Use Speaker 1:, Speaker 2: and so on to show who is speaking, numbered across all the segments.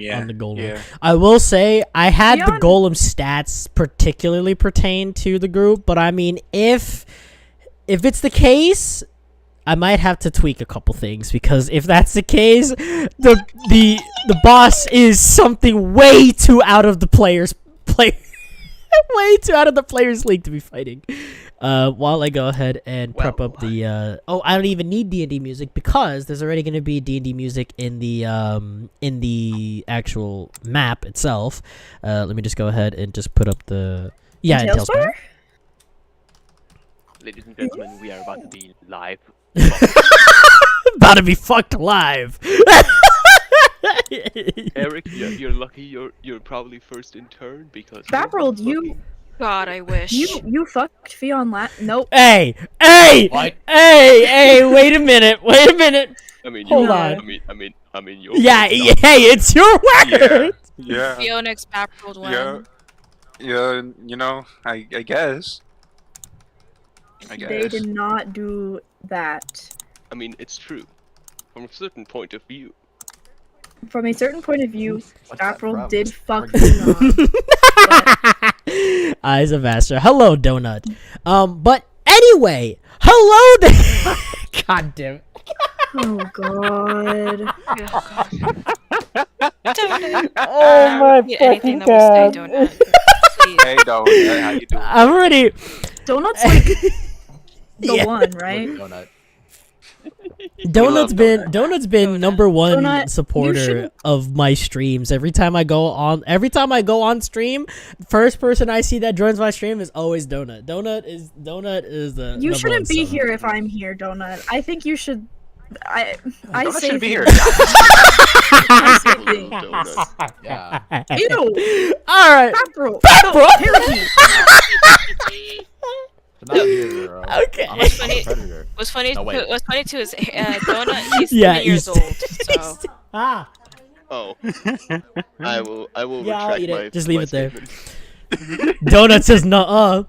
Speaker 1: on the golem.
Speaker 2: Yeah.
Speaker 1: I will say I had the
Speaker 3: Leon?
Speaker 1: golem stats particularly pertain to the group, but I mean, if it's the case, I might have to tweak a couple things, because if that's the case, the boss is something way too out of the players way too out of the players league to be fighting. While I go ahead and prep up the I don't even need D&D music, because there's already going to be D&D music in the actual map itself. Let me just go ahead and just put up the in Tailspire.
Speaker 4: Ladies and gentlemen, we are about to be live.
Speaker 1: About to be fucked live.
Speaker 4: Eric, you're lucky. You're probably first in turn, because
Speaker 3: Baprold, you.
Speaker 5: God, I wish.
Speaker 3: You fucked Fion Nope.
Speaker 1: Hey,
Speaker 2: What?
Speaker 1: hey, wait a minute.
Speaker 4: I mean,
Speaker 1: Hold
Speaker 3: on.
Speaker 4: I mean, you're
Speaker 1: Yeah, hey, it's your word.
Speaker 2: Yeah.
Speaker 5: Phoenix Baprold win.
Speaker 2: Yeah. You know, I guess.
Speaker 3: They did not do that.
Speaker 4: I mean, it's true. From a certain point of view.
Speaker 3: From a certain point of view,
Speaker 6: that
Speaker 3: Baprold
Speaker 6: from?
Speaker 3: did fuck Fion.
Speaker 1: Eyes of Astra. Hello, Donut. But anyway, hello there. God damn it.
Speaker 3: Oh god.
Speaker 1: Oh my
Speaker 5: Anything
Speaker 1: fucking
Speaker 5: that we say,
Speaker 1: god.
Speaker 5: don't add. Please.
Speaker 2: Hey, Donut, how you doing?
Speaker 1: I'm already.
Speaker 3: Donut's like the
Speaker 1: Yeah.
Speaker 3: one, right?
Speaker 6: Donut.
Speaker 1: Donut's been
Speaker 5: Donut.
Speaker 1: number one
Speaker 3: Donut, you
Speaker 1: supporter
Speaker 3: shouldn't-
Speaker 1: of my streams. Every time I go on stream, first person I see that joins my stream is always Donut. Donut is the.
Speaker 3: You
Speaker 1: number
Speaker 3: shouldn't
Speaker 1: one
Speaker 3: be
Speaker 1: sub.
Speaker 3: here if I'm here, Donut. I think you should. I
Speaker 2: Donut
Speaker 3: say
Speaker 2: shouldn't be here.
Speaker 3: I say things.
Speaker 4: Donut.
Speaker 6: Yeah.
Speaker 3: Ew.
Speaker 1: All right.
Speaker 3: Baprold.
Speaker 1: Baprold?
Speaker 3: Parakeet.
Speaker 6: But not here, bro.
Speaker 1: Okay.
Speaker 6: I'm
Speaker 5: What's
Speaker 6: a
Speaker 5: funny-
Speaker 6: predator.
Speaker 5: What's funny?
Speaker 6: No, wait.
Speaker 5: What's funny too is Donut. He's
Speaker 1: Yeah,
Speaker 5: 3 years
Speaker 1: he's-
Speaker 5: old. So
Speaker 1: Ah.
Speaker 4: Oh. I will
Speaker 1: Yeah, I'll
Speaker 4: retract
Speaker 1: eat it.
Speaker 4: my.
Speaker 1: Just leave
Speaker 4: my
Speaker 1: it there.
Speaker 4: statement.
Speaker 1: Donut says nuh-uh.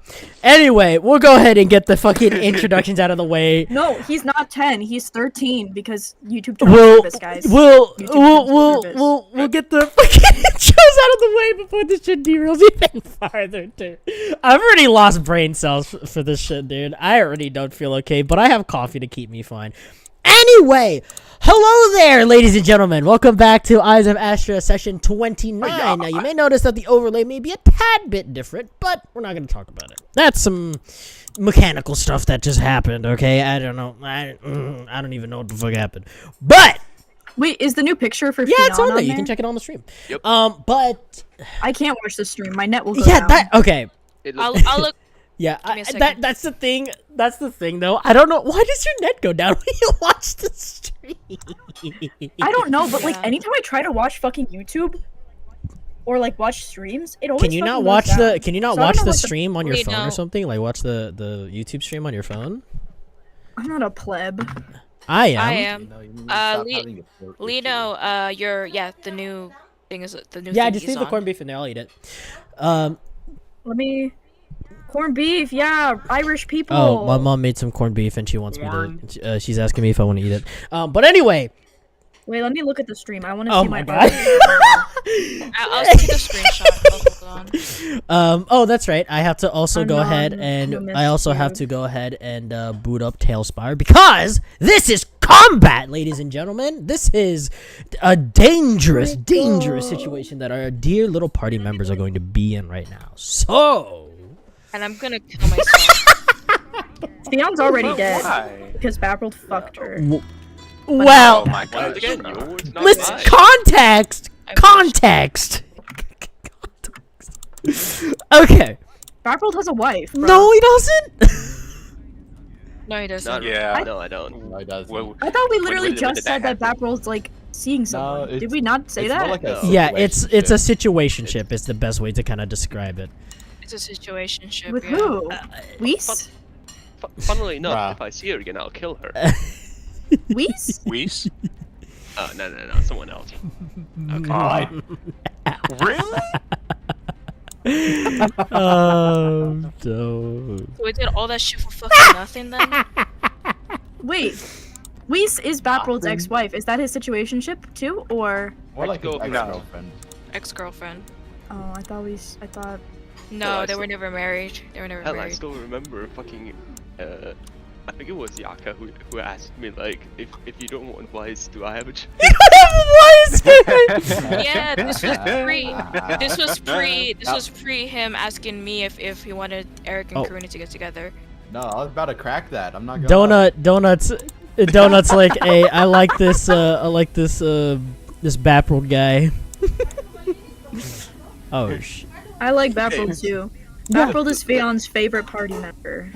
Speaker 1: Anyway, we'll go ahead and get the fucking introductions out of the way.
Speaker 3: No, he's not 10. He's 13 because YouTube
Speaker 1: We'll
Speaker 3: service, guys.
Speaker 1: we'll
Speaker 3: YouTube
Speaker 1: we'll
Speaker 3: terms
Speaker 1: we'll,
Speaker 3: of service.
Speaker 1: we'll get the fucking intros out of the way before this shit derails even farther, dude. I've already lost brain cells for this shit, dude. I already don't feel okay, but I have coffee to keep me fine. Anyway, hello there, ladies and gentlemen. Welcome back to Eyes of Astra session 29. Now, you may notice that the overlay may be a tad bit different, but we're not going to talk about it. That's some mechanical stuff that just happened, okay? I don't know. I don't even know what the fuck happened. But
Speaker 3: Wait, is the new picture for
Speaker 1: yeah, it's
Speaker 3: Fion
Speaker 1: on there. You
Speaker 3: there?
Speaker 1: can check it on the stream.
Speaker 4: Yep.
Speaker 1: But
Speaker 3: I can't watch the stream. My net will go
Speaker 1: yeah,
Speaker 3: down.
Speaker 1: that okay.
Speaker 4: It
Speaker 5: I'll
Speaker 4: looks-
Speaker 5: look.
Speaker 1: Yeah,
Speaker 5: Give me a second.
Speaker 1: that's the thing. That's the thing, though. I don't know, why does your net go down when you watch the stream?
Speaker 3: I don't know, but like
Speaker 5: Yeah.
Speaker 3: anytime I try to watch fucking YouTube or like watch streams, it always
Speaker 1: Can you
Speaker 3: fucking
Speaker 1: not
Speaker 3: goes
Speaker 1: watch
Speaker 3: down.
Speaker 1: the? Can you not
Speaker 3: So I don't
Speaker 1: watch
Speaker 3: know
Speaker 1: the
Speaker 3: what the-
Speaker 1: stream on your
Speaker 5: Wait,
Speaker 1: phone or
Speaker 5: no.
Speaker 1: something? Like watch the YouTube stream on your phone.
Speaker 3: I'm not a pleb.
Speaker 1: I am.
Speaker 5: I am.
Speaker 6: You know, you need to stop
Speaker 5: Le-
Speaker 6: having to flirt with
Speaker 5: Lino, the new thing is the new.
Speaker 1: Yeah,
Speaker 5: thing
Speaker 1: just
Speaker 5: he's
Speaker 1: leave the
Speaker 5: on.
Speaker 1: corned beef in there. I'll eat it.
Speaker 3: Let me. Corned beef, yeah, Irish people.
Speaker 1: Oh, my mom made some corned beef and she wants me to. She's asking me if I want to eat it. But anyway.
Speaker 3: Wait, let me look at the stream. I want to
Speaker 1: Oh
Speaker 3: see
Speaker 1: my
Speaker 3: my
Speaker 1: god.
Speaker 5: I'll take a screenshot. Hold on.
Speaker 1: Oh, that's right. I have to also
Speaker 3: I'm
Speaker 1: go
Speaker 3: not-
Speaker 1: ahead
Speaker 3: I'm
Speaker 1: and
Speaker 3: gonna miss
Speaker 1: I also have
Speaker 3: you.
Speaker 1: to go ahead and boot up Tailspire because this is combat, ladies and gentlemen. This is a dangerous, dangerous situation that our dear little party members are going to be in right now. So,
Speaker 5: And I'm gonna kill myself.
Speaker 3: Fion's already dead
Speaker 2: Why?
Speaker 3: because Baprold fucked her.
Speaker 1: well,
Speaker 2: Oh my
Speaker 4: Once
Speaker 2: god.
Speaker 4: again, your words, not
Speaker 1: listen,
Speaker 4: mine.
Speaker 1: context.
Speaker 5: I wish.
Speaker 1: Context. Okay.
Speaker 3: Baprold has a wife. Bro.
Speaker 1: No, he doesn't.
Speaker 5: No, he doesn't.
Speaker 4: Not
Speaker 2: Yeah.
Speaker 4: No, I don't.
Speaker 6: No, it doesn't.
Speaker 2: Well,
Speaker 3: I thought we
Speaker 4: When
Speaker 3: literally
Speaker 4: did
Speaker 3: just
Speaker 4: that
Speaker 3: said that
Speaker 4: happen?
Speaker 3: Baprold's like seeing someone. Did we not say
Speaker 6: it's
Speaker 3: that?
Speaker 6: More like a
Speaker 1: Yeah, it's a
Speaker 6: situationship.
Speaker 1: situationship. It's the best way to kind of describe it.
Speaker 5: It's a situationship.
Speaker 3: With
Speaker 5: yeah.
Speaker 3: who? Weiss?
Speaker 4: Funnily enough,
Speaker 6: Bruh.
Speaker 4: if I see her again, I'll kill her.
Speaker 3: Weiss?
Speaker 2: Weiss?
Speaker 4: No, someone else. Okay.
Speaker 2: Really?
Speaker 1: Oh, no.
Speaker 5: So we did all that shit for fucking nothing then?
Speaker 3: Wait. Whis is Baprold's ex-wife. Is that his situationship too, or?
Speaker 6: More like his
Speaker 4: Ex-girlfriend.
Speaker 6: ex-girlfriend.
Speaker 5: Ex-girlfriend.
Speaker 3: Oh, I thought.
Speaker 5: No,
Speaker 4: I
Speaker 5: they were
Speaker 4: still-
Speaker 5: never married. They were never
Speaker 4: Hell, I
Speaker 5: married.
Speaker 4: still remember fucking. I think it was Yaka who asked me like, if you don't want Wise, do I have a chance?
Speaker 5: Yeah, this was pre. This was pre. This was pre him asking me if he wanted Eric and
Speaker 1: Oh.
Speaker 5: Karuna to get together.
Speaker 6: No, I was about to crack that. I'm not gonna.
Speaker 1: Donuts like, hey, I like this this Baprold guy. Oh sh.
Speaker 3: I like Baprold too. Baprold is Fion's favorite party member.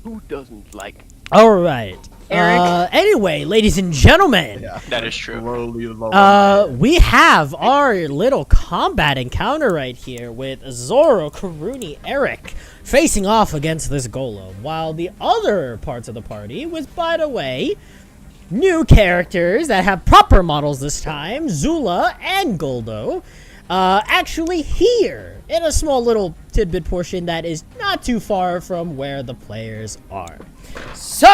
Speaker 4: Who doesn't like?
Speaker 1: All right.
Speaker 3: Eric?
Speaker 1: Anyway, ladies and gentlemen,
Speaker 6: Yeah.
Speaker 2: That is true.
Speaker 6: Slowly lower my-
Speaker 1: we have our little combat encounter right here with Zoro, Karuni, Eric facing off against this golem, while the other parts of the party, with, by the way, new characters that have proper models this time, Zula and Goldo, actually here in a small little tidbit portion that is not too far from where the players are. So,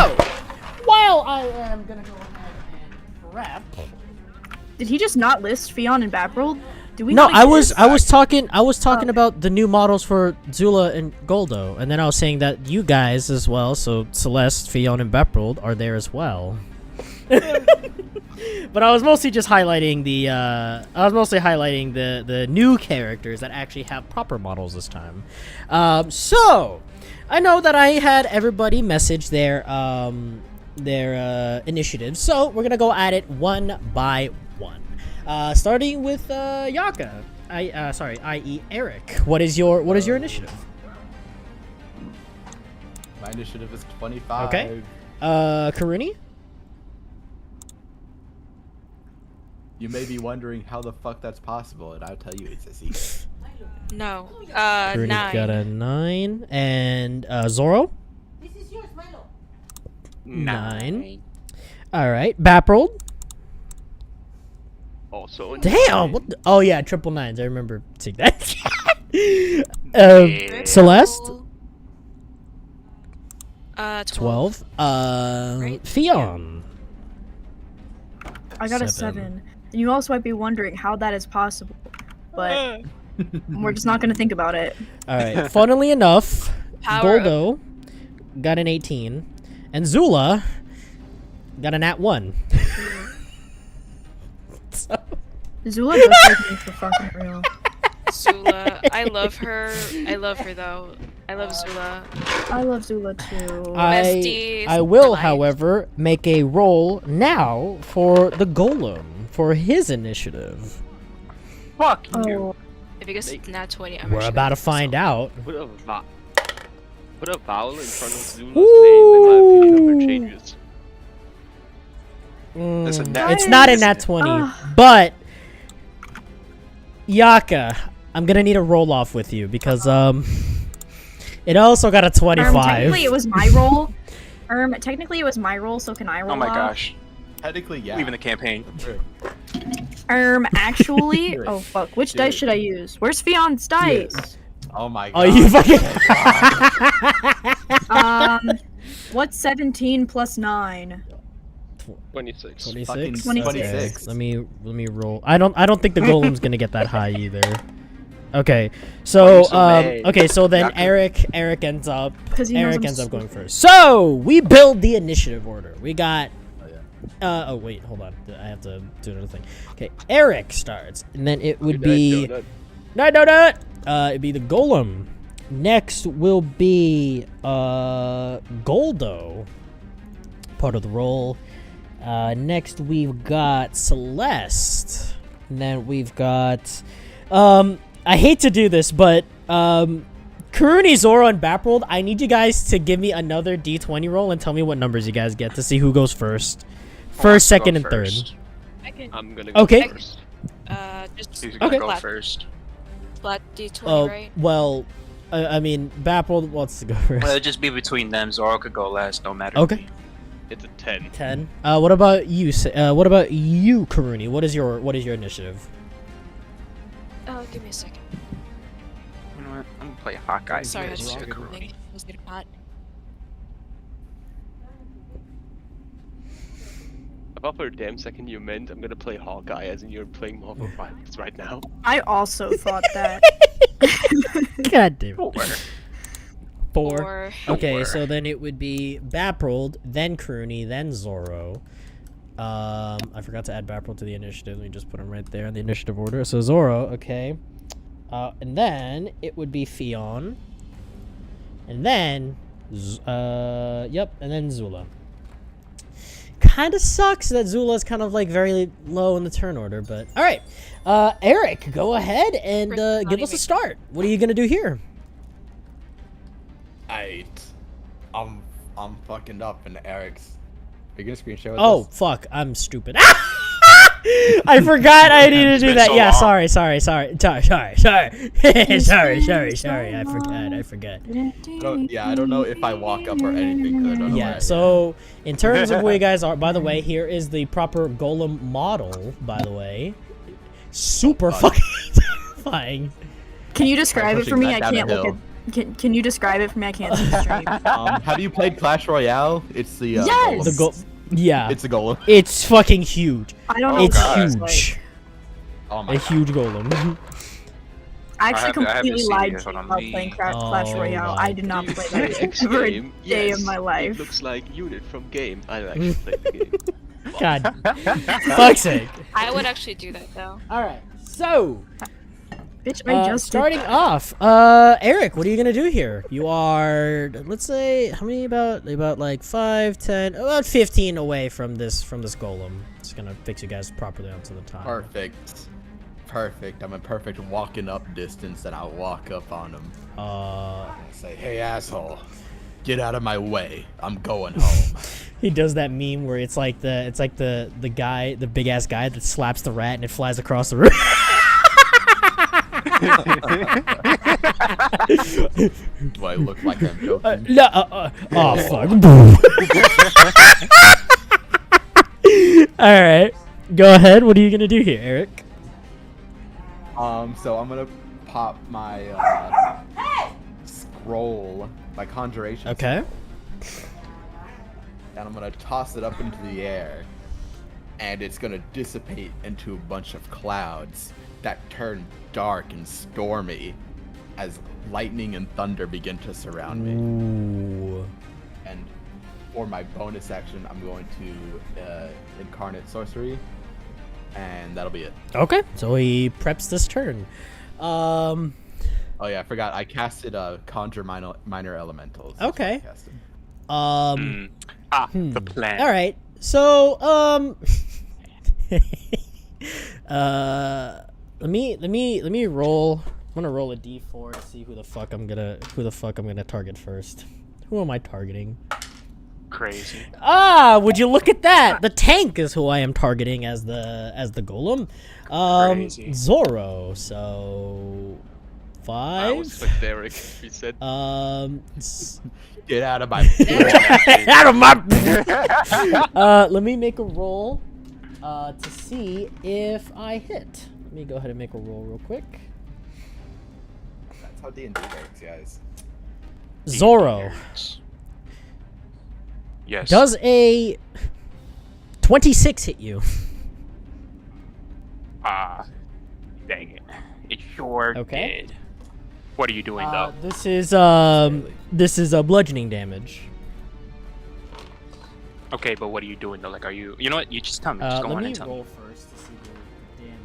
Speaker 1: while I am gonna go ahead and prep.
Speaker 3: Did he just not list Fion and Baprold? Do we?
Speaker 1: No,
Speaker 3: not
Speaker 1: I was
Speaker 3: exist?
Speaker 1: talking
Speaker 3: Okay.
Speaker 1: about the new models for Zula and Goldo, and then I was saying that you guys as well, so Celeste, Fion, and Beprold are there as well. But I was mostly just highlighting the new characters that actually have proper models this time. So I know that I had everybody message their initiatives, so we're gonna go at it one by one. Starting with Yaka, i.e. Eric. What is your initiative?
Speaker 6: My initiative is 25.
Speaker 1: Okay. Karuni?
Speaker 6: You may be wondering how the fuck that's possible, and I'll tell you it's a secret.
Speaker 5: No.
Speaker 1: Karuni's
Speaker 5: 9.
Speaker 1: got a 9, and Zoro?
Speaker 7: This is yours, Milo.
Speaker 1: 9. All right, Baprold.
Speaker 4: Also. a
Speaker 1: Damn.
Speaker 4: 9.
Speaker 1: What the, oh yeah, triple nines. I remember seeing that.
Speaker 4: Yeah.
Speaker 1: Celeste.
Speaker 5: 12.
Speaker 1: 12. Fion.
Speaker 3: I got a
Speaker 1: 7.
Speaker 3: 7. And you also might be wondering how that is possible, but we're just not gonna think about it.
Speaker 1: All right. Funnily enough,
Speaker 5: Power
Speaker 1: Goldo got an 18, and Zula got a nat 1. So,
Speaker 3: Zula does like me for fucking real.
Speaker 5: Zula. I love her. I love her though. I love Zula.
Speaker 3: I love Zula too.
Speaker 5: Besties
Speaker 1: I will,
Speaker 5: for life.
Speaker 1: however, make a roll now for the golem for his initiative.
Speaker 2: Fuck you.
Speaker 3: Oh,
Speaker 5: If it gets nat 20, I'm
Speaker 1: We're
Speaker 5: actually
Speaker 1: about to
Speaker 5: gonna
Speaker 1: find
Speaker 5: kill
Speaker 1: out.
Speaker 4: Put a vowel in front of Zula's name, in my opinion, never changes.
Speaker 2: That's a
Speaker 1: Mm,
Speaker 2: nat
Speaker 1: it's not in
Speaker 2: 20,
Speaker 1: that
Speaker 2: isn't it?
Speaker 1: 20, but Yaka, I'm gonna need a roll off with you because it also got a 25.
Speaker 3: technically it was my role. Technically it was my role, so can I roll
Speaker 2: Oh my
Speaker 3: off?
Speaker 2: gosh.
Speaker 6: Technically, yeah.
Speaker 2: Leaving the campaign.
Speaker 6: True.
Speaker 3: Actually, oh fuck, which
Speaker 6: Do
Speaker 3: dice
Speaker 6: it.
Speaker 3: should I use? Where's Fion's dice?
Speaker 6: Oh my
Speaker 1: Oh,
Speaker 6: god.
Speaker 1: you fucking.
Speaker 3: What's 17 plus 9?
Speaker 4: 26.
Speaker 1: 26.
Speaker 6: Fucking
Speaker 3: 26.
Speaker 1: Okay, let me roll. I don't think the golem's gonna get that high either. Okay, so okay, so then
Speaker 2: Yaku.
Speaker 1: Eric ends up
Speaker 3: 'Cause he knows
Speaker 1: Eric
Speaker 3: I'm
Speaker 1: ends up
Speaker 3: so-
Speaker 1: going first. So we build the initiative order. We got.
Speaker 6: Oh, yeah.
Speaker 1: Oh wait, hold on. I have to do another thing. Okay, Eric starts, and then it would
Speaker 4: Good night,
Speaker 1: be
Speaker 4: donut.
Speaker 1: it'd be the golem. Next will be Goldo, part of the roll. Next we've got Celeste, and then we've got I hate to do this, but Karuni, Zoro, and Baprold, I need you guys to give me another D20 roll and tell me what numbers you guys get to see who goes first. First,
Speaker 2: I'll go
Speaker 1: second, and
Speaker 2: first.
Speaker 5: I can,
Speaker 4: I'm gonna go
Speaker 1: Okay.
Speaker 4: first.
Speaker 5: just
Speaker 2: Who's gonna
Speaker 1: Okay.
Speaker 2: go
Speaker 5: flat,
Speaker 2: first?
Speaker 5: flat D20,
Speaker 1: Oh,
Speaker 5: right?
Speaker 1: well, I mean, Baprold wants to go first.
Speaker 2: Well, it'd just be between them. Zoro could go last, no matter.
Speaker 1: Okay.
Speaker 4: It's a 10.
Speaker 1: 10. What about you? What about you, Karuni? What is your initiative?
Speaker 5: Oh, give me a second.
Speaker 2: You know what? I'm gonna play Hawkeye.
Speaker 5: Sorry, I
Speaker 2: because
Speaker 5: was
Speaker 2: he's a
Speaker 5: just
Speaker 2: Karuni.
Speaker 5: I was getting hot.
Speaker 4: thought for a damn second you meant I'm gonna play Hawkeye as in you're playing Marvel Rivals right now.
Speaker 3: I also thought that.
Speaker 1: God damn it. Four.
Speaker 5: Or
Speaker 1: Okay, so then it would be Baprold, then Crooney, then Zoro. I forgot to add Baprold to the initiative. Let me just put him right there in the initiative order. So Zoro, okay. And then it would be Fion. And then, and then Zula. Kind of sucks that Zula's kind of like very low in the turn order, but all right. Eric, go ahead and give us a start. What are you gonna do here?
Speaker 6: I'm fucking up in Eric's. Are you gonna screen share with
Speaker 1: Oh,
Speaker 6: us?
Speaker 1: fuck. I'm stupid. I forgot I needed to do
Speaker 2: been
Speaker 1: that.
Speaker 2: so
Speaker 1: Yeah,
Speaker 2: long.
Speaker 1: sorry. sorry. I forgot.
Speaker 6: I don't know if I walk up or anything, 'cause I don't know
Speaker 1: Yeah,
Speaker 6: where I
Speaker 1: so in terms of where you guys are, by the way, here is the proper golem model, by the way. Super fucking terrifying.
Speaker 3: Can you describe it for me? I
Speaker 6: pushing that
Speaker 3: can't
Speaker 6: down a
Speaker 3: look at. Can you describe it for me? I can't see the stream.
Speaker 6: Have you played Clash Royale? It's the
Speaker 3: Yes!
Speaker 6: golem.
Speaker 1: Yeah.
Speaker 6: It's a golem.
Speaker 1: It's fucking huge.
Speaker 3: I don't know.
Speaker 1: It's
Speaker 3: what it's
Speaker 1: huge.
Speaker 3: like.
Speaker 6: Oh my
Speaker 1: A
Speaker 6: god.
Speaker 1: huge golem.
Speaker 3: I actually
Speaker 2: I haven't
Speaker 3: completely
Speaker 2: seen
Speaker 3: lied
Speaker 2: it.
Speaker 3: to
Speaker 2: Hold
Speaker 3: you
Speaker 2: on,
Speaker 3: about
Speaker 2: let me-
Speaker 3: playing Clash
Speaker 1: Oh
Speaker 3: Royale.
Speaker 1: my
Speaker 3: I did not
Speaker 4: You
Speaker 3: play
Speaker 4: play
Speaker 3: that
Speaker 4: X
Speaker 3: for a
Speaker 4: game?
Speaker 3: day
Speaker 4: Yes.
Speaker 3: of my
Speaker 4: It
Speaker 3: life.
Speaker 4: looks like Unit from Game. I actually played the game.
Speaker 1: God. Fuck's sake.
Speaker 5: I would actually do that though.
Speaker 1: Alright, so.
Speaker 3: Bitch, I just did
Speaker 1: starting
Speaker 3: that.
Speaker 1: off, Eric, what are you gonna do here? You are, let's say, how many about like 5, 10, about 15 away from this golem. It's gonna fix you guys properly onto the top.
Speaker 6: Perfect. I'm in perfect walking up distance, and I'll walk up on him. Say, hey asshole, get out of my way. I'm going home.
Speaker 1: He does that meme where it's like the guy, the big ass guy that slaps the rat and it flies across the room.
Speaker 6: Do I look like I'm joking?
Speaker 1: Oh fuck. All right, go ahead. What are you gonna do here, Eric?
Speaker 6: So I'm gonna pop my scroll, my conjuration.
Speaker 1: Okay.
Speaker 6: And I'm gonna toss it up into the air, and it's gonna dissipate into a bunch of clouds that turn dark and stormy as lightning and thunder begin to surround me.
Speaker 1: Ooh.
Speaker 6: And for my bonus action, I'm going to incarnate sorcery, and that'll be it.
Speaker 1: Okay, so he preps this turn.
Speaker 6: Oh yeah, I forgot. I casted conjure minor elementals. That's what I
Speaker 1: Okay.
Speaker 6: casted.
Speaker 2: The plan.
Speaker 1: All right. So let me roll. I'm gonna roll a d4 to see who the fuck I'm gonna target first. Who am I targeting?
Speaker 2: Crazy.
Speaker 1: Ah, would you look at that? The tank is who I am targeting as the golem.
Speaker 2: Crazy.
Speaker 1: Zoro. So
Speaker 4: I was
Speaker 1: 5.
Speaker 4: like Derek. He said.
Speaker 6: Get out of my.
Speaker 1: Out of my. Let me make a roll to see if I hit. Let me go ahead and make a roll real quick.
Speaker 6: That's how D&D works, guys.
Speaker 1: Zoro,
Speaker 2: Yes.
Speaker 1: does a 26 hit you?
Speaker 2: Dang it. It sure
Speaker 1: Okay.
Speaker 2: did. What are you doing though?
Speaker 1: This is a bludgeoning damage.
Speaker 2: Okay, but what are you doing though? Like, are you? You know what? You just tell me. Just go
Speaker 1: Let
Speaker 2: on
Speaker 1: me
Speaker 2: and tell me.
Speaker 1: roll first to see the damage.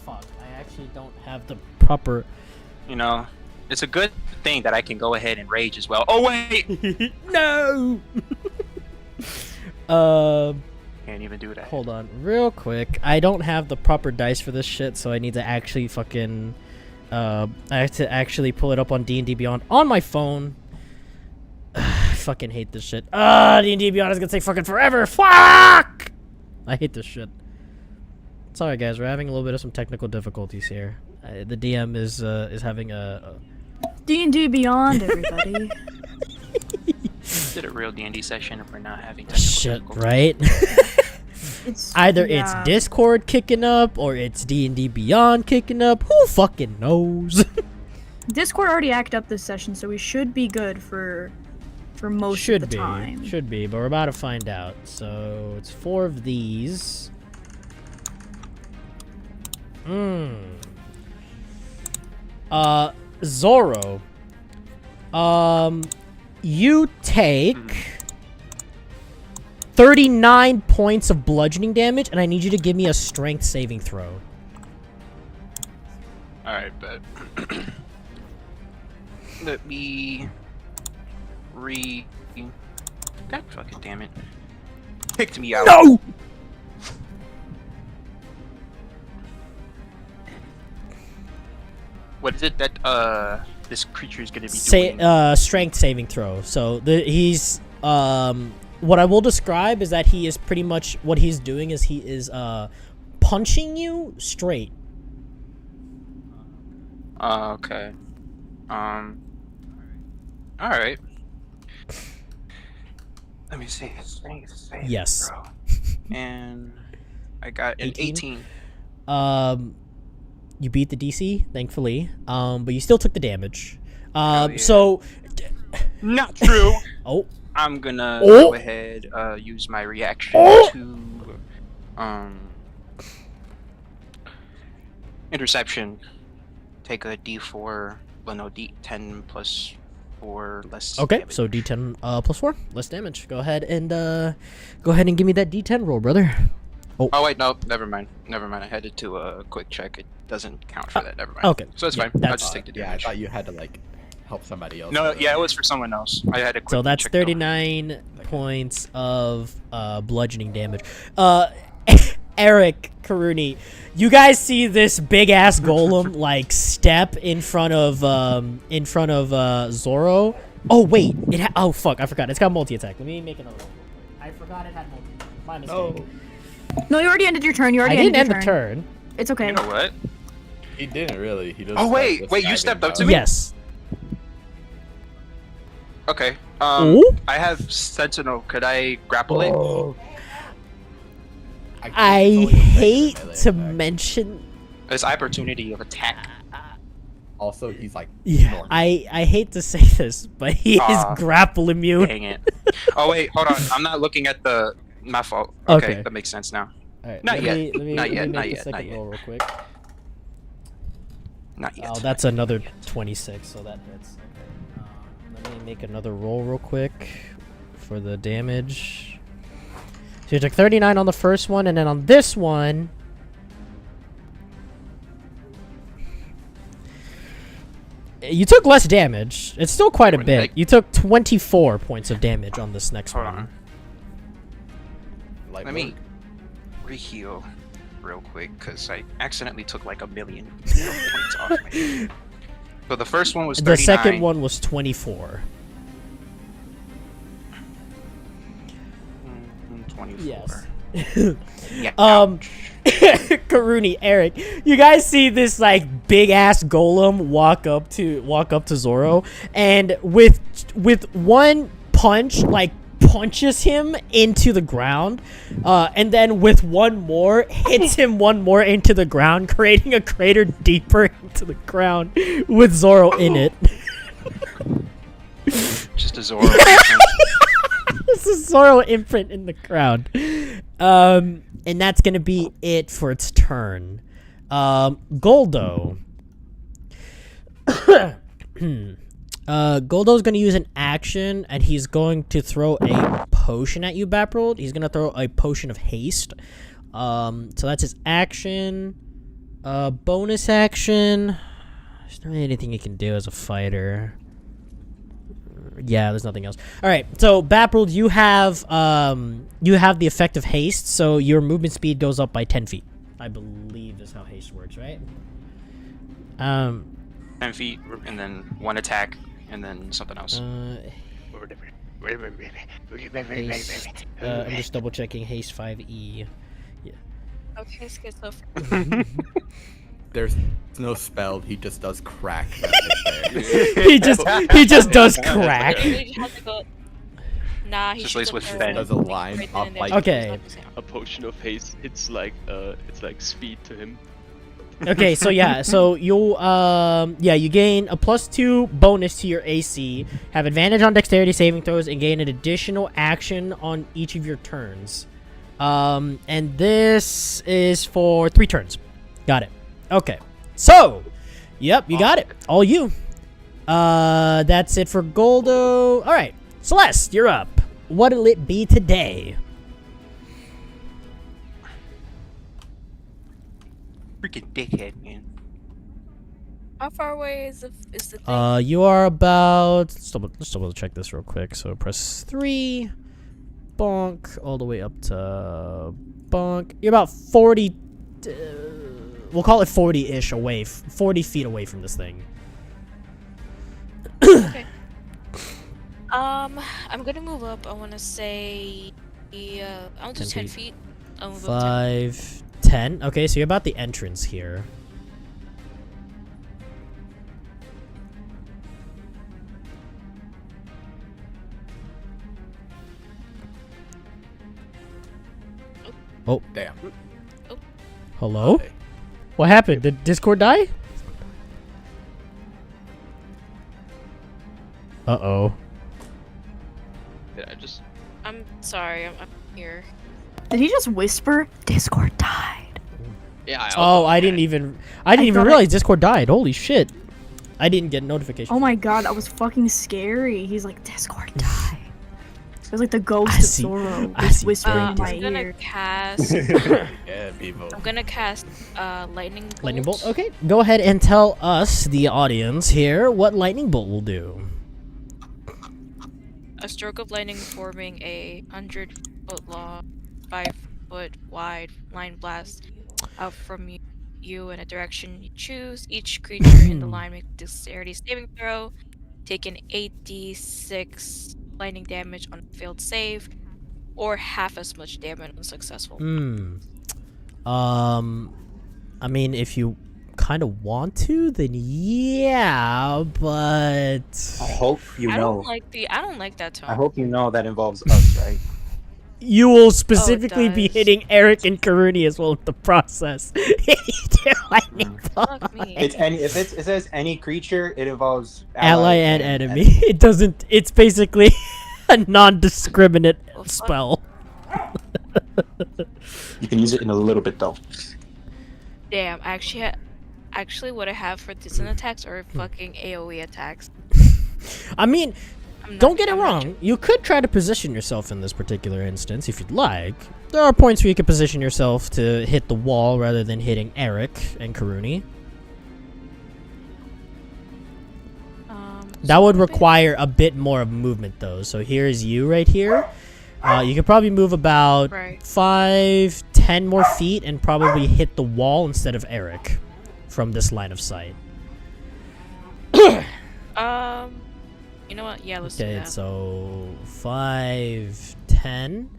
Speaker 1: Fuck, I actually don't have the proper.
Speaker 2: You know, it's a good thing that I can go ahead and rage as well. Oh wait.
Speaker 1: No.
Speaker 2: Can't even do that.
Speaker 1: Hold on, real quick. I don't have the proper dice for this shit, so I need to actually fucking. I have to actually pull it up on D&D Beyond on my phone. I fucking hate this shit. D&D Beyond is gonna take fucking forever. Fuck! I hate this shit. Sorry guys, we're having a little bit of some technical difficulties here. The DM is having a.
Speaker 3: D&D Beyond, everybody.
Speaker 2: Did a real D&D session if we're not having
Speaker 1: Shit,
Speaker 2: difficulties.
Speaker 1: right?
Speaker 3: It's
Speaker 1: Either
Speaker 3: yeah.
Speaker 1: it's Discord kicking up or it's D&D Beyond kicking up. Who fucking knows?
Speaker 3: Discord already acted up this session, so we should be good for for most
Speaker 1: Should
Speaker 3: of the
Speaker 1: be.
Speaker 3: time.
Speaker 1: Should be, but we're about to find out. So it's 4 of these. Zoro. You take 39 points of bludgeoning damage, and I need you to give me a strength saving throw.
Speaker 2: Alright, but let me God fucking damn it. Picked me out.
Speaker 1: No!
Speaker 2: What is it that this creature is gonna be doing?
Speaker 1: Strength saving throw. So he's what I will describe is that he is pretty much what he's doing is he is punching you straight.
Speaker 2: Okay. Alright. Let me see. Strength saving
Speaker 1: Yes.
Speaker 2: throw. And I got an 18.
Speaker 1: You beat the DC, thankfully. But you still took the damage.
Speaker 2: yeah.
Speaker 1: So
Speaker 2: Not true.
Speaker 1: oh,
Speaker 2: I'm gonna
Speaker 1: Oh.
Speaker 2: go ahead, use my reaction to interception. Take a D4, well no, D10 plus 4 less.
Speaker 1: okay.
Speaker 2: damage.
Speaker 1: So D10 plus 4, less damage. Go ahead and give me that D10 roll, brother.
Speaker 2: Oh wait, no, never mind. Never mind. I had to do a quick check. It doesn't count for that. Never mind.
Speaker 1: Okay.
Speaker 2: So it's
Speaker 1: Yeah,
Speaker 2: fine. I'll
Speaker 1: that's-
Speaker 2: just take the
Speaker 6: Yeah, I
Speaker 2: damage.
Speaker 6: thought you had to like help somebody else.
Speaker 2: No, yeah, it was for someone else. I had to.
Speaker 1: So that's
Speaker 2: check though.
Speaker 1: 39 points of bludgeoning damage. Eric, Karuni, you guys see this big ass golem like step in front of Zoro? Oh wait, oh fuck, I forgot. It's got multi attack. Let me make another one. I forgot it had multi. My mistake.
Speaker 3: No, you already ended your turn. You
Speaker 1: I
Speaker 3: already
Speaker 1: didn't end
Speaker 3: ended
Speaker 1: the
Speaker 3: your turn.
Speaker 1: turn.
Speaker 3: It's okay.
Speaker 2: You know what?
Speaker 6: He didn't really. He just.
Speaker 2: Oh, wait,
Speaker 6: was
Speaker 2: wait, you
Speaker 6: diving
Speaker 2: stepped up to
Speaker 6: down.
Speaker 2: me?
Speaker 1: Yes.
Speaker 2: Okay.
Speaker 1: Ooh?
Speaker 2: I have Sentinel. Could I grapple it?
Speaker 6: can't
Speaker 1: I
Speaker 6: control your
Speaker 1: hate
Speaker 6: melee
Speaker 1: to
Speaker 6: attack.
Speaker 1: mention.
Speaker 2: It's opportunity of attack.
Speaker 6: Also, he's like.
Speaker 1: Yeah,
Speaker 6: normal.
Speaker 1: I hate to say this, but he is
Speaker 2: Aw.
Speaker 1: grapple immune.
Speaker 2: Dang it. Oh wait, hold on. I'm not looking at the. My fault. Okay,
Speaker 1: Okay.
Speaker 2: that makes sense now.
Speaker 1: Alright,
Speaker 2: Not
Speaker 1: let
Speaker 2: yet.
Speaker 1: me- let me-
Speaker 2: Not
Speaker 1: let me
Speaker 2: yet,
Speaker 1: make
Speaker 2: not
Speaker 1: the
Speaker 2: yet,
Speaker 1: second
Speaker 2: not yet.
Speaker 1: roll real quick.
Speaker 2: Not yet.
Speaker 1: Oh, that's another 26, so that hits. Okay. Let me make another roll real quick for the damage. So you took 39 on the first one, and then on this one... You took less damage. It's still quite a
Speaker 2: Wouldn't
Speaker 1: bit.
Speaker 2: make-
Speaker 1: You took 24 points of damage on this next
Speaker 2: Hold
Speaker 1: one.
Speaker 2: on.
Speaker 6: Light
Speaker 2: Let me
Speaker 6: work.
Speaker 2: reheal real quick because I accidentally took like 1,000,000 points off my. So the first one was 39.
Speaker 1: The second one was 24.
Speaker 2: 24.
Speaker 1: Yes.
Speaker 2: Yeah.
Speaker 1: Karuni, Eric, you guys see this like big ass golem walk up to Zoro, and with one punch, like punches him into the ground, and then with one more hits him one more into the ground, creating a crater deeper into the ground with Zoro in it.
Speaker 2: Just a Zoro.
Speaker 1: This is Zoro imprint in the ground. And that's gonna be it for its turn. Goldo. Goldo's gonna use an action, and he's going to throw a potion at you, Baprold. He's gonna throw a potion of haste. So that's his action. Bonus action. There's not really anything he can do as a fighter. Yeah, there's nothing else. All right, so Baprold, you have the effect of haste, so your movement speed goes up by 10 feet. I believe is how haste works, right?
Speaker 2: 10 feet, and then one attack, and then something else.
Speaker 1: Haste, I'm just double checking haste 5e.
Speaker 5: Okay, let's get so
Speaker 6: There's no spell. He just does crack. Right there.
Speaker 1: he just does crack.
Speaker 5: We just have to go. Nah, he
Speaker 2: Just
Speaker 5: should
Speaker 2: lays with
Speaker 5: have
Speaker 2: Fen.
Speaker 6: Does a line
Speaker 5: right then
Speaker 6: up
Speaker 5: and
Speaker 6: like-
Speaker 5: there.
Speaker 1: Okay.
Speaker 4: A potion of haste, it's like speed to him.
Speaker 1: Okay, so yeah, so you'll you gain a +2 bonus to your AC, have advantage on dexterity saving throws, and gain an additional action on each of your turns. And this is for 3 turns. Got it. Okay. So, yep, you got it. All you. That's it for Goldo. All right, Celeste, you're up. What'll it be today?
Speaker 2: Freaking dickhead, man.
Speaker 5: How far away is the thing?
Speaker 1: You are about. Let's double check this real quick. So press 3, bonk, all the way up to bonk. You're about 40. We'll call it 40-ish away, 40 feet away from this thing.
Speaker 5: Okay. I'm gonna move up. I wanna say, I'll do 10 feet. I'll move up 10.
Speaker 1: 5, 10. Okay, so you're about the entrance here. Oh,
Speaker 6: Damn.
Speaker 1: hello?
Speaker 6: Hey.
Speaker 1: What happened? Did Discord die? Uh-oh.
Speaker 4: Did I just?
Speaker 5: I'm sorry. I'm here.
Speaker 3: Did he just whisper? Discord died.
Speaker 4: Yeah.
Speaker 1: Oh, I didn't even
Speaker 3: thought
Speaker 1: realize Discord died. Holy shit. I didn't get a notification.
Speaker 3: Oh my god, that was fucking scary. He's like, Discord died. It was like the
Speaker 1: I
Speaker 3: ghost of
Speaker 1: see-
Speaker 3: Zorro
Speaker 1: I
Speaker 3: just
Speaker 1: see.
Speaker 3: whispering in
Speaker 5: I'm
Speaker 3: my
Speaker 5: gonna
Speaker 3: ear.
Speaker 5: cast.
Speaker 6: Yeah, people.
Speaker 5: I'm gonna cast lightning bolt.
Speaker 1: Lightning bolt? Okay. Go ahead and tell us, the audience here, what lightning bolt will do.
Speaker 5: A stroke of lightning forming a 100-foot long, 5-foot wide line blast out from you in a direction you choose. Each creature in the line makes a dexterity saving throw. Take an 8d6 lightning damage on a failed save, or half as much damage on successful.
Speaker 1: I mean, if you kind of want to, then yeah, but
Speaker 7: I hope you
Speaker 5: I
Speaker 7: know.
Speaker 5: don't like that tone.
Speaker 7: I hope you know that involves us, right?
Speaker 1: you will specifically be
Speaker 5: does.
Speaker 1: hitting Eric and Karuni as well with the process. Lightning bolt.
Speaker 5: Fuck me.
Speaker 7: If it says any creature, it involves
Speaker 1: Ally and enemy. It doesn't. It's basically a non-discriminate
Speaker 5: Well, fuck.
Speaker 1: spell.
Speaker 7: You can use it in a little bit though.
Speaker 5: Damn, actually what I have for distant attacks are fucking AoE attacks.
Speaker 1: I mean,
Speaker 5: I'm not-
Speaker 1: don't get it
Speaker 5: I'm not
Speaker 1: wrong. You could try to position yourself in this particular instance if you'd like. There are points where you could position yourself to hit the wall rather than hitting Eric and Karuni. That would require a bit more of movement, though. So here's you right here. You could probably move about
Speaker 5: Right.
Speaker 1: 5, 10 more feet and probably hit the wall instead of Eric from this line of sight.
Speaker 5: You know what? Yeah, let's do
Speaker 1: Okay,
Speaker 5: that.
Speaker 1: so 5, 10.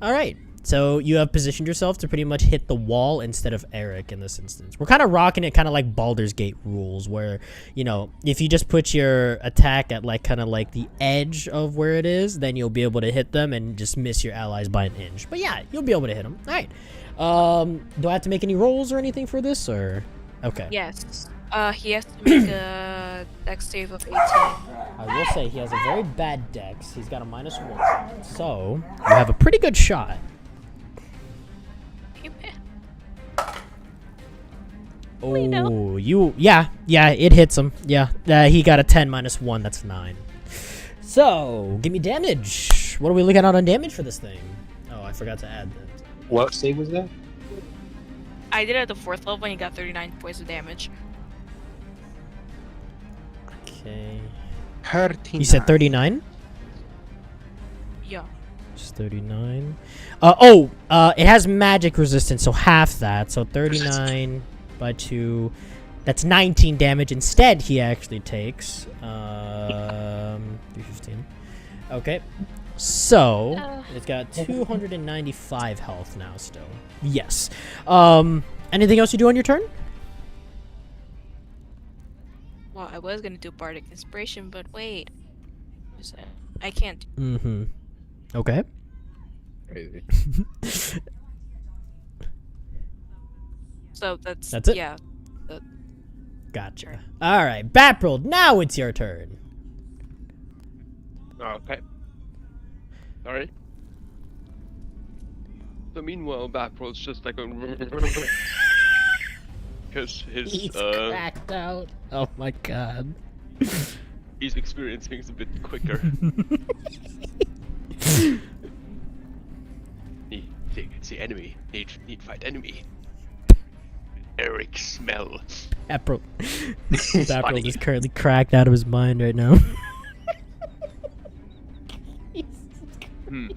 Speaker 1: All right. So you have positioned yourself to pretty much hit the wall instead of Eric in this instance. We're kind of rocking it kind of like Baldur's Gate rules where, you know, if you just put your attack at like kind of like the edge of where it is, then you'll be able to hit them and just miss your allies by an inch. But yeah, you'll be able to hit them. All right. Do I have to make any rolls or anything for this or? Okay.
Speaker 5: Yes. He has to make a dex save of 18.
Speaker 1: I will say he has a very bad dex. He's got a -1. So you have a pretty good shot. Oh, yeah, it hits him. Yeah, he got a 10 -1. That's 9. So, give me damage. What are we looking at on damage for this thing? Oh, I forgot to add that.
Speaker 7: What save was that?
Speaker 5: I did it at the 4th level and he got 39 points of damage.
Speaker 1: Okay.
Speaker 2: 39.
Speaker 1: You said 39?
Speaker 5: Yeah.
Speaker 1: Just 39. It has magic resistance, so half that. So 39 by 2. That's 19 damage. Instead, he actually takes 315. Okay. So, it's got 295 health now still. Yes. Anything else you do on your turn?
Speaker 5: Well, I was gonna do Bardic Inspiration, but wait. I can't.
Speaker 1: Mm-hmm. Okay.
Speaker 6: Crazy.
Speaker 5: So that's
Speaker 1: That's it?
Speaker 5: Yeah.
Speaker 1: Gotcha. All right, Baprold. Now it's your turn.
Speaker 4: Okay. Alright. So meanwhile, Baprold's just like a... Because his,
Speaker 1: He's cracked out. Oh my god.
Speaker 4: he's experiencing things a bit quicker. See enemy. Need fight enemy. Eric smell.
Speaker 1: Baprold
Speaker 4: funny.
Speaker 1: is currently cracked out of his mind right now.
Speaker 4: Hmm.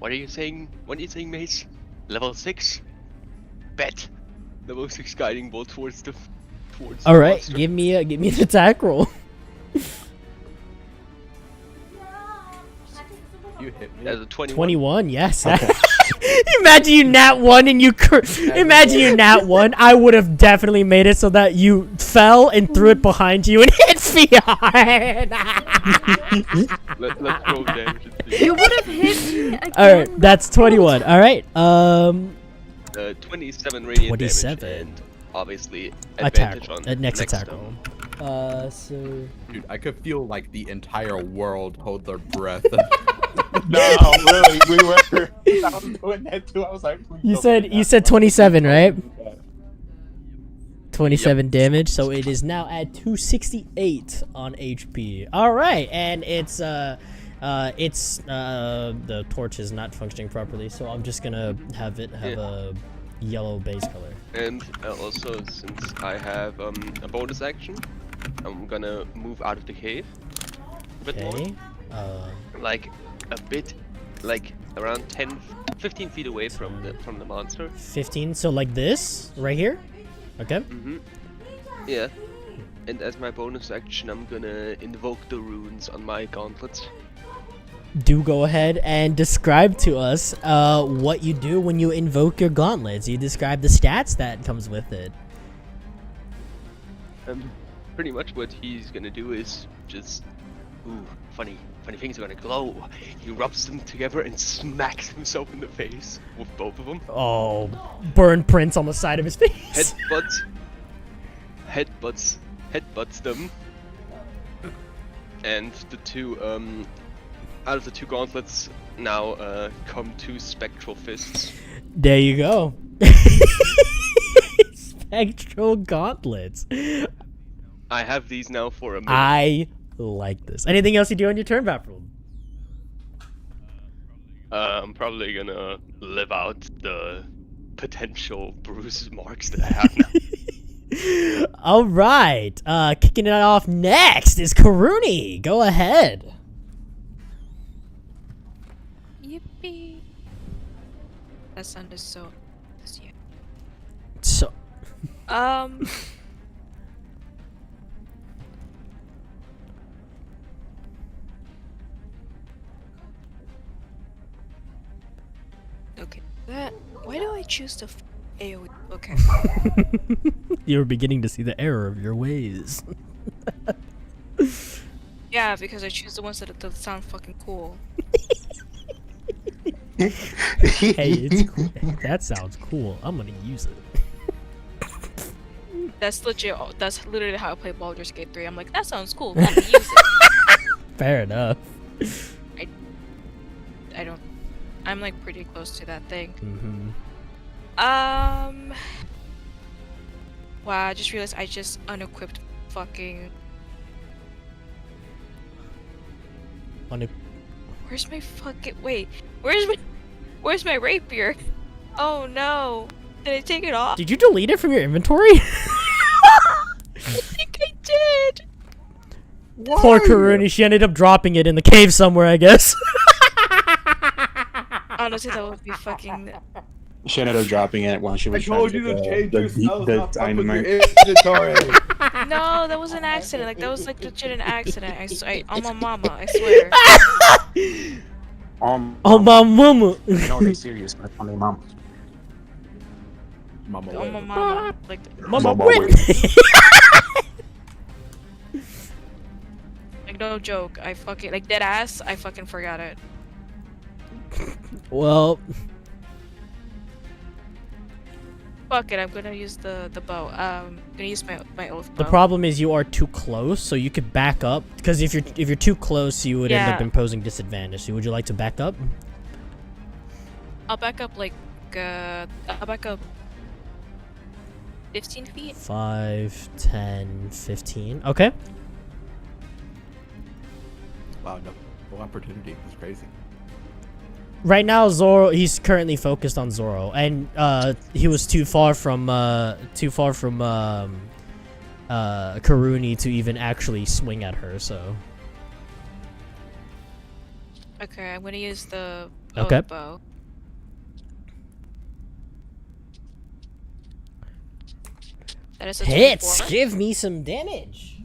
Speaker 4: What are you saying? What are you saying, Mace? Level 6? Bet. Level 6 guiding bolt towards the
Speaker 1: All right,
Speaker 4: monster.
Speaker 1: give me an attack roll.
Speaker 6: You hit me.
Speaker 4: That's a 21.
Speaker 1: 21, yes. Imagine you nat 1 and you imagine you nat 1. I would have definitely made it so that you fell and threw it behind you and hit Fion.
Speaker 4: Let's roll damage.
Speaker 3: You would have hit me again.
Speaker 1: All right, that's 21. All right.
Speaker 4: 27 radiant
Speaker 1: 27.
Speaker 4: damage and obviously
Speaker 1: Attack
Speaker 4: advantage on
Speaker 1: next attack
Speaker 4: stone.
Speaker 1: roll. So
Speaker 6: Dude, I could feel like the entire world hold their breath.
Speaker 7: No, really, we were. I was doing that too. I was like, please
Speaker 1: you
Speaker 7: don't
Speaker 1: said
Speaker 7: do that.
Speaker 1: 27, right?
Speaker 7: Yeah.
Speaker 1: 27 damage, so it is now at 268 on HP. All right, and it's the torch is not functioning properly, so I'm just gonna have it have a yellow base color.
Speaker 4: And also, since I have a bonus action, I'm gonna move out of the cave a bit more.
Speaker 1: Okay.
Speaker 4: Like a bit, like around 15 feet away from the monster.
Speaker 1: 15. So like this right here. Okay.
Speaker 4: Yeah. And as my bonus action, I'm gonna invoke the runes on my gauntlets.
Speaker 1: Do go ahead and describe to us what you do when you invoke your gauntlets. You describe the stats that comes with it.
Speaker 4: Pretty much what he's gonna do is just, funny things are gonna glow. He rubs them together and smacks himself in the face with both of them.
Speaker 1: Oh, burn prints on the side of his face.
Speaker 4: Headbutts them. And the two, out of the two gauntlets now come two spectral fists.
Speaker 1: There you go. Spectral gauntlets.
Speaker 4: I have these now for a minute.
Speaker 1: I like this. Anything else you do on your turn, Baprold?
Speaker 4: I'm probably gonna live out the potential bruise marks that I have now.
Speaker 1: All right. Kicking it off next is Karuni. Go ahead.
Speaker 5: Yippee. That sound is so. Yeah.
Speaker 1: So,
Speaker 5: Okay. Why do I choose the AoE? Okay.
Speaker 1: you're beginning to see the error of your ways.
Speaker 5: Yeah, because I choose the ones that sound fucking cool.
Speaker 1: Hey, it's cool. That sounds cool. I'm gonna use it.
Speaker 5: That's legit. That's literally how I play Baldur's Gate 3. I'm like, that sounds cool. Let me use it.
Speaker 1: Fair enough.
Speaker 5: I don't. I'm like pretty close to that thing.
Speaker 1: Mm-hmm.
Speaker 5: Wow, I just realized I just unequipped fucking. Where's my fucking wait? Where's my rapier? Oh no! Did I take it off?
Speaker 1: Did you delete it from your inventory?
Speaker 5: I think I did.
Speaker 1: Poor Karuni, she ended up dropping it in the cave somewhere, I guess.
Speaker 5: Honestly, that would be fucking.
Speaker 7: She ended up dropping it while she was trying to get the dynamite.
Speaker 6: inventory.
Speaker 5: No, that was an accident. Like that was like legit an accident. I'm a mama. I swear.
Speaker 1: Oh, my mama.
Speaker 7: I know they're serious, but it's on their mom.
Speaker 6: Mama,
Speaker 5: I'm a
Speaker 6: wait.
Speaker 5: mama. Like.
Speaker 1: Mama,
Speaker 7: Mama,
Speaker 1: wait.
Speaker 5: Like no joke. I fucking like dead ass. I fucking forgot it.
Speaker 1: Well,
Speaker 5: Fuck it, I'm gonna use the bow. I'm gonna use my oath bow.
Speaker 1: The problem is you are too close, so you could back up. Because if you're too close, you would end up
Speaker 5: Yeah.
Speaker 1: imposing disadvantage. So would you like to back up?
Speaker 5: I'll back up like I'll back up 15 feet.
Speaker 1: 5, 10, 15. Okay.
Speaker 6: Wow, no opportunity. That's crazy.
Speaker 1: Right now, Zoro. He's currently focused on Zoro, and he was too far from Karuni to even actually swing at her. So
Speaker 5: Okay, I'm gonna use the
Speaker 1: Okay.
Speaker 5: oath bow. That is a
Speaker 1: hits.
Speaker 5: 24.
Speaker 1: Give me some damage.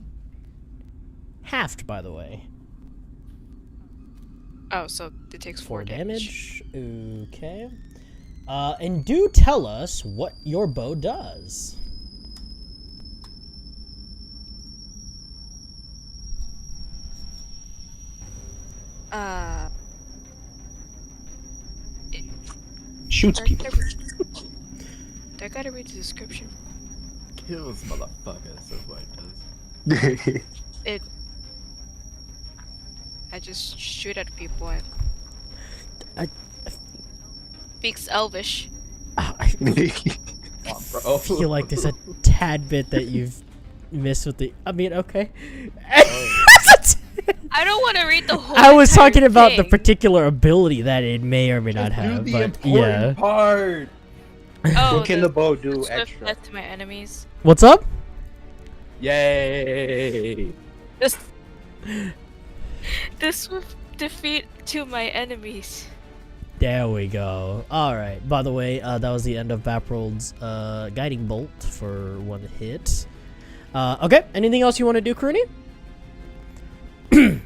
Speaker 1: Halved, by the way.
Speaker 5: Oh, so it takes 4 damage.
Speaker 1: Okay. And do tell us what your bow does.
Speaker 7: Shoots
Speaker 5: I
Speaker 7: people.
Speaker 5: gotta read the description.
Speaker 6: Kills motherfuckers is what it does.
Speaker 5: I just shoot at people.
Speaker 1: I-
Speaker 5: Speaks Elvish.
Speaker 1: I
Speaker 6: Bro.
Speaker 1: feel like there's a tad bit that you've missed with the. I mean, okay.
Speaker 5: I don't want to read the whole.
Speaker 1: I was
Speaker 5: entire
Speaker 1: talking about the
Speaker 5: thing.
Speaker 1: particular ability that it may or may not
Speaker 6: Just do
Speaker 1: have,
Speaker 6: the
Speaker 1: but
Speaker 6: important
Speaker 1: yeah.
Speaker 6: part.
Speaker 5: Oh,
Speaker 7: What can the bow do
Speaker 5: swift
Speaker 7: extra?
Speaker 5: death to my enemies.
Speaker 1: What's up?
Speaker 6: Yay!
Speaker 5: This. The swift defeat to my enemies.
Speaker 1: There we go. All right. By the way, that was the end of Baprold's guiding bolt for 1 hit. Okay. Anything else you want to do, Karuni?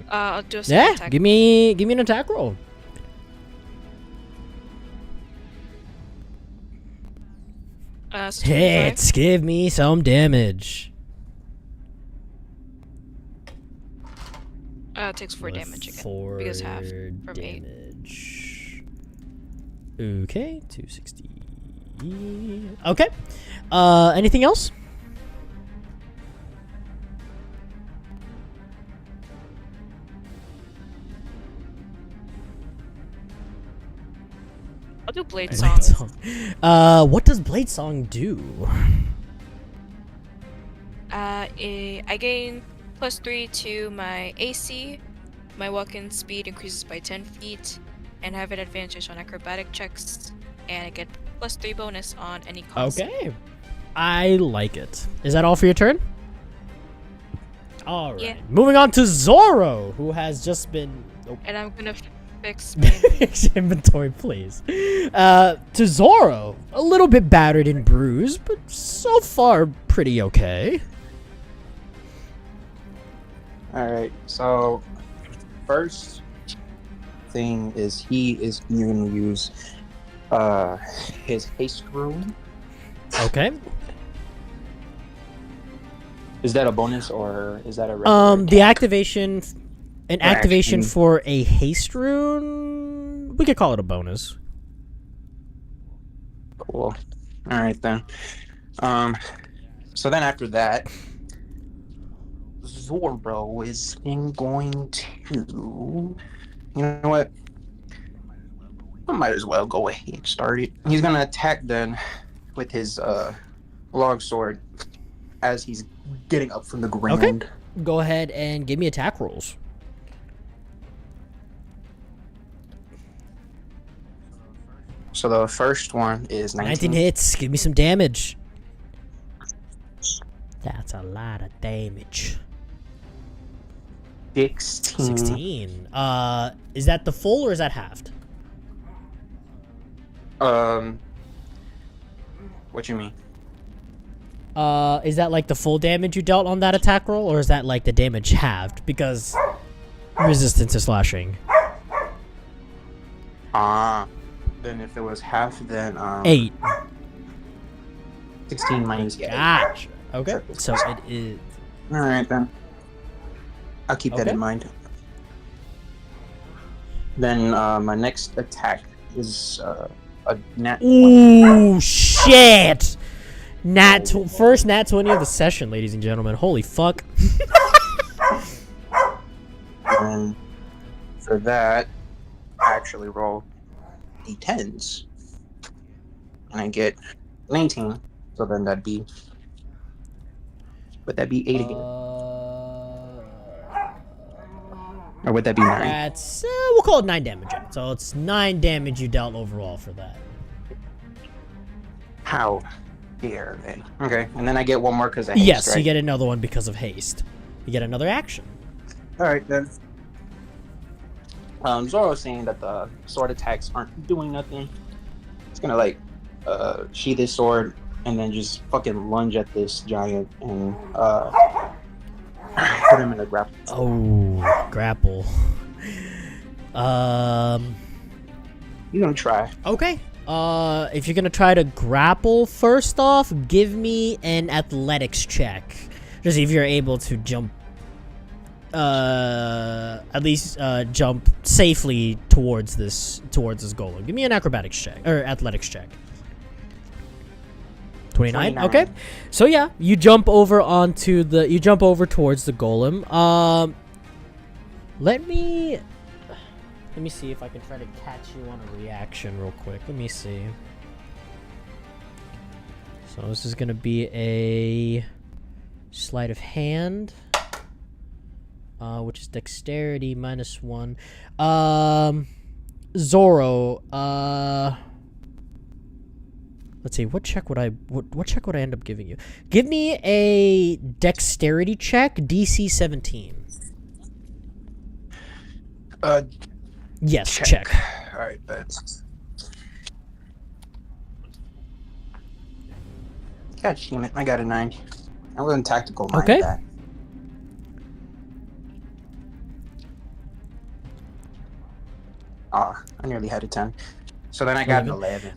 Speaker 5: I'll do a second
Speaker 1: Yeah.
Speaker 5: attack.
Speaker 1: Give me an attack roll.
Speaker 5: It's 25.
Speaker 1: Hits. Give me some damage.
Speaker 5: It takes 4 damage again.
Speaker 1: 4
Speaker 5: because half from 8.
Speaker 1: damage. Okay, 260. Okay. Anything else?
Speaker 5: I'll do Blade
Speaker 1: Blade
Speaker 5: Song.
Speaker 1: Song. What does Blade Song do?
Speaker 5: I gain +3 to my AC. My walking speed increases by 10 feet, and I have an advantage on acrobatic checks. And I get +3 bonus on any con save.
Speaker 1: Okay. I like it. Is that all for your turn? All right.
Speaker 5: Yeah.
Speaker 1: Moving on to Zoro, who has just been. Oh.
Speaker 5: And I'm gonna fix my
Speaker 1: Inventory, please. To Zoro, a little bit battered and bruised, but so far pretty okay.
Speaker 7: Alright, so first thing is he is going to use his haste rune.
Speaker 1: Okay.
Speaker 7: Is that a bonus or is that a regular
Speaker 1: The
Speaker 7: attack?
Speaker 1: activation, an
Speaker 7: Or
Speaker 1: activation
Speaker 7: action.
Speaker 1: for a haste rune. We could call it a bonus.
Speaker 7: Cool. Alright then. So then after that, Zoro is going to. You know what? I might as well go ahead and start it. He's gonna attack then with his log sword as he's getting up from the ground.
Speaker 1: Go ahead and give me attack rolls.
Speaker 7: So the first one is
Speaker 1: 19
Speaker 7: 19.
Speaker 1: hits. Give me some damage. That's a lot of damage.
Speaker 7: 16.
Speaker 1: 16. Is that the full or is that halved?
Speaker 7: What you mean?
Speaker 1: Is that like the full damage you dealt on that attack roll, or is that like the damage halved because resistance to slashing?
Speaker 7: Then if it was half, then
Speaker 1: 8.
Speaker 7: 16 minus 8.
Speaker 1: Gotcha. Okay. So it is.
Speaker 7: All right then. I'll keep that
Speaker 1: Okay.
Speaker 7: in mind. Then my next attack is a nat.
Speaker 1: Ooh, shit! First nat 20 of the session, ladies and gentlemen. Holy fuck.
Speaker 7: And for that, I actually roll d10s. And I get 19. So then that'd be... Would that be 8 again? Or would that be 9?
Speaker 1: That's we'll call it 9 damage. Yeah. So it's 9 damage you dealt overall for that.
Speaker 7: How dare they? Okay, and then I get one more because of haste,
Speaker 1: Yes,
Speaker 7: right?
Speaker 1: you get another one because of haste. You get another action.
Speaker 7: Alright, then. Zoro was saying that the sword attacks aren't doing nothing. It's gonna, like, sheath his sword and then just fucking lunge at this giant and, put him in a grapple.
Speaker 1: Oh, grapple.
Speaker 7: You're gonna try.
Speaker 1: Okay. If you're gonna try to grapple, first off, give me an athletics check. Just see if you're able to jump, at least, jump safely towards this golem. Give me an acrobatics check, or athletics check. 29? Okay. So yeah, you jump over towards the golem. Let me see if I can try to catch you on a reaction real quick. Let me see. So this is gonna be a sleight of hand, which is dexterity -1. Zoro, let's see, what check would I end up giving you? Give me a dexterity check, DC 17. Yes, check.
Speaker 7: Alright, that's... God damn it, I got a 9. I wasn't tactical mind
Speaker 1: Okay.
Speaker 7: that. I nearly had a 10. So then I got an 11.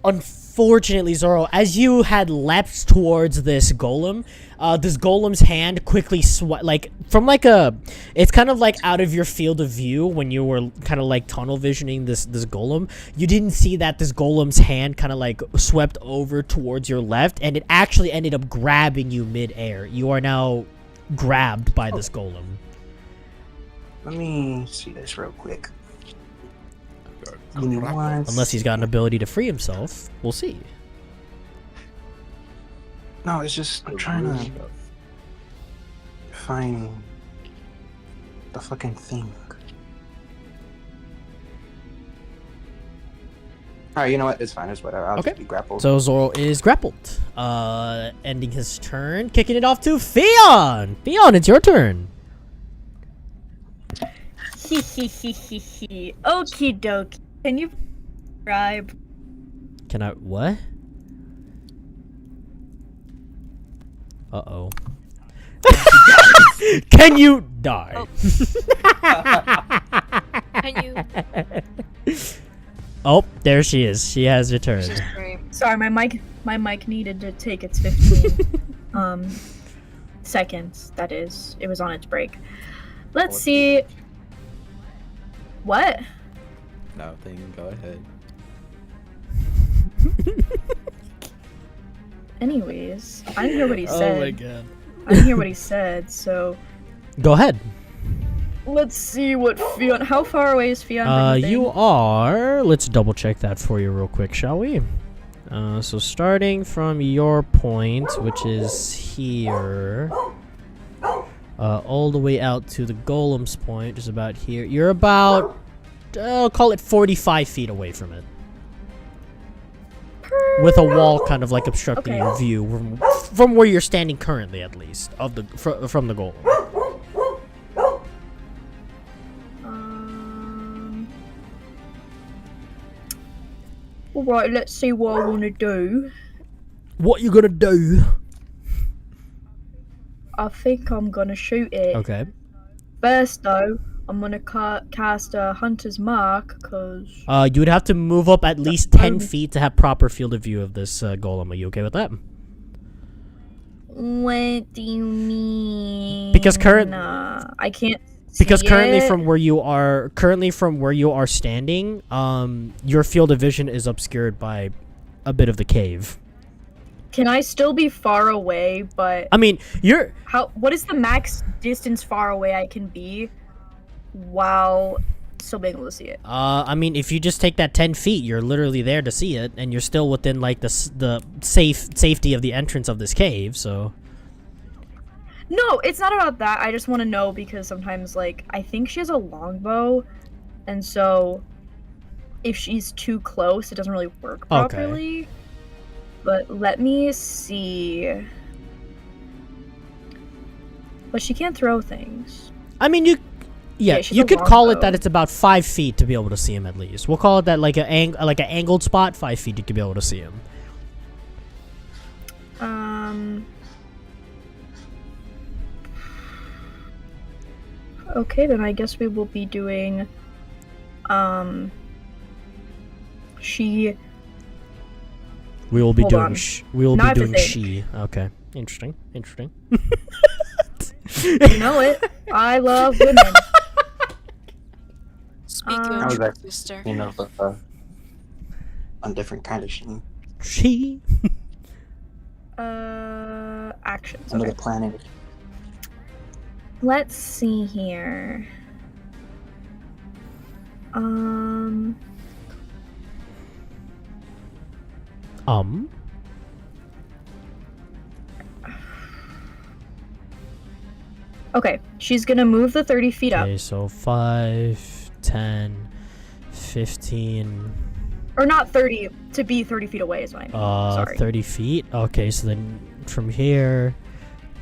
Speaker 1: Unfortunately, Zoro, as you had leapt towards this golem's hand quickly it's kind of like out of your field of view when you were kind of like tunnel visioning this golem. You didn't see that this golem's hand kind of like swept over towards your left, and it actually ended up grabbing you mid-air. You are now grabbed by this golem.
Speaker 7: Let me see this real quick. Give me one.
Speaker 1: Unless he's got an ability to free himself. We'll see.
Speaker 7: No, it's just I'm trying to find the fucking thing. Alright, you know what? It's fine. It's whatever. I'll just be grappled.
Speaker 1: So Zoro is grappled. Ending his turn. Kicking it off to Fion! Fion, it's your turn.
Speaker 3: Okie dokie. Can you describe?
Speaker 1: Can I... What? Uh-oh. Can you die?
Speaker 5: Oh. Can you?
Speaker 1: Oh, there she is. She has returned.
Speaker 5: This is great.
Speaker 3: Sorry, my mic needed to take its 15 seconds. That is, it was on its break. Let's see. What?
Speaker 6: Nothing. Go ahead.
Speaker 3: Anyways, I didn't hear what he said.
Speaker 1: Oh my god.
Speaker 3: I didn't hear what he said, so
Speaker 1: Go ahead.
Speaker 3: let's see what Fion. How far away is Fion from the thing?
Speaker 1: You are... Let's double check that for you real quick, shall we? So starting from your point, which is here, all the way out to the golem's point, just about here. You're about, call it 45 feet away from it. With a wall kind of like obstructing your view from where you're standing currently, at least, of the from the golem.
Speaker 3: Alright, let's see what I want to do.
Speaker 1: What you gonna do?
Speaker 3: I think I'm gonna shoot it.
Speaker 1: Okay.
Speaker 3: First, though, I'm gonna cast a Hunter's Mark, because...
Speaker 1: You would have to move up at least 10 feet to have proper field of view of this golem. Are you okay with that?
Speaker 3: What do you mean?
Speaker 1: Because
Speaker 3: I can't
Speaker 1: Because
Speaker 3: see
Speaker 1: currently
Speaker 3: it.
Speaker 1: from where you are standing, your field of vision is obscured by a bit of the cave.
Speaker 3: Can I still be far away, but
Speaker 1: I mean, you're
Speaker 3: what is the max distance far away I can be while still being able to see it?
Speaker 1: I mean, if you just take that 10 feet, you're literally there to see it, and you're still within like the safety of the entrance of this cave. So
Speaker 3: No, it's not about that. I just want to know because sometimes, like, I think she has a longbow, and so if she's too close, it doesn't really work properly. But let me see. But she can't throw things.
Speaker 1: I mean,
Speaker 3: Yeah, she's
Speaker 1: you
Speaker 3: a
Speaker 1: could call it
Speaker 3: longbow.
Speaker 1: that it's about 5 feet to be able to see him at least. We'll call it that like an angled spot, 5 feet you could be able to see him.
Speaker 3: Okay, then I guess we will be doing, she.
Speaker 1: We will be
Speaker 3: Hold
Speaker 1: doing
Speaker 3: on.
Speaker 1: we will
Speaker 3: Now I
Speaker 1: be
Speaker 3: have to
Speaker 1: doing
Speaker 3: think.
Speaker 1: she. Okay, interesting.
Speaker 3: You know it. I love women.
Speaker 5: Speak
Speaker 3: That
Speaker 5: your
Speaker 7: was
Speaker 5: truth,
Speaker 7: actually-
Speaker 5: sister.
Speaker 7: You know, a different kind of she.
Speaker 1: She.
Speaker 3: Actions.
Speaker 7: Another
Speaker 3: Okay.
Speaker 7: planet.
Speaker 3: Let's see here. Okay, she's gonna move the 30 feet up.
Speaker 1: Okay, so 5, 10, 15.
Speaker 3: Or not 30, to be 30 feet away is what I mean. Sorry.
Speaker 1: 30 feet. Okay, so then from here,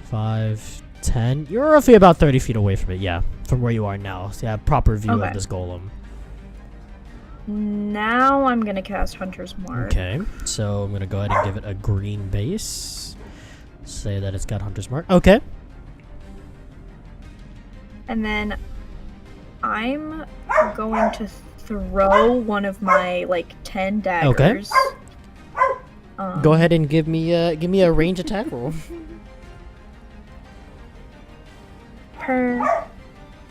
Speaker 1: 5, 10. You're roughly about 30 feet away from it. Yeah, from where you are now. So you have proper view
Speaker 3: Okay.
Speaker 1: of this golem.
Speaker 3: Now I'm gonna cast Hunter's Mark.
Speaker 1: Okay, so I'm gonna go ahead and give it a green base. Say that it's got Hunter's Mark. Okay.
Speaker 3: And then I'm going to throw one of my, like, 10 daggers.
Speaker 1: Go ahead and give me a range attack roll.
Speaker 3: I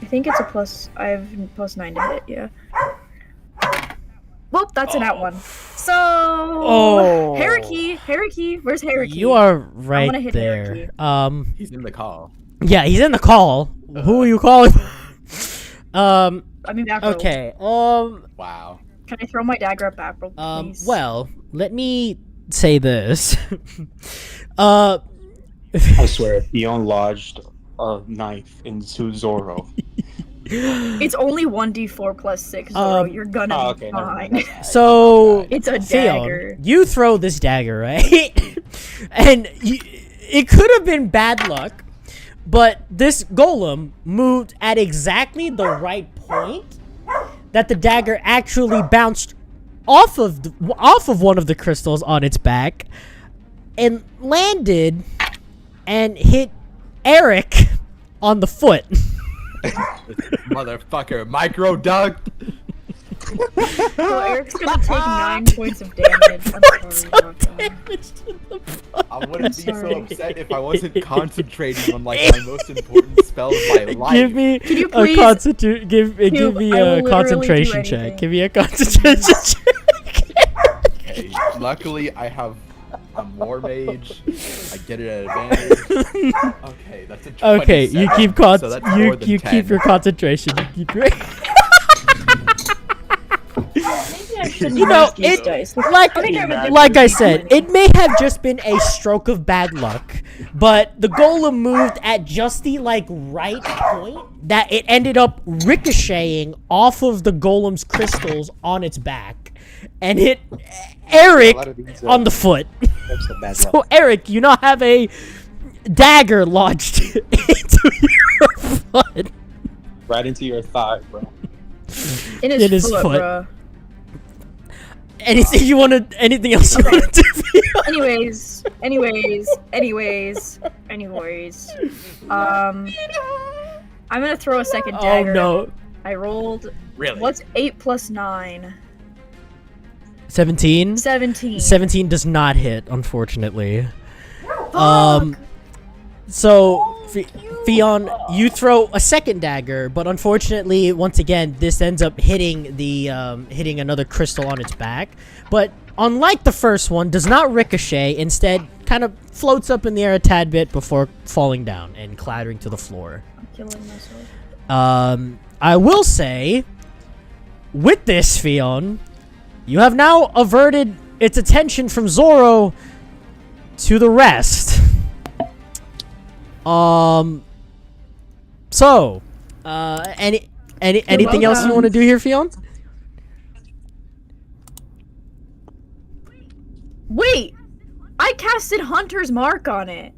Speaker 3: think it's a plus. I have +9 to hit, yeah. Well, that's an at one. So.
Speaker 1: Oh.
Speaker 3: Hariki, where's Hariki?
Speaker 1: You are
Speaker 3: wanna
Speaker 1: right
Speaker 3: hit
Speaker 1: there.
Speaker 6: He's in the call.
Speaker 1: Yeah, he's in the call. Who are you calling?
Speaker 3: I mean, back row.
Speaker 1: Okay.
Speaker 6: Wow.
Speaker 3: Can I throw my dagger at back row, please?
Speaker 1: Well, let me say this.
Speaker 7: I swear, Theon lodged a knife into Zoro.
Speaker 3: It's only 1d4 plus 6, Zoro. You're gonna
Speaker 7: Oh,
Speaker 3: be
Speaker 7: okay, never mind.
Speaker 3: fine.
Speaker 1: So,
Speaker 3: It's a
Speaker 1: Theon,
Speaker 3: dagger.
Speaker 1: you throw this dagger, right? And it could have been bad luck, but this golem moved at exactly the right point that the dagger actually bounced off of one of the crystals on its back and landed and hit Eric on the foot.
Speaker 6: Motherfucker, micro ducked.
Speaker 3: Well, Eric's gonna take 9 points of damage. I'm sorry about that.
Speaker 6: I wouldn't be so
Speaker 3: sorry.
Speaker 6: upset if I wasn't concentrating on like my most important spell of my life.
Speaker 1: Give me
Speaker 3: Can you
Speaker 1: a
Speaker 3: please-
Speaker 1: give me
Speaker 3: I will
Speaker 1: a
Speaker 3: literally do
Speaker 1: concentration check.
Speaker 3: anything.
Speaker 1: Give me a concentration check.
Speaker 6: Okay, luckily I have a war mage. I get it at advantage. Okay, that's a 27.
Speaker 1: Okay, you keep
Speaker 6: so that's more than
Speaker 1: you
Speaker 6: 10.
Speaker 1: keep your concentration. You keep your
Speaker 3: You
Speaker 1: know, it-
Speaker 3: dice.
Speaker 1: like I said, it may have just been a stroke of bad luck, but the golem moved at just the like right point that it ended up ricocheting off of the golem's crystals on its back and hit Eric on the foot.
Speaker 7: That's a bad
Speaker 1: So
Speaker 7: luck.
Speaker 1: Eric, you now have a dagger lodged into your foot.
Speaker 7: Right into your thigh, bro.
Speaker 3: In
Speaker 1: in his
Speaker 3: his
Speaker 1: foot.
Speaker 3: foot, bruh.
Speaker 1: Anything anything else you
Speaker 3: Okay.
Speaker 1: want to do?
Speaker 3: Anyways. I'm gonna throw a second
Speaker 1: Oh
Speaker 3: dagger.
Speaker 1: no.
Speaker 3: I rolled.
Speaker 6: Really?
Speaker 3: What's 8 plus 9?
Speaker 1: 17?
Speaker 3: 17.
Speaker 1: 17 does not hit, unfortunately.
Speaker 3: Fuck!
Speaker 1: So, Theon, you throw a second dagger, but unfortunately, once again, this ends up hitting hitting another crystal on its back. But unlike the first one, does not ricochet. Instead, kind of floats up in the air a tad bit before falling down and clattering to the floor.
Speaker 3: I'm killing myself.
Speaker 1: I will say, with this, Fion, you have now averted its attention from Zoro to the rest. So, anything else you want to do here, Fion?
Speaker 3: Wait! I casted Hunter's Mark on it.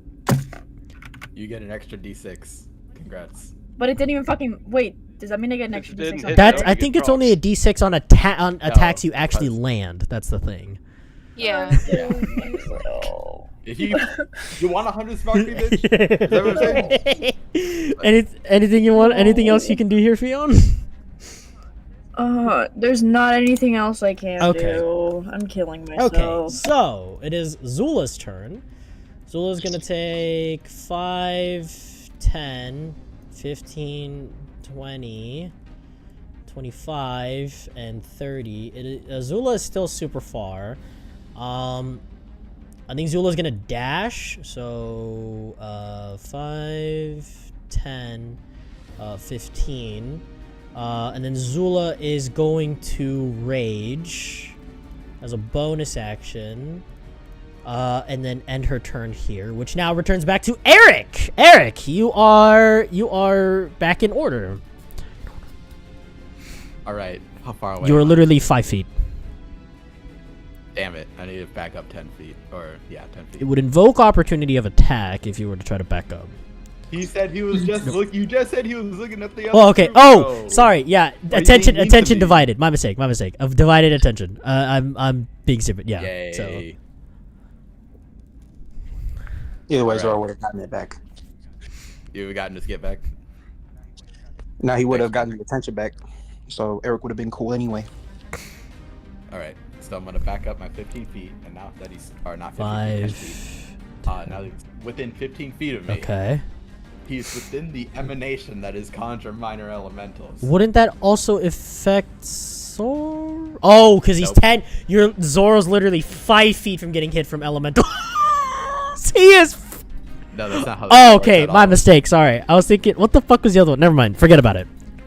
Speaker 6: You get an extra D6. Congrats.
Speaker 3: But it didn't even fucking... Wait, does that mean I get an extra
Speaker 4: didn't
Speaker 3: D6 on
Speaker 4: hit
Speaker 1: That's.
Speaker 4: No,
Speaker 1: I
Speaker 4: you
Speaker 1: think
Speaker 4: get
Speaker 1: it's only a
Speaker 4: procs.
Speaker 1: D6 on on attacks you actually
Speaker 6: because-
Speaker 1: land. That's the thing.
Speaker 5: Yeah.
Speaker 6: If you want 100 Sparky, bitch? Is that what I'm saying?
Speaker 1: Anything you want? Anything else you can do here, Fion?
Speaker 3: There's not anything else I can
Speaker 1: Okay.
Speaker 3: do. I'm killing myself.
Speaker 1: Okay, so it is Zula's turn. Zula's gonna take 5, 10, 15, 20, 25, and 30. Zula is still super far. I think Zula's gonna dash. So 5, 10, 15. And then Zula is going to rage as a bonus action. And then end her turn here, which now returns back to Eric. Eric, you are back in order.
Speaker 6: All right. How far away?
Speaker 1: You are
Speaker 6: am I?
Speaker 1: literally 5 feet.
Speaker 6: Damn it! I need to back up 10 feet, or yeah, 10 feet.
Speaker 1: It would invoke opportunity of attack if you were to try to back up.
Speaker 6: He said he was just look. You just said he was looking at the.
Speaker 1: Oh, okay.
Speaker 6: other
Speaker 1: Oh,
Speaker 6: row.
Speaker 1: sorry. Yeah,
Speaker 6: Why you
Speaker 1: attention.
Speaker 6: being mean to
Speaker 1: Attention
Speaker 6: me?
Speaker 1: divided. My mistake. My mistake. Of divided attention. I'm being stupid. Yeah.
Speaker 6: Yay.
Speaker 1: So
Speaker 7: Either way,
Speaker 6: Alright.
Speaker 7: Zoro would have gotten it back.
Speaker 6: You have gotten his get back.
Speaker 7: Now he would have gotten the attention back. So Eric would have been cool anyway.
Speaker 6: All right. So I'm gonna back up my 15 feet, and now that he's or not 15 feet, 10 feet.
Speaker 1: 5.
Speaker 6: Now he's within 15 feet of me.
Speaker 1: Okay.
Speaker 6: He's within the emanation that is conjure minor elementals.
Speaker 1: Wouldn't that also affect Zoro? Oh, because he's
Speaker 6: Nope.
Speaker 1: 10. Zoro's literally 5 feet from getting hit from elemental. He is.
Speaker 6: No, that's not how.
Speaker 1: Oh,
Speaker 6: works
Speaker 1: okay.
Speaker 6: at
Speaker 1: My
Speaker 6: all.
Speaker 1: mistake. Sorry. I was thinking, what the fuck was the other one? Never mind. Forget about it.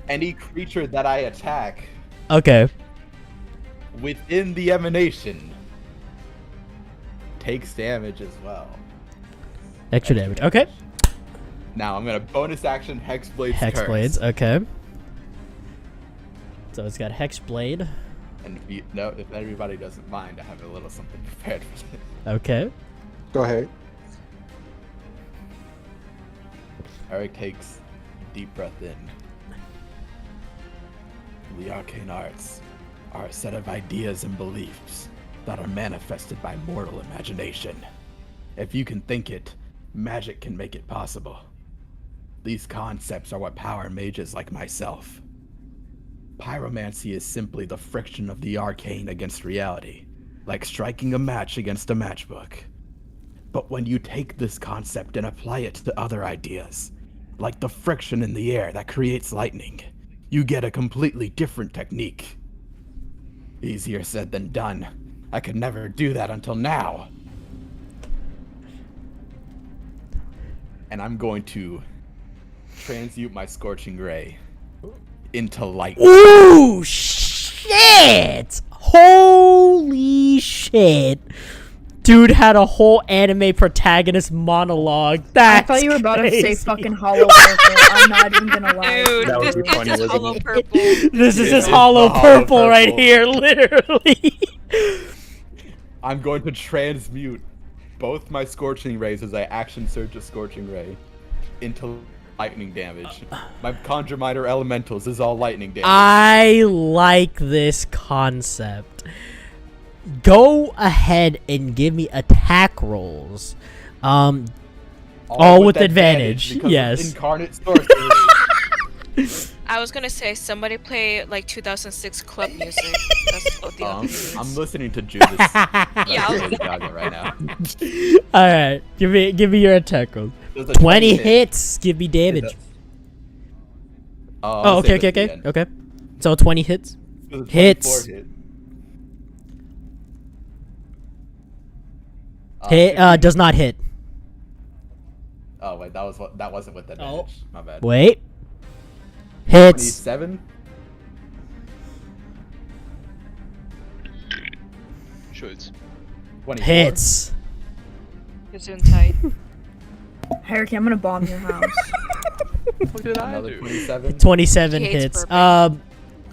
Speaker 6: Any creature that I attack
Speaker 1: Okay.
Speaker 6: within the emanation takes damage as well.
Speaker 1: Extra damage. Okay.
Speaker 6: Now I'm gonna bonus action Hex Blades.
Speaker 1: Hex
Speaker 6: Curse.
Speaker 1: blades. Okay. So it's got Hex Blade.
Speaker 6: And if everybody doesn't mind, I have a little something prepared for this.
Speaker 1: Okay.
Speaker 7: Go ahead.
Speaker 6: Eric takes a deep breath in. The arcane arts are a set of ideas and beliefs that are manifested by mortal imagination. If you can think it, magic can make it possible. These concepts are what power mages like myself. Pyromancy is simply the friction of the arcane against reality, like striking a match against a matchbook. But when you take this concept and apply it to other ideas, like the friction in the air that creates lightning, you get a completely different technique. Easier said than done. I could never do that until now. And I'm going to transmute my Scorching Ray into lightning.
Speaker 1: Ooh, shit! Holy shit! Dude had a whole anime protagonist monologue.
Speaker 3: I
Speaker 1: That's
Speaker 3: thought you were about to say
Speaker 1: crazy.
Speaker 3: fucking hollow purple. I'm not even gonna lie.
Speaker 5: Dude,
Speaker 7: That would
Speaker 5: this
Speaker 7: be funny,
Speaker 5: is
Speaker 7: wasn't
Speaker 5: hollow
Speaker 7: it?
Speaker 5: purple.
Speaker 1: This is
Speaker 6: It
Speaker 1: his
Speaker 6: is
Speaker 1: hollow
Speaker 6: the hollow
Speaker 1: purple right
Speaker 6: purple.
Speaker 1: here, literally.
Speaker 6: I'm going to transmute both my Scorching Rays as I action surge a Scorching Ray into lightning damage. My Conjure Minor Elementals is all lightning damage.
Speaker 1: I like this concept. Go ahead and give me attack rolls. all with advantage,
Speaker 6: because of
Speaker 1: yes.
Speaker 6: Incarnate sorcery.
Speaker 5: I was gonna say somebody play like 2006 club music. That's what the other is.
Speaker 6: I'm listening to Judas.
Speaker 5: Yeah, I was
Speaker 6: Lady Gaga right now.
Speaker 1: All right, give me your attack rolls.
Speaker 6: There's a
Speaker 1: 20
Speaker 6: hit.
Speaker 1: hits. Give me damage.
Speaker 6: I'll
Speaker 1: Oh, okay,
Speaker 6: save it
Speaker 1: okay,
Speaker 6: at the
Speaker 1: okay,
Speaker 6: end.
Speaker 1: okay. So 20 hits.
Speaker 6: There's a 24
Speaker 1: Hits.
Speaker 6: hit.
Speaker 1: Hit. Does not hit.
Speaker 6: Oh wait, that wasn't with the damage. My bad.
Speaker 1: Wait. Hits.
Speaker 6: 27.
Speaker 4: Shoots.
Speaker 6: 24.
Speaker 1: Hits.
Speaker 5: It's in tight.
Speaker 3: Harry, I'm gonna bomb your house.
Speaker 4: What did I
Speaker 6: Another
Speaker 4: do?
Speaker 6: 27.
Speaker 1: 27
Speaker 5: She hates
Speaker 1: hits.
Speaker 5: burping.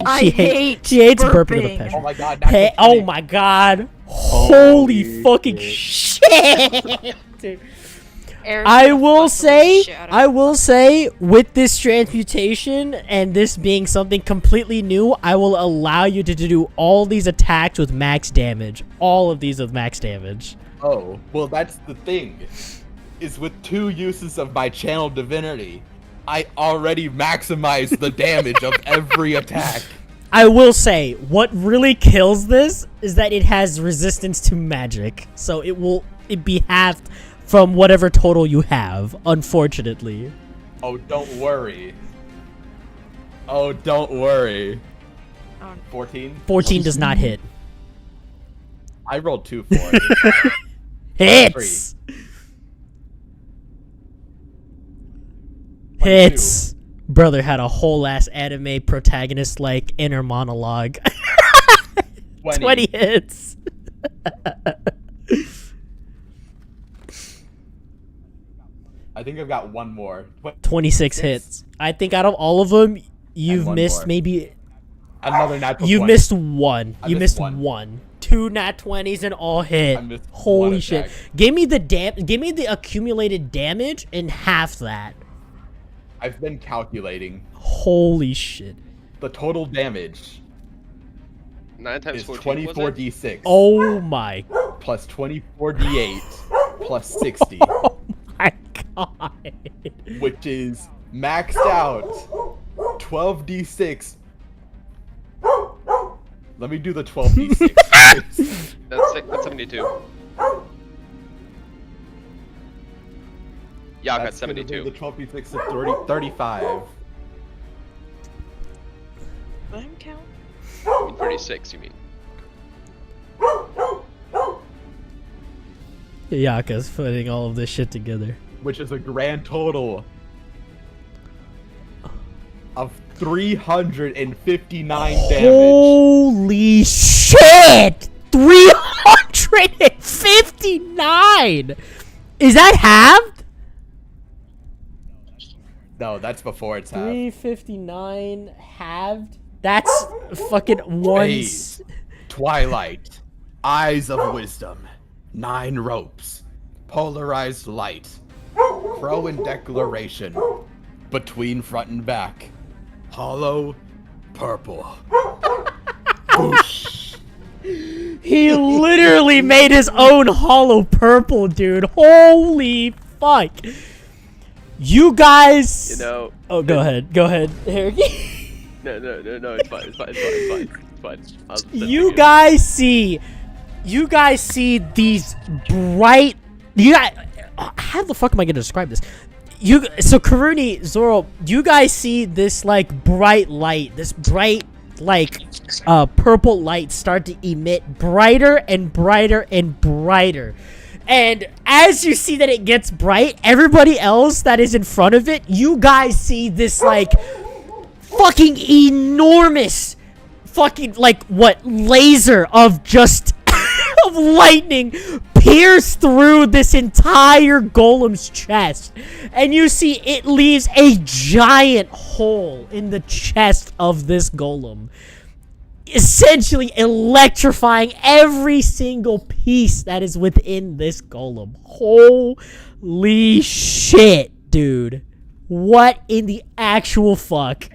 Speaker 3: I hate
Speaker 1: she hates burping with a
Speaker 3: burping.
Speaker 1: passion.
Speaker 6: Oh my god.
Speaker 1: Hey,
Speaker 6: natural
Speaker 1: oh
Speaker 6: 20.
Speaker 1: my god. Holy fucking shit. Dude.
Speaker 5: Eric's
Speaker 1: I
Speaker 5: gonna
Speaker 1: will
Speaker 5: fuck the shit out of
Speaker 1: say, with this transmutation and this being something completely new, I will allow you to do all these attacks with max damage. All of these with max damage.
Speaker 6: Oh, well, that's the thing. Is with 2 uses of my channel divinity, I already maximized the damage of every attack.
Speaker 1: I will say, what really kills this is that it has resistance to magic. So it be halved from whatever total you have, unfortunately.
Speaker 6: Oh, don't worry. Oh, don't worry.
Speaker 5: Oh,
Speaker 6: 14?
Speaker 1: 14 does not hit.
Speaker 6: I rolled 2 for it.
Speaker 1: Hits! Hits! Brother had a whole ass anime protagonist like inner monologue. 20 hits.
Speaker 6: I think I've got one more.
Speaker 1: 26 hits. I think out of all of them, you've
Speaker 6: one
Speaker 1: missed
Speaker 6: more.
Speaker 1: maybe.
Speaker 6: Another natural
Speaker 1: You
Speaker 6: 20.
Speaker 1: missed one.
Speaker 6: I
Speaker 1: You
Speaker 6: missed
Speaker 1: missed
Speaker 6: one.
Speaker 1: one. 2 nat 20s and all hit.
Speaker 6: I missed one
Speaker 1: Holy shit.
Speaker 6: attack.
Speaker 1: Give me the accumulated damage and half that.
Speaker 6: I've been calculating.
Speaker 1: Holy shit.
Speaker 6: The total damage
Speaker 4: 9 times
Speaker 6: is
Speaker 4: 14. was it?
Speaker 6: 24d6
Speaker 1: Oh my.
Speaker 6: plus 24d8 plus 60,
Speaker 1: Oh my god.
Speaker 6: which is maxed out 12d6. Let me do the 12d6.
Speaker 4: That's 72. Yeah, I got
Speaker 6: That's gonna be
Speaker 4: 72.
Speaker 6: the 12d6 of 35.
Speaker 5: let him count.
Speaker 4: I mean 36, you mean?
Speaker 1: Yaka's putting all of this shit together.
Speaker 6: Which is a grand total of 359 damage.
Speaker 1: Holy shit! 359! Is that halved?
Speaker 6: No, that's before it's half.
Speaker 1: 359 halved? That's fucking one.
Speaker 6: Hey, Twilight, Eyes of Wisdom, 9 ropes, polarized light, Crow and Declaration, between front and back, hollow, purple. Boosh.
Speaker 1: He literally made his own hollow purple, dude. Holy fuck. You guys.
Speaker 4: You know.
Speaker 1: Oh, go ahead. Go ahead, Eric.
Speaker 4: No, it's fine. It's fine. I'll send it
Speaker 1: You
Speaker 4: again.
Speaker 1: guys see these bright. How the fuck am I gonna describe this? So Karuni, Zoro, you guys see this like bright light, this bright like purple light start to emit brighter and brighter and brighter. And as you see that it gets bright, everybody else that is in front of it, you guys see this like fucking enormous fucking like what laser of just of lightning pierce through this entire golem's chest, and you see it leaves a giant hole in the chest of this golem, essentially electrifying every single piece that is within this golem. Holy shit, dude. What in the actual fuck?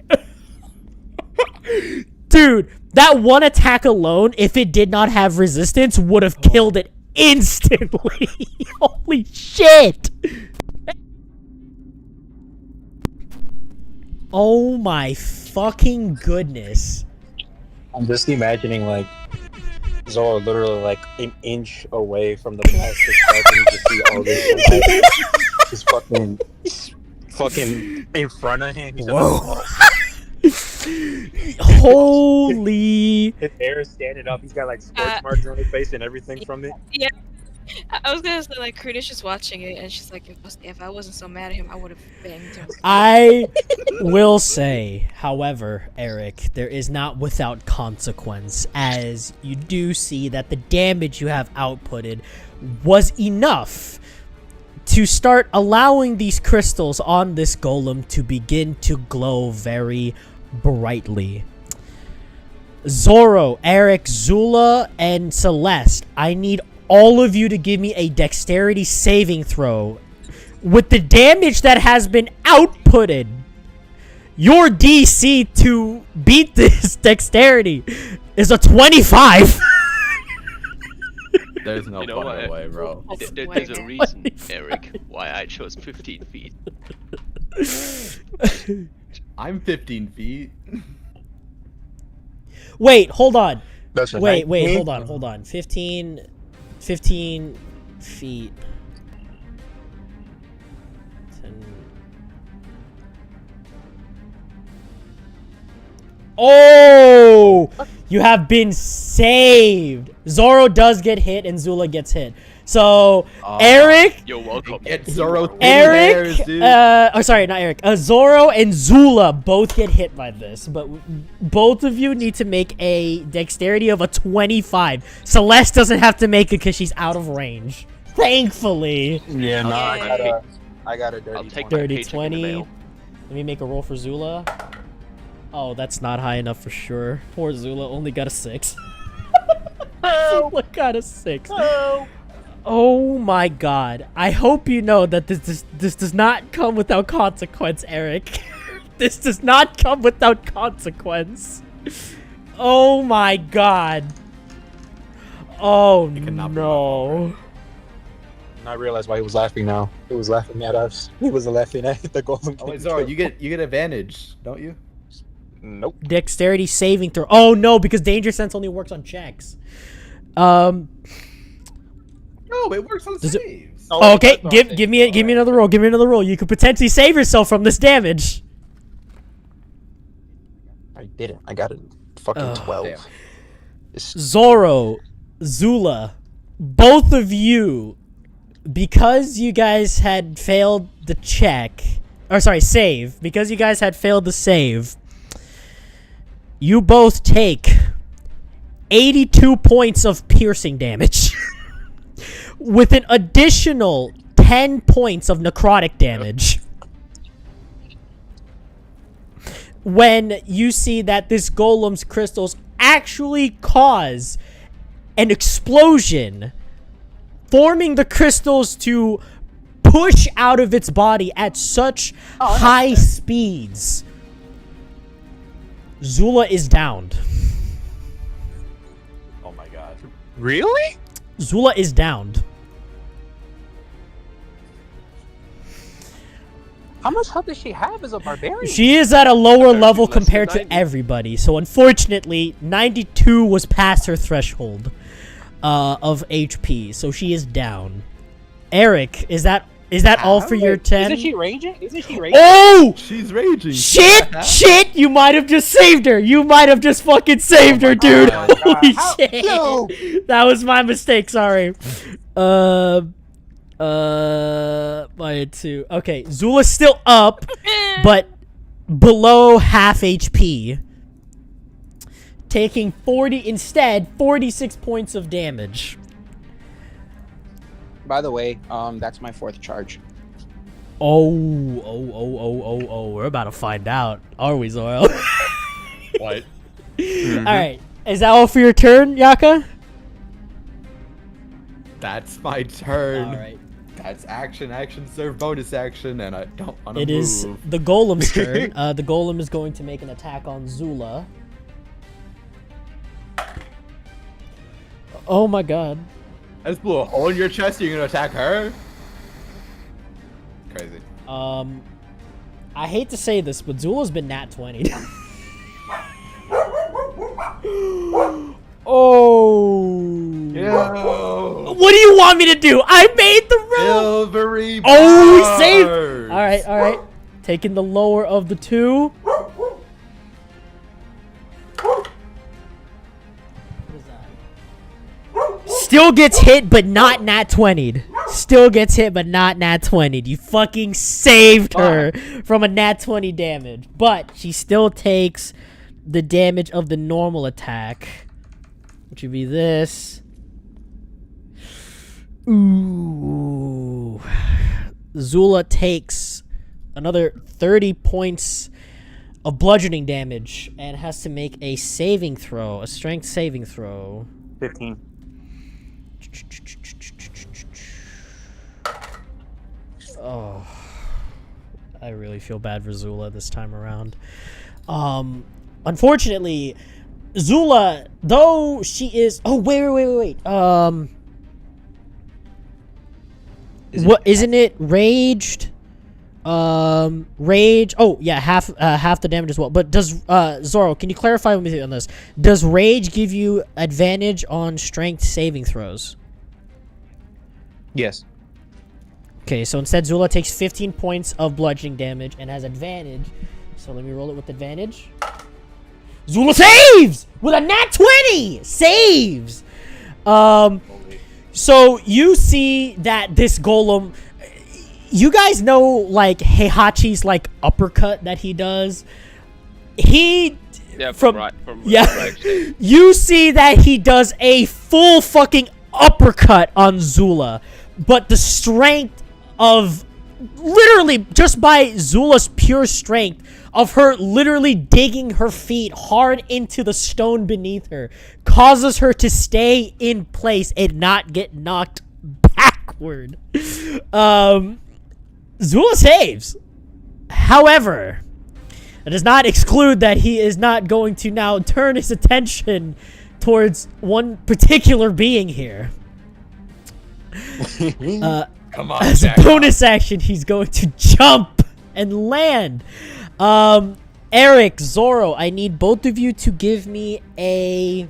Speaker 1: Dude, that one attack alone, if it did not have resistance, would have killed it instantly. Holy shit. Oh my fucking goodness.
Speaker 8: I'm just imagining like Zoro literally like an inch away from the blast, expecting to see all this like, just fucking in front of him. He's like,
Speaker 1: Whoa. Holy.
Speaker 8: his hair is standing up. He's got like scorch marks on his face and everything from it.
Speaker 5: Yeah. I was gonna say like Karina's just watching it, and she's like, if I wasn't so mad at him, I would have banged him.
Speaker 1: I will say, however, Eric, there is not without consequence, as you do see that the damage you have outputted was enough to start allowing these crystals on this golem to begin to glow very brightly. Zoro, Eric, Zula, and Celeste, I need all of you to give me a dexterity saving throw. With the damage that has been outputted, your DC to beat this dexterity is a 25.
Speaker 6: There's no
Speaker 4: You know
Speaker 6: fucking
Speaker 4: what?
Speaker 6: way, bro.
Speaker 4: There's a reason, Eric, why I chose 15 feet.
Speaker 6: I'm 15 feet.
Speaker 1: Wait, hold on.
Speaker 8: That's a
Speaker 1: Wait,
Speaker 8: 19.
Speaker 1: hold on. 15 feet. 10. Oh! You have been saved. Zoro does get hit and Zula gets hit. So, Eric,
Speaker 4: You're welcome.
Speaker 6: Get Zoro.
Speaker 1: Eric,
Speaker 6: dude.
Speaker 1: sorry, not Eric. Zoro and Zula both get hit by this, but both of you need to make a dexterity of a 25. Celeste doesn't have to make it because she's out of range. Thankfully.
Speaker 8: Yeah, no,
Speaker 5: Yeah.
Speaker 8: I got a dirty
Speaker 4: I'll take
Speaker 8: 20.
Speaker 4: my
Speaker 1: Dirty
Speaker 4: paycheck in the
Speaker 1: 20.
Speaker 4: mail.
Speaker 1: Let me make a roll for Zula. Oh, that's not high enough for sure. Poor Zula only got a 6. Zula got a 6. Oh my god. I hope you know that this does not come without consequence, Eric. This does not come without consequence. Oh my god. Oh
Speaker 6: cannot be
Speaker 1: no.
Speaker 8: I realized why he was laughing now. He was laughing at us. He was laughing at the golem.
Speaker 6: Oh wait, Zoro, you get advantage, don't you?
Speaker 8: Nope.
Speaker 1: Dexterity saving throw. Oh no, because danger sense only works on checks.
Speaker 6: No, it works on
Speaker 1: Does it-
Speaker 6: saves.
Speaker 8: Oh,
Speaker 1: Okay,
Speaker 8: that's what I'm
Speaker 1: give me
Speaker 8: thinking.
Speaker 1: another roll. Give me another roll. You could potentially save yourself from this damage.
Speaker 8: I didn't. I got a fucking
Speaker 1: Oh,
Speaker 8: 12.
Speaker 6: damn.
Speaker 8: It's-
Speaker 1: Zoro, Zula, both of you, because you guys had failed the check, or sorry, save, because you guys had failed the save, you both take 82 points of piercing damage with an additional 10 points of necrotic damage. When you see that this golem's crystals actually cause an explosion, forming the crystals to push out of its body at such high speeds. Zula is downed.
Speaker 6: Oh my god.
Speaker 8: Really?
Speaker 1: Zula is downed.
Speaker 8: How much health does she have as a barbarian?
Speaker 1: She is at a lower
Speaker 4: Actually,
Speaker 1: level
Speaker 4: less than
Speaker 1: compared to
Speaker 4: 90.
Speaker 1: everybody. So unfortunately, 92 was past her threshold of HP. So she is down. Eric, is that all for your 10?
Speaker 8: Isn't she raging? Isn't she raging?
Speaker 1: Oh!
Speaker 6: She's raging.
Speaker 1: Shit! You might have just saved her. You might have just fucking saved her, dude.
Speaker 8: God.
Speaker 1: Holy
Speaker 8: How-
Speaker 1: shit!
Speaker 8: Yo!
Speaker 1: That was my mistake. Sorry. By 2. Okay, Zula's still up, but below half HP, taking 46 points of damage.
Speaker 7: By the way, that's my 4th charge.
Speaker 1: Oh, we're about to find out, are we, Zoro?
Speaker 6: What?
Speaker 1: All right, is that all for your turn, Yaka?
Speaker 6: That's my turn.
Speaker 1: All right.
Speaker 6: That's action, serve, bonus action, and I don't want to
Speaker 1: It
Speaker 6: move.
Speaker 1: is the golem's turn. The golem is going to make an attack on Zula. Oh my god.
Speaker 6: I just blew a hole in your chest. You're gonna attack her? Crazy.
Speaker 1: I hate to say this, but Zula's been nat 20. Oh.
Speaker 6: Yo.
Speaker 1: What do you want me to do? I made the roll.
Speaker 6: Silvery.
Speaker 1: Oh, we
Speaker 6: bars.
Speaker 1: saved. All right. Taking the lower of the 2. What is that? Still gets hit, but not nat 20'd. Still gets hit, but not nat 20'd. You fucking saved her from a nat 20 damage. But she still takes the damage of the normal attack, which would be this. Ooh. Zula takes another 30 points of bludgeoning damage and has to make a saving throw, a strength saving throw.
Speaker 7: 15.
Speaker 1: Oh, I really feel bad for Zula this time around. Unfortunately, Zula, though she is... Oh, wait. Isn't it raged? Rage. Oh, yeah, half the damage as well. But does Zoro? Can you clarify with me on this? Does rage give you advantage on strength saving throws?
Speaker 7: Yes.
Speaker 1: Okay, so instead Zula takes 15 points of bludgeoning damage and has advantage. So let me roll it with advantage. Zula saves with a nat 20. Saves. So you see that this golem. You guys know, like, Heihachi's, like, uppercut that he does? You see that he does a full fucking uppercut on Zula. But the strength of... Literally, just by Zula's pure strength of her literally digging her feet hard into the stone beneath her causes her to stay in place and not get knocked backward. Zula saves. However, it does not exclude that he is not going to now turn his attention towards one particular being here.
Speaker 6: Come on,
Speaker 1: as a bonus action, he's going to jump and land. Eric, Zoro, I need both of you to give me a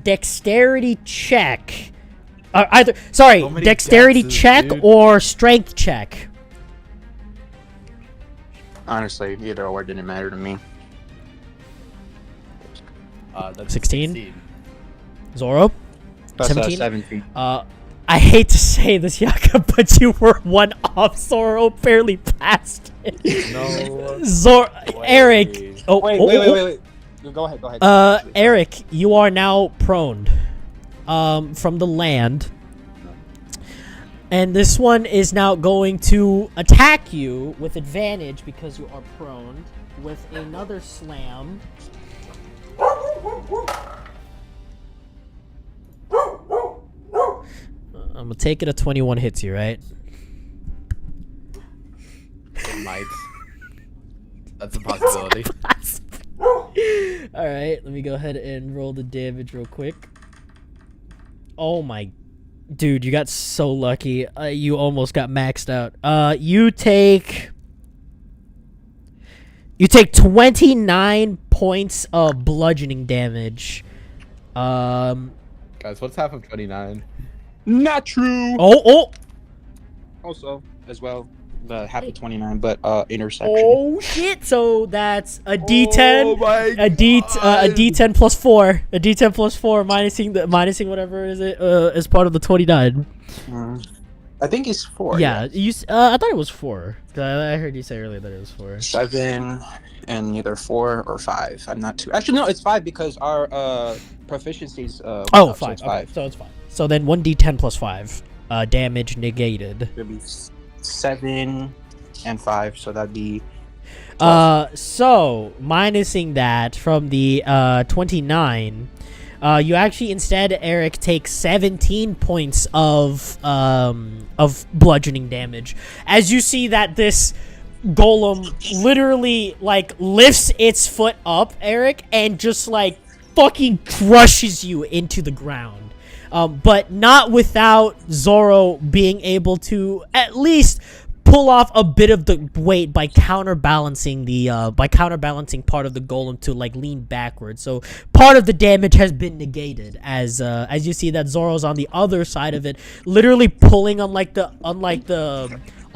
Speaker 1: dexterity check. Dexterity check, dude, or strength check.
Speaker 7: Honestly, either or didn't matter to me.
Speaker 6: That's
Speaker 1: 16. Zoro?
Speaker 7: That's
Speaker 1: 17.
Speaker 7: 17.
Speaker 1: I hate to say this, Yaka, but you were one off. Zoro barely passed it.
Speaker 6: No.
Speaker 1: Eric. Oh,
Speaker 7: wait. Go ahead.
Speaker 1: Eric, you are now prone. From the land. And this one is now going to attack you with advantage because you are prone with another slam. I'm gonna take it. A 21 hits you, right?
Speaker 6: It might. That's a possibility.
Speaker 1: Alright, let me go ahead and roll the damage real quick. Oh my... Dude, you got so lucky. You almost got maxed out. You take 29 points of bludgeoning damage.
Speaker 6: Guys, what's half of 29?
Speaker 7: Not true.
Speaker 1: Oh!
Speaker 7: Also, as well, the half of 29, but intersection.
Speaker 1: Oh shit! So that's a D10.
Speaker 6: Oh my
Speaker 1: a D10 plus 4. A D10 plus 4 minusing whatever is it as part of the 29.
Speaker 7: I think it's 4.
Speaker 1: Yeah, you. I thought it was 4. I heard you say earlier that it was 4.
Speaker 7: 7 and either 4 or 5. I'm not too. Actually, no, it's 5 because our proficiencies.
Speaker 1: 5.
Speaker 7: So it's 5.
Speaker 1: Okay, so it's 5. So then 1d10 plus 5. Damage negated.
Speaker 7: It'll be 7 and 5, so that'd be 12.
Speaker 1: So minusing that from the 29, you actually instead, Eric, take 17 points of bludgeoning damage as you see that this golem literally like lifts its foot up, Eric, and just like fucking crushes you into the ground. But not without Zoro being able to at least pull off a bit of the weight by counterbalancing part of the golem to like lean backwards. So part of the damage has been negated as you see that Zoro's on the other side of it, literally pulling on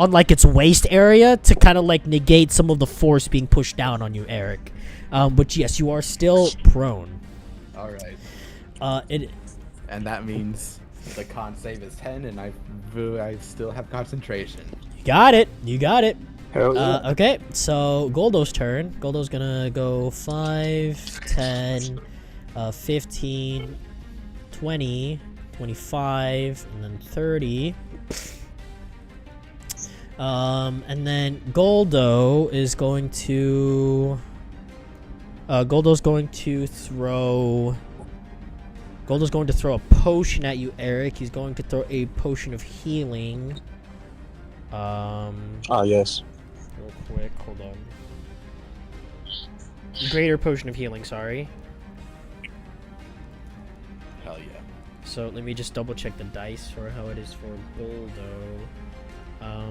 Speaker 1: its waist area to kind of like negate some of the force being pushed down on you, Eric. But yes, you are still prone.
Speaker 6: All right. and that means the con save is 10, and I still have concentration.
Speaker 1: You got it. You got it.
Speaker 7: Hell yeah.
Speaker 1: Okay, so Goldo's turn. Goldo's gonna go 5, 10, 15, 20, 25, and then 30. And then Goldo is going to... Goldo's going to throw a potion at you, Eric. He's going to throw a potion of healing.
Speaker 8: Ah, yes.
Speaker 1: Real quick, hold on. Greater potion of healing, sorry.
Speaker 6: Hell yeah.
Speaker 1: So let me just double check the dice for how it is for Goldo.
Speaker 6: I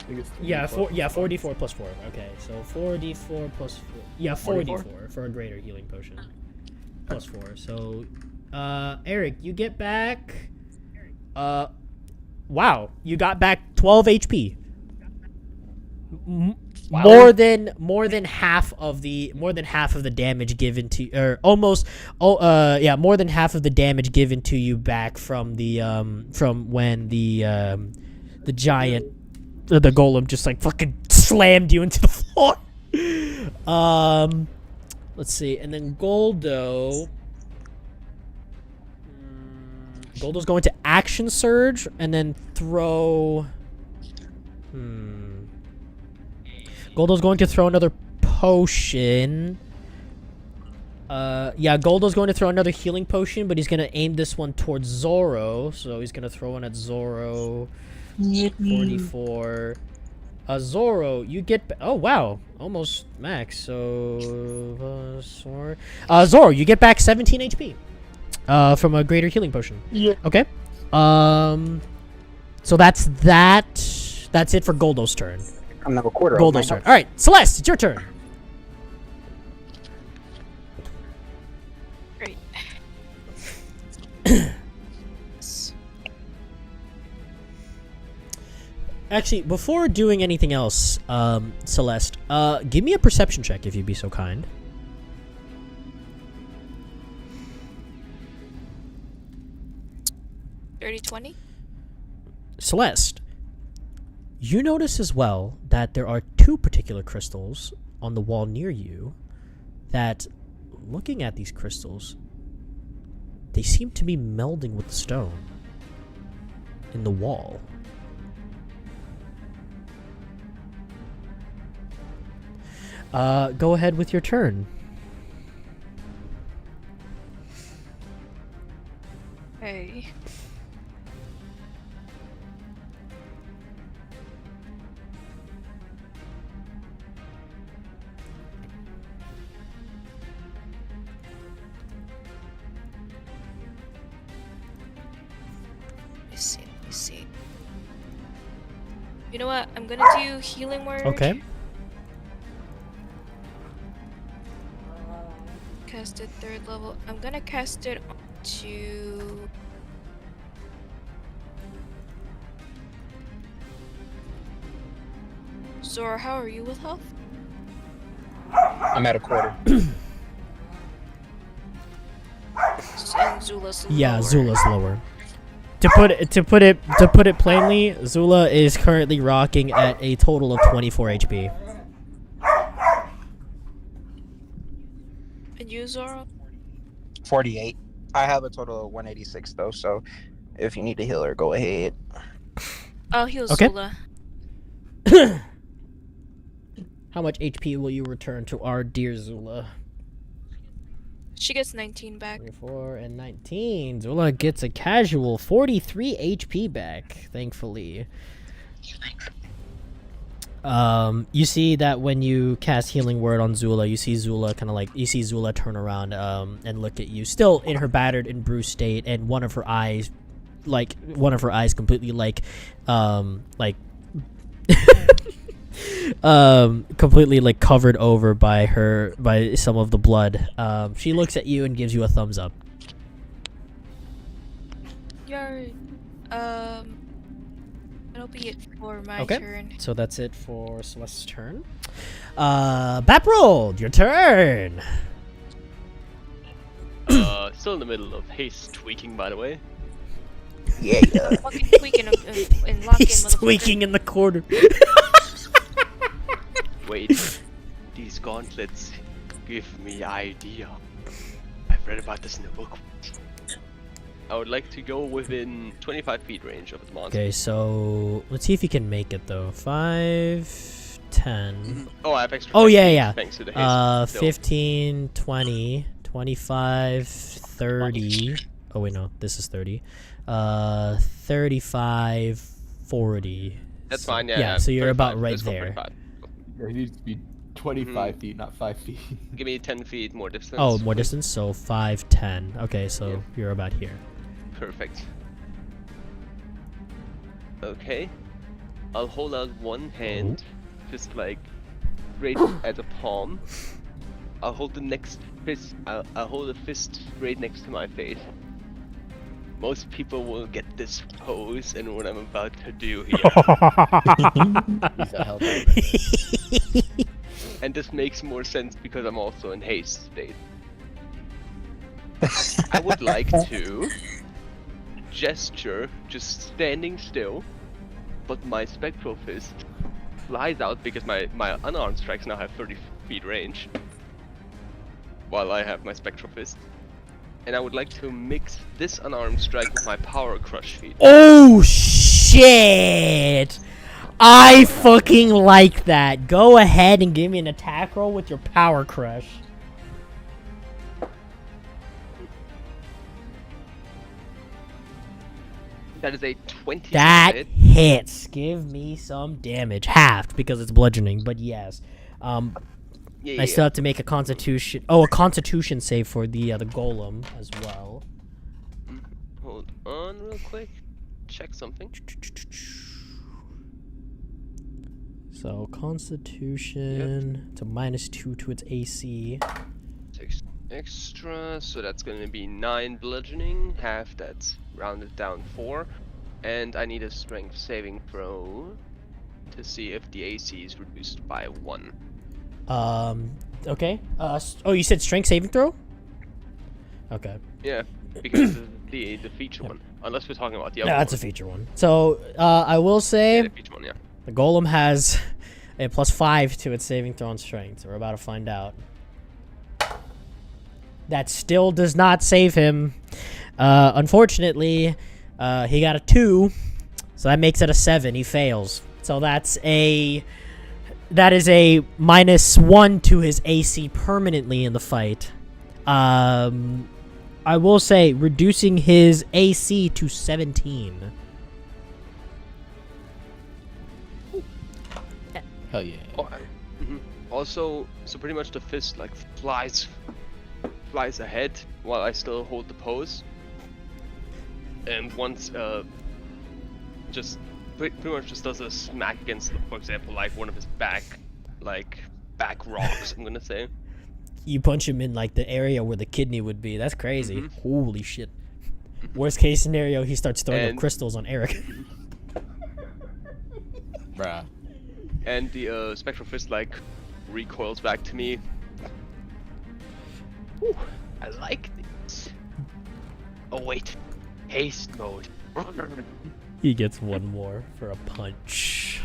Speaker 6: think it's
Speaker 1: Yeah,
Speaker 6: 3d+.
Speaker 1: 4d4 plus 4. Okay, so 4d4 plus 4. Yeah, 4d4 for a greater healing potion. Plus 4. So, Eric, you get back. Wow, you got back 12 HP. More than half of the damage given to, or almost, more than half of the damage given to you back from the from when the giant, the golem just like fucking slammed you into the floor. Let's see, and then Goldo's going to action surge and then throw. Goldo's going to throw another potion. Goldo's going to throw another healing potion, but he's going to aim this one towards Zoro. So he's going to throw one at Zoro. 44. Zoro, you get... Oh, wow. Almost max. So... Zoro, you get back 17 HP. From a greater healing potion.
Speaker 7: Yeah.
Speaker 1: Okay. So that's that. That's it for Goldo's turn.
Speaker 7: I'm not a quarter.
Speaker 1: Goldo's turn. All right, Celeste, it's your turn.
Speaker 5: Great.
Speaker 1: Actually, before doing anything else, Celeste, give me a perception check if you'd be so kind.
Speaker 5: Dirty 20?
Speaker 1: Celeste, you notice as well that there are two particular crystals on the wall near you that, looking at these crystals, they seem to be melding with the stone in the wall. Go ahead with your turn.
Speaker 5: Hey. Let me see. You know what? I'm gonna do healing word.
Speaker 1: Okay.
Speaker 5: Cast it 3rd level. I'm gonna cast it onto... Zora, how are you with health?
Speaker 8: I'm at a quarter.
Speaker 5: And Zula's lower.
Speaker 1: Yeah, Zula's lower. To put it plainly, Zula is currently rocking at a total of 24 HP.
Speaker 5: And you, Zora?
Speaker 7: 48. I have a total of 186 though, so if you need a healer, go ahead.
Speaker 5: I'll heal
Speaker 1: Okay.
Speaker 5: Zula.
Speaker 1: How much HP will you return to our dear Zula?
Speaker 5: She gets 19 back.
Speaker 1: 24 and 19. Zula gets a casual 43 HP back, thankfully. You see that when you cast Healing Word on Zula, you see Zula turn around and look at you, still in her battered and bruised state, and one of her eyes completely completely like covered over by some of the blood. She looks at you and gives you a thumbs up.
Speaker 5: You're, that'll be it for my
Speaker 1: Okay.
Speaker 5: turn.
Speaker 1: So that's it for Celeste's turn. Baprold, your turn.
Speaker 4: Still in the middle of haste tweaking, by the way.
Speaker 7: Yeah.
Speaker 5: Fucking tweaking and lock in,
Speaker 1: He's
Speaker 5: motherfucker.
Speaker 1: tweaking in the corner.
Speaker 4: Wait, these gauntlets give me idea. I've read about this in a book. I would like to go within 25 feet range of the monster.
Speaker 1: Okay, so let's see if he can make it though. 5, 10.
Speaker 4: Oh, I have extra.
Speaker 1: Oh,
Speaker 4: tech
Speaker 1: yeah,
Speaker 4: speed
Speaker 1: yeah.
Speaker 4: Thanks to the haste. still.
Speaker 1: 15, 20, 25, 30. Oh wait, no, this is 30. 35, 40.
Speaker 4: That's
Speaker 1: So-
Speaker 4: fine. Yeah.
Speaker 1: Yeah, so you're about
Speaker 4: 35,
Speaker 1: right
Speaker 4: let's go
Speaker 1: there.
Speaker 4: 35.
Speaker 6: It needs to be 25 feet, not 5 feet.
Speaker 4: Give me 10 feet more distance.
Speaker 1: Oh, more distance, so 5, 10. Okay, so
Speaker 4: Yeah.
Speaker 1: you're about here.
Speaker 4: Perfect. Okay. I'll hold out one hand, just like straight at the palm. I'll hold the next fist. I'll hold a fist straight next to my face. Most people will get this pose and what I'm about to do here.
Speaker 6: He's a hell of a-
Speaker 4: And this makes more sense because I'm also in haste state. I would like to gesture, just standing still, but my spectral fist flies out because my unarmed strikes now have 30 feet range, while I have my spectral fist. And I would like to mix this unarmed strike with my power crush feat.
Speaker 1: Oh shit! I fucking like that. Go ahead and give me an attack roll with your power crush.
Speaker 4: That is a 20 to
Speaker 1: That
Speaker 4: hit.
Speaker 1: hits. Give me some damage. Halved because it's bludgeoning, but yes.
Speaker 4: Yeah,
Speaker 1: I still have to make a constitution. Oh, a constitution save for the golem as well.
Speaker 4: Hold on real quick. Check something.
Speaker 1: So constitution. It's a -2 to its AC.
Speaker 4: Six extra, so that's gonna be 9 bludgeoning, half that's rounded down 4, and I need a strength saving throw to see if the AC is reduced by 1.
Speaker 1: Okay. Oh, you said strength saving throw? Okay.
Speaker 4: Yeah, because of the feature one. Unless we're talking about the other
Speaker 1: No, that's a
Speaker 4: one.
Speaker 1: feature one. So, I will say
Speaker 4: Yeah, the feature one, yeah.
Speaker 1: the golem has a +5 to its saving throw and strength. We're about to find out. That still does not save him. Unfortunately, he got a 2, so that makes it a 7. He fails. So that is a -1 to his AC permanently in the fight. I will say reducing his AC to 17.
Speaker 6: Hell yeah.
Speaker 4: Oh, also, so pretty much the fist like flies ahead while I still hold the pose. And once just pretty much just does a smack against, for example, like one of his back rocks, I'm gonna say.
Speaker 1: You punch him in like the area where the kidney would be. That's crazy. Holy shit. Worst case scenario, he starts throwing up
Speaker 4: And-
Speaker 1: crystals on Eric.
Speaker 6: Bruh.
Speaker 4: And the spectral fist like recoils back to me. Whew, I like this. Oh wait, haste mode.
Speaker 1: He gets one more for a punch.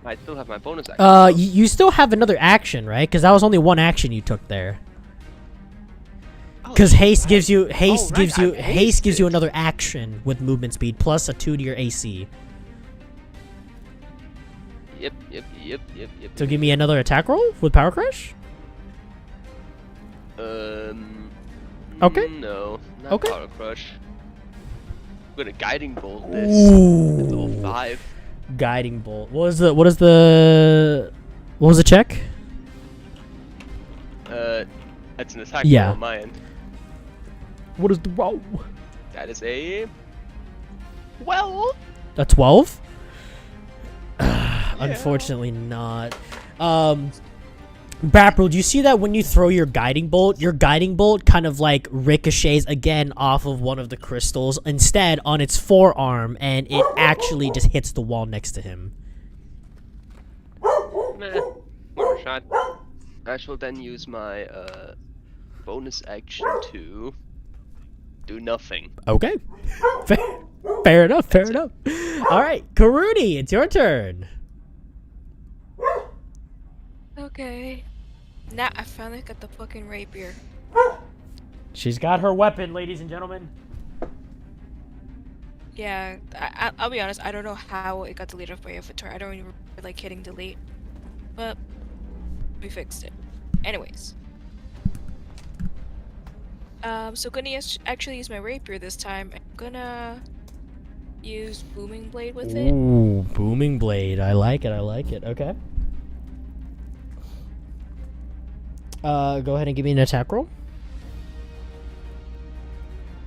Speaker 4: I still have my bonus action.
Speaker 1: You still have another action, right? Because that was only one action you took there. Because haste gives you
Speaker 4: I'm
Speaker 1: haste gives you
Speaker 4: hasted.
Speaker 1: another action with movement speed plus a 2 to your AC.
Speaker 4: Yep.
Speaker 1: So give me another attack roll with power crush. Okay.
Speaker 4: No, not
Speaker 1: Okay.
Speaker 4: Power Crush. I'm gonna guiding bolt this. It's level
Speaker 1: Ooh.
Speaker 4: 5.
Speaker 1: Guiding bolt. What was the check?
Speaker 4: That's an attack
Speaker 1: Yeah.
Speaker 4: roll on my end.
Speaker 1: What is the roll?
Speaker 4: That is a 12.
Speaker 1: A 12? Unfortunately not. Bapril, do you see that when you throw your guiding bolt kind of like ricochets again off of one of the crystals, instead on its forearm, and it actually just hits the wall next to him.
Speaker 4: Meh. One more shot. I shall then use my bonus action to do nothing.
Speaker 1: Okay. Fair enough. Fair enough. All right, Karuni, it's your turn.
Speaker 5: Okay. Now I finally got the fucking rapier.
Speaker 1: She's got her weapon, ladies and gentlemen.
Speaker 5: Yeah, I'll be honest, I don't know how it got deleted off my inventory. I don't even remember, like, hitting delete. But we fixed it. Anyways. So gonna actually use my rapier this time. I'm gonna use booming blade with it.
Speaker 1: Ooh, booming blade. I like it. I like it. Okay. Go ahead and give me an attack roll.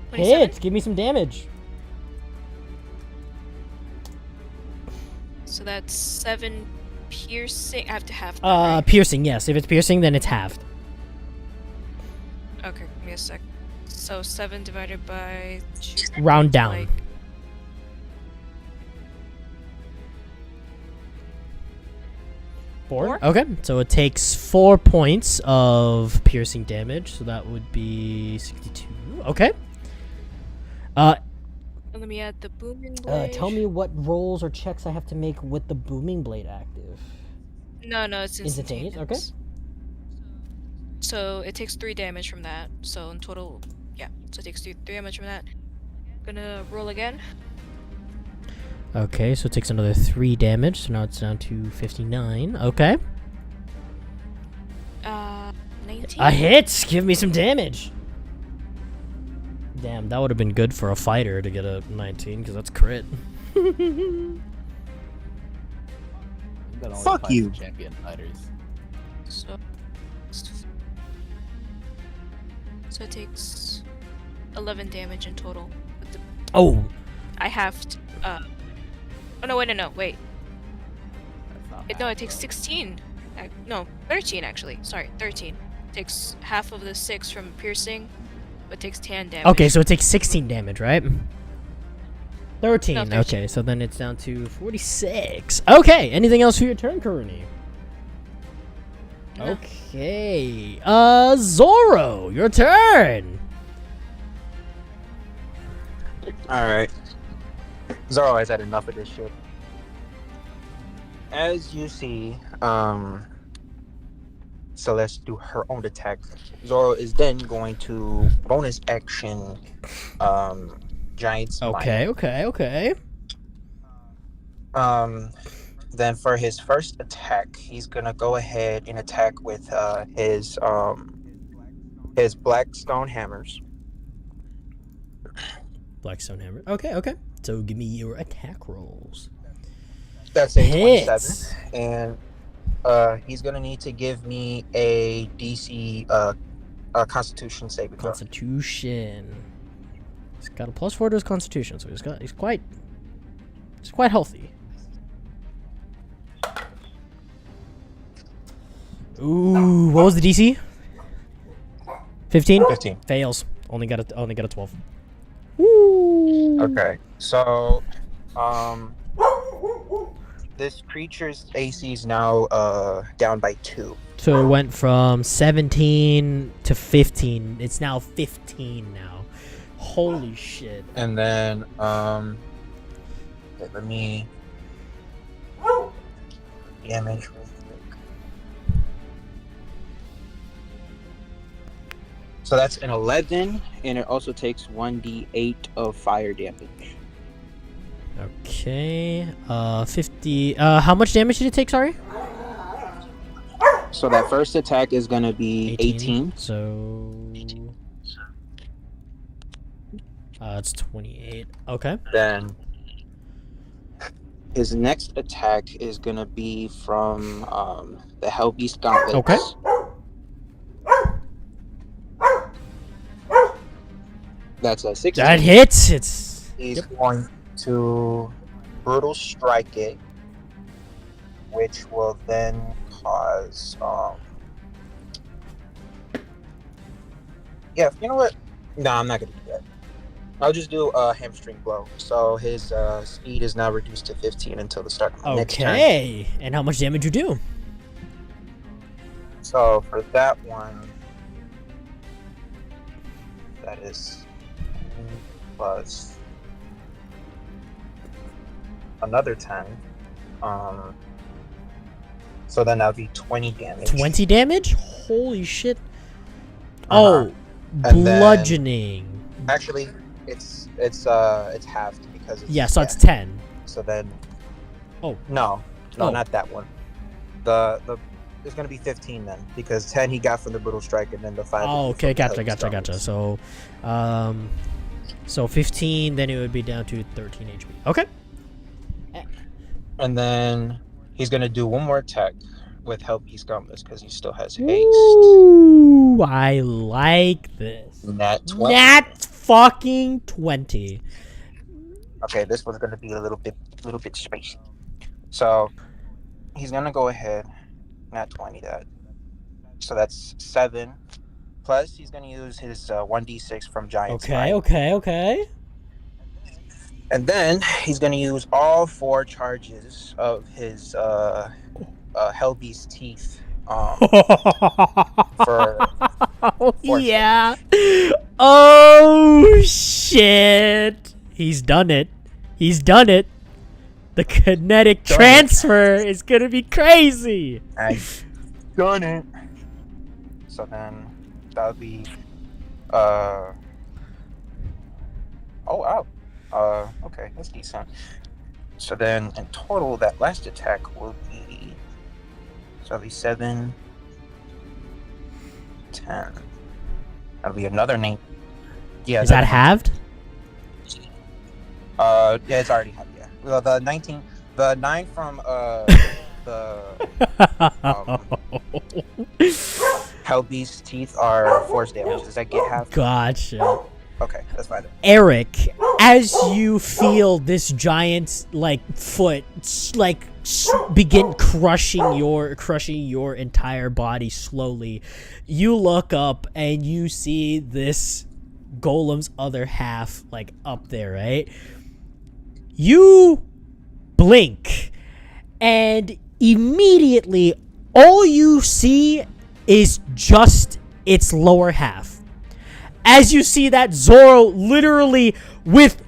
Speaker 5: 27.
Speaker 1: Hit. Give me some damage.
Speaker 5: So that's 7 piercing. I have to have that, right?
Speaker 1: Piercing. Yes. If it's piercing, then it's halved.
Speaker 5: Okay, give me a sec. So 7 divided by 2.
Speaker 1: Round down.
Speaker 5: Like,
Speaker 1: 4? Okay, so it takes 4 points of piercing damage, so that would be 62. Okay.
Speaker 5: let me add the booming blade.
Speaker 1: Tell me what rolls or checks I have to make with the booming blade active.
Speaker 5: No, it's
Speaker 1: Instantaneous,
Speaker 5: instantaneous.
Speaker 1: okay.
Speaker 5: So it takes 3 damage from that. So in total, yeah. So it takes 3 damage from that. Gonna roll again.
Speaker 1: Okay, so it takes another 3 damage, so now it's down to 59. Okay.
Speaker 5: 19.
Speaker 1: A hit! Give me some damage! Damn, that would have been good for a fighter to get a 19, because that's crit.
Speaker 6: That only
Speaker 7: Fuck
Speaker 6: applies to
Speaker 7: you.
Speaker 6: champion fighters.
Speaker 5: So it takes 11 damage in total. With the,
Speaker 1: Oh!
Speaker 5: I have to, oh no, wait, wait.
Speaker 6: That's not
Speaker 5: No,
Speaker 6: bad,
Speaker 5: it takes
Speaker 6: though.
Speaker 5: 16. No, 13 actually. Sorry, 13. Takes half of the 6 from piercing, but takes 10 damage.
Speaker 1: Okay, so it takes 16 damage, right? 13.
Speaker 5: No, 13.
Speaker 1: Okay, so then it's down to 46. Okay, anything else for your turn, Karuni?
Speaker 5: No.
Speaker 1: Okay. Zoro, your turn.
Speaker 7: Alright. Zoro has had enough of this shit. As you see, Celeste do her own attack. Zoro is then going to bonus action Giant Smite.
Speaker 1: Okay.
Speaker 7: Then for his first attack, he's gonna go ahead and attack with his Blackstone hammers.
Speaker 1: Blackstone hammer. Okay. So give me your attack rolls.
Speaker 7: That's a
Speaker 1: Hits.
Speaker 7: 27, and he's gonna need to give me a DC Constitution saving throw.
Speaker 1: Constitution. He's got a +4 to his Constitution, so he's quite healthy. Ooh, what was the DC? 15?
Speaker 7: 15.
Speaker 1: Fails. Only got a 12. Woo.
Speaker 7: Okay, so this creature's AC is now down by 2.
Speaker 1: So it went from 17 to 15. It's now 15 now. Holy shit.
Speaker 7: And then let me damage real quick. So that's an 11, and it also takes 1d8 of fire damage.
Speaker 1: Okay. 50. How much damage did it take? Sorry.
Speaker 7: So that first attack is gonna be 18.
Speaker 1: So. It's 28. Okay.
Speaker 7: Then his next attack is gonna be from the Hellbeast Gauntlets.
Speaker 1: Okay.
Speaker 7: That's a 16.
Speaker 1: That hits.
Speaker 7: He's going to brutal strike it, which will then cause yeah, you know what? No, I'm not gonna do that. I'll just do a hamstring blow. So his speed is now reduced to 15 until the start of the next turn.
Speaker 1: Okay. And how much damage you do?
Speaker 7: So for that one, that is 10 plus another 10. So then that would be 20 damage.
Speaker 1: 20 damage? Holy shit.
Speaker 7: Uh-huh.
Speaker 1: Oh,
Speaker 7: And then-
Speaker 1: bludgeoning.
Speaker 7: Actually, it's halved because it's,
Speaker 1: Yeah, so it's 10.
Speaker 7: So then.
Speaker 1: Oh.
Speaker 7: No,
Speaker 1: Oh.
Speaker 7: not that one. The it's gonna be 15 then because 10 he got from the brutal strike and then the 5.
Speaker 1: Oh,
Speaker 7: would be
Speaker 1: okay,
Speaker 7: from the
Speaker 1: gotcha.
Speaker 7: Hell's
Speaker 1: So, so 15, then it would be down to 13 HP. Okay.
Speaker 7: And then he's gonna do one more attack with Help Beast Gumless because he still has haste.
Speaker 1: Ooh, I like this.
Speaker 7: Nat 20.
Speaker 1: Nat fucking 20.
Speaker 7: Okay, this one's gonna be a little bit spicy. So he's gonna go ahead, nat 20 that. So that's 7. Plus he's gonna use his 1d6 from Giant Smite.
Speaker 1: Okay.
Speaker 7: And then he's gonna use all 4 charges of his Hellbeast Teeth. For
Speaker 1: yeah. Oh shit. He's done it. The kinetic transfer is gonna be crazy.
Speaker 7: I've done it. So then that would be oh wow. Okay, that's decent. So then in total that last attack will be so it'll be 7, 10. That'll be another 9. Yeah.
Speaker 1: Is that halved?
Speaker 7: Yeah, it's already halved, yeah. Well, the 19 the 9 from the Hellbeast teeth are force damage. Does that get half?
Speaker 1: Gotcha.
Speaker 7: Okay, that's fine.
Speaker 1: Eric, as you feel this giant's foot begin crushing your entire body slowly, you look up and you see this golem's other half up there, right? You blink and immediately all you see is just its lower half. As you see that Zoro literally with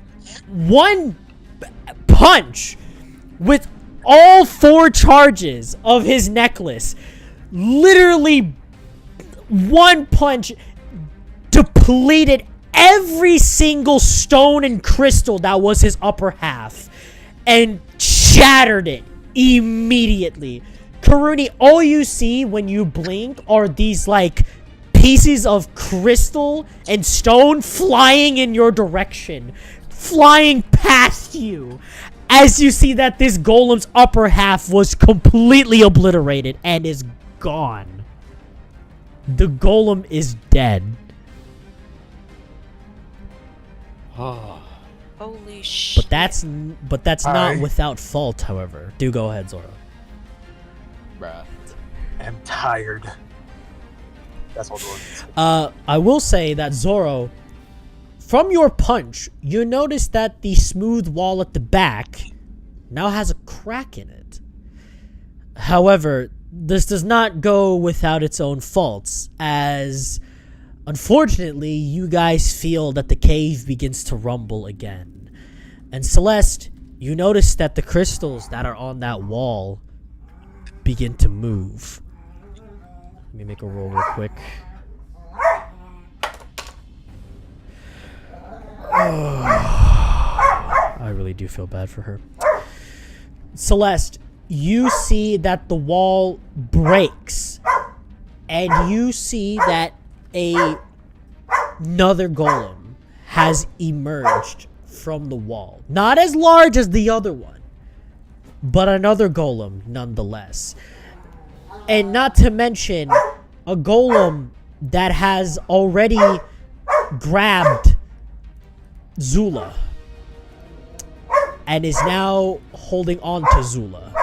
Speaker 1: one punch, with all 4 charges of his necklace, literally one punch depleted every single stone and crystal that was his upper half and shattered it immediately. Karuni, all you see when you blink are these pieces of crystal and stone flying in your direction, flying past you, as you see that this golem's upper half was completely obliterated and is gone. The golem is dead.
Speaker 5: Holy shit.
Speaker 1: But that's not without fault, however. Do go ahead, Zoro.
Speaker 6: Bruh.
Speaker 7: I'm tired. That's all.
Speaker 1: I will say that Zoro, from your punch, you notice that the smooth wall at the back now has a crack in it. However, this does not go without its own faults, as unfortunately, you guys feel that the cave begins to rumble again. And Celeste, you notice that the crystals that are on that wall begin to move. Let me make a roll real quick. I really do feel bad for her. Celeste, you see that the wall breaks, and you see that another golem has emerged from the wall. Not as large as the other one, but another golem nonetheless. And not to mention a golem that has already grabbed Zula and is now holding on to Zula.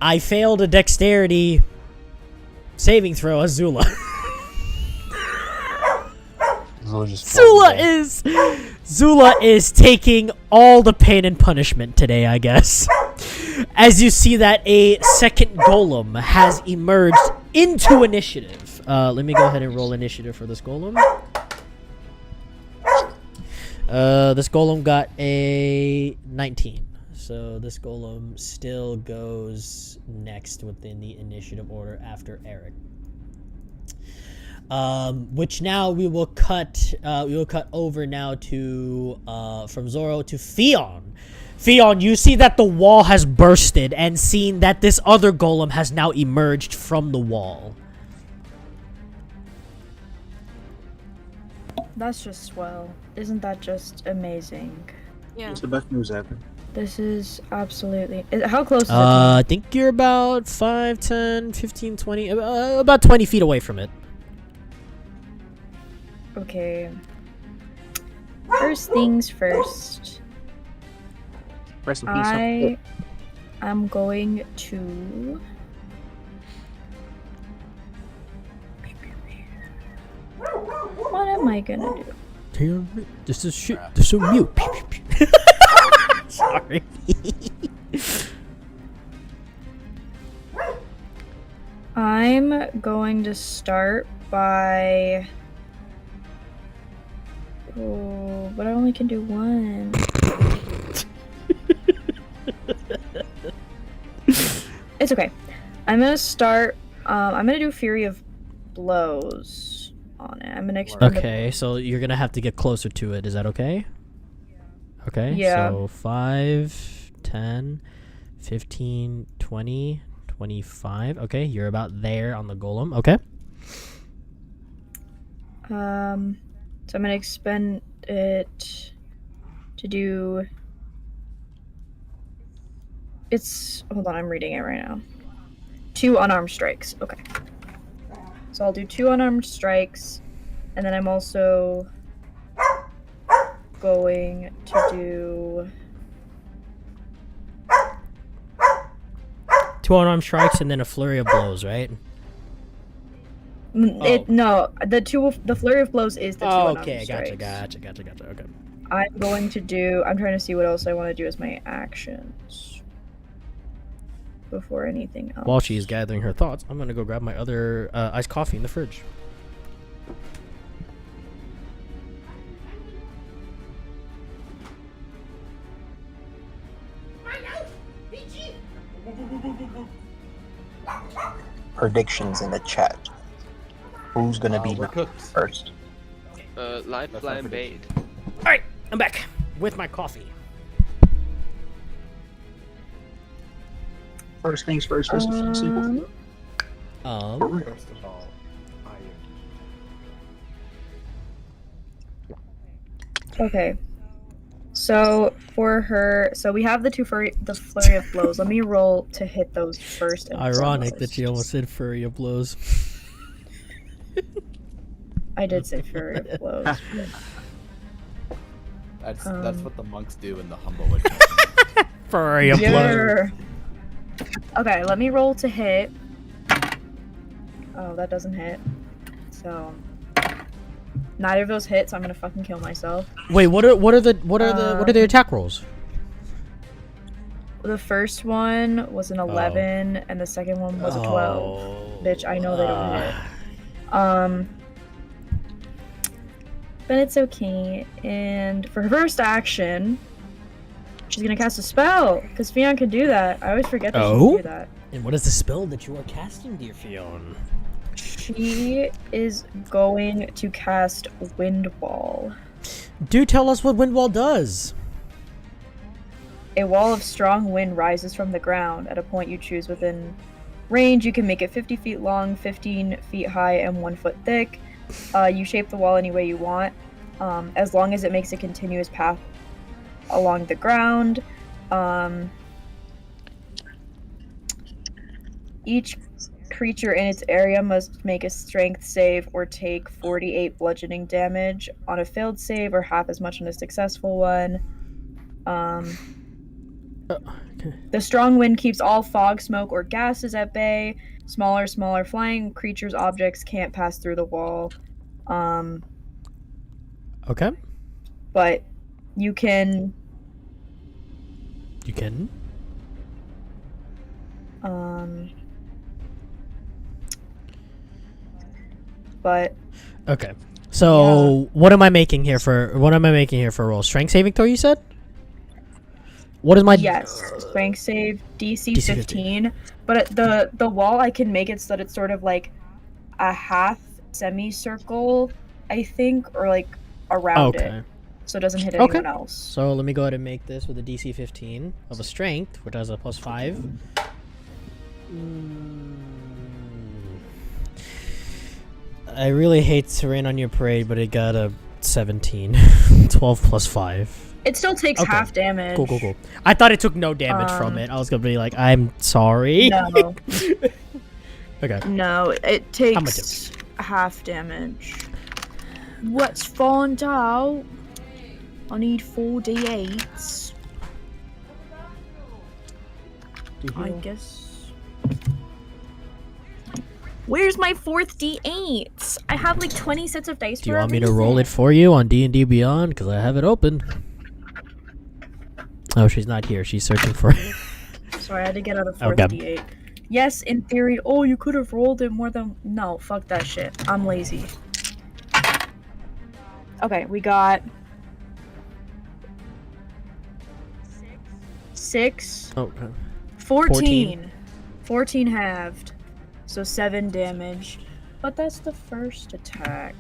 Speaker 1: I failed a dexterity saving throw as Zula. Zula is taking all the pain and punishment today, I guess. as you see that a second golem has emerged into initiative. Let me go ahead and roll initiative for this golem. This golem got a 19. So this golem still goes next within the initiative order after Eric. Which now we will cut over now to from Zoro to Fion. Fion, you see that the wall has bursted and seen that this other golem has now emerged from the wall.
Speaker 3: That's just swell. Isn't that just amazing?
Speaker 5: Yeah.
Speaker 7: It's the best news ever.
Speaker 3: This is absolutely... How close is it?
Speaker 1: I think you're about 5, 10, 15, 20, about 20 feet away from it.
Speaker 3: Okay. First things first.
Speaker 7: Rest in peace.
Speaker 3: I am going to... What am I gonna do?
Speaker 1: This is shit. This is so mute. Sorry.
Speaker 3: I'm going to start by... Oh, but I only can do one. It's okay. I'm gonna start. I'm gonna do Fury of Blows on it. I'm gonna expend.
Speaker 1: Okay, so you're gonna have to get closer to it. Is that okay? Okay.
Speaker 3: Yeah.
Speaker 1: So 5, 10, 15, 20, 25. Okay, you're about there on the golem. Okay.
Speaker 3: So I'm gonna expend it to do. It's hold on. I'm reading it right now. 2 unarmed strikes. Okay. So I'll do 2 unarmed strikes, and then I'm also going to do
Speaker 1: 2 unarmed strikes and then a flurry of blows, right?
Speaker 3: No, the flurry of blows is the 2
Speaker 1: Oh,
Speaker 3: unarmed
Speaker 1: okay.
Speaker 3: strikes.
Speaker 1: Gotcha. Okay.
Speaker 3: I'm going to do. I'm trying to see what else I want to do as my actions before anything else.
Speaker 1: While she's gathering her thoughts, I'm gonna go grab my other iced coffee in the fridge.
Speaker 7: Predictions in the chat. Who's gonna be
Speaker 6: We're cooked.
Speaker 7: first?
Speaker 4: Live
Speaker 6: That's
Speaker 4: fly
Speaker 6: not
Speaker 4: and bait.
Speaker 1: All right, I'm back with my coffee.
Speaker 7: First things first. First things simple.
Speaker 6: First of all,
Speaker 3: Okay. So for her, so we have the flurry of blows. Let me roll to hit those first. And
Speaker 1: Ironic
Speaker 3: foremost.
Speaker 1: that you almost said flurry of blows.
Speaker 3: I did say flurry of blows.
Speaker 6: that's what the monks do in the Humblewood.
Speaker 1: Flurry of blows.
Speaker 3: Yeah. Okay, let me roll to hit. Oh, that doesn't hit. So neither of those hit, so I'm gonna fucking kill myself.
Speaker 1: Wait, what are the attack rolls?
Speaker 3: The first one was an 11, and the second one was a 12. Bitch, I know they don't hit. But it's okay. And for her first action, she's gonna cast a spell, because Fion can do that. I always forget that she can do that.
Speaker 1: And what is the spell that you are casting, dear Fion?
Speaker 3: She is going to cast Wind Wall.
Speaker 1: Do tell us what Wind Wall does.
Speaker 3: A wall of strong wind rises from the ground at a point you choose within range. You can make it 50 feet long, 15 feet high, and 1 foot thick. You shape the wall any way you want, as long as it makes a continuous path along the ground. Each creature in its area must make a strength save or take 48 bludgeoning damage on a failed save, or half as much on a successful one. The strong wind keeps all fog, smoke, or gases at bay. Smaller flying creatures, objects can't pass through the wall.
Speaker 1: Okay.
Speaker 3: But you can...
Speaker 1: You can.
Speaker 3: But
Speaker 1: Okay. So what am I making here for a roll? Strength saving throw, you said? What is my
Speaker 3: yes, strength save DC 15. But the wall, I can make it so that it's sort of like a half semicircle, I think, or like around it, so it doesn't hit anyone else.
Speaker 1: So let me go ahead and make this with a DC 15 of a strength, which has a +5. I really hate to rain on your parade, but it got a 17. 12 plus 5.
Speaker 3: It still takes half damage.
Speaker 1: Cool. I thought it took no damage from it. I was gonna be like, I'm sorry.
Speaker 3: No.
Speaker 1: Okay.
Speaker 3: No, it takes half damage. Let's find out. I need 4 d8s. I guess. Where's my 4th d8? I have like 20 sets of dice.
Speaker 1: Do you want me to roll it for you on D&D Beyond? Because I have it open. Oh, she's not here. She's searching for it.
Speaker 3: Sorry, I had to get out of 4th d8. Yes, in theory. Oh, you could have rolled it more than... No, fuck that shit. I'm lazy. Okay, we got... 6.
Speaker 1: Okay.
Speaker 3: 14. 14 halved. So 7 damage. But that's the first attack.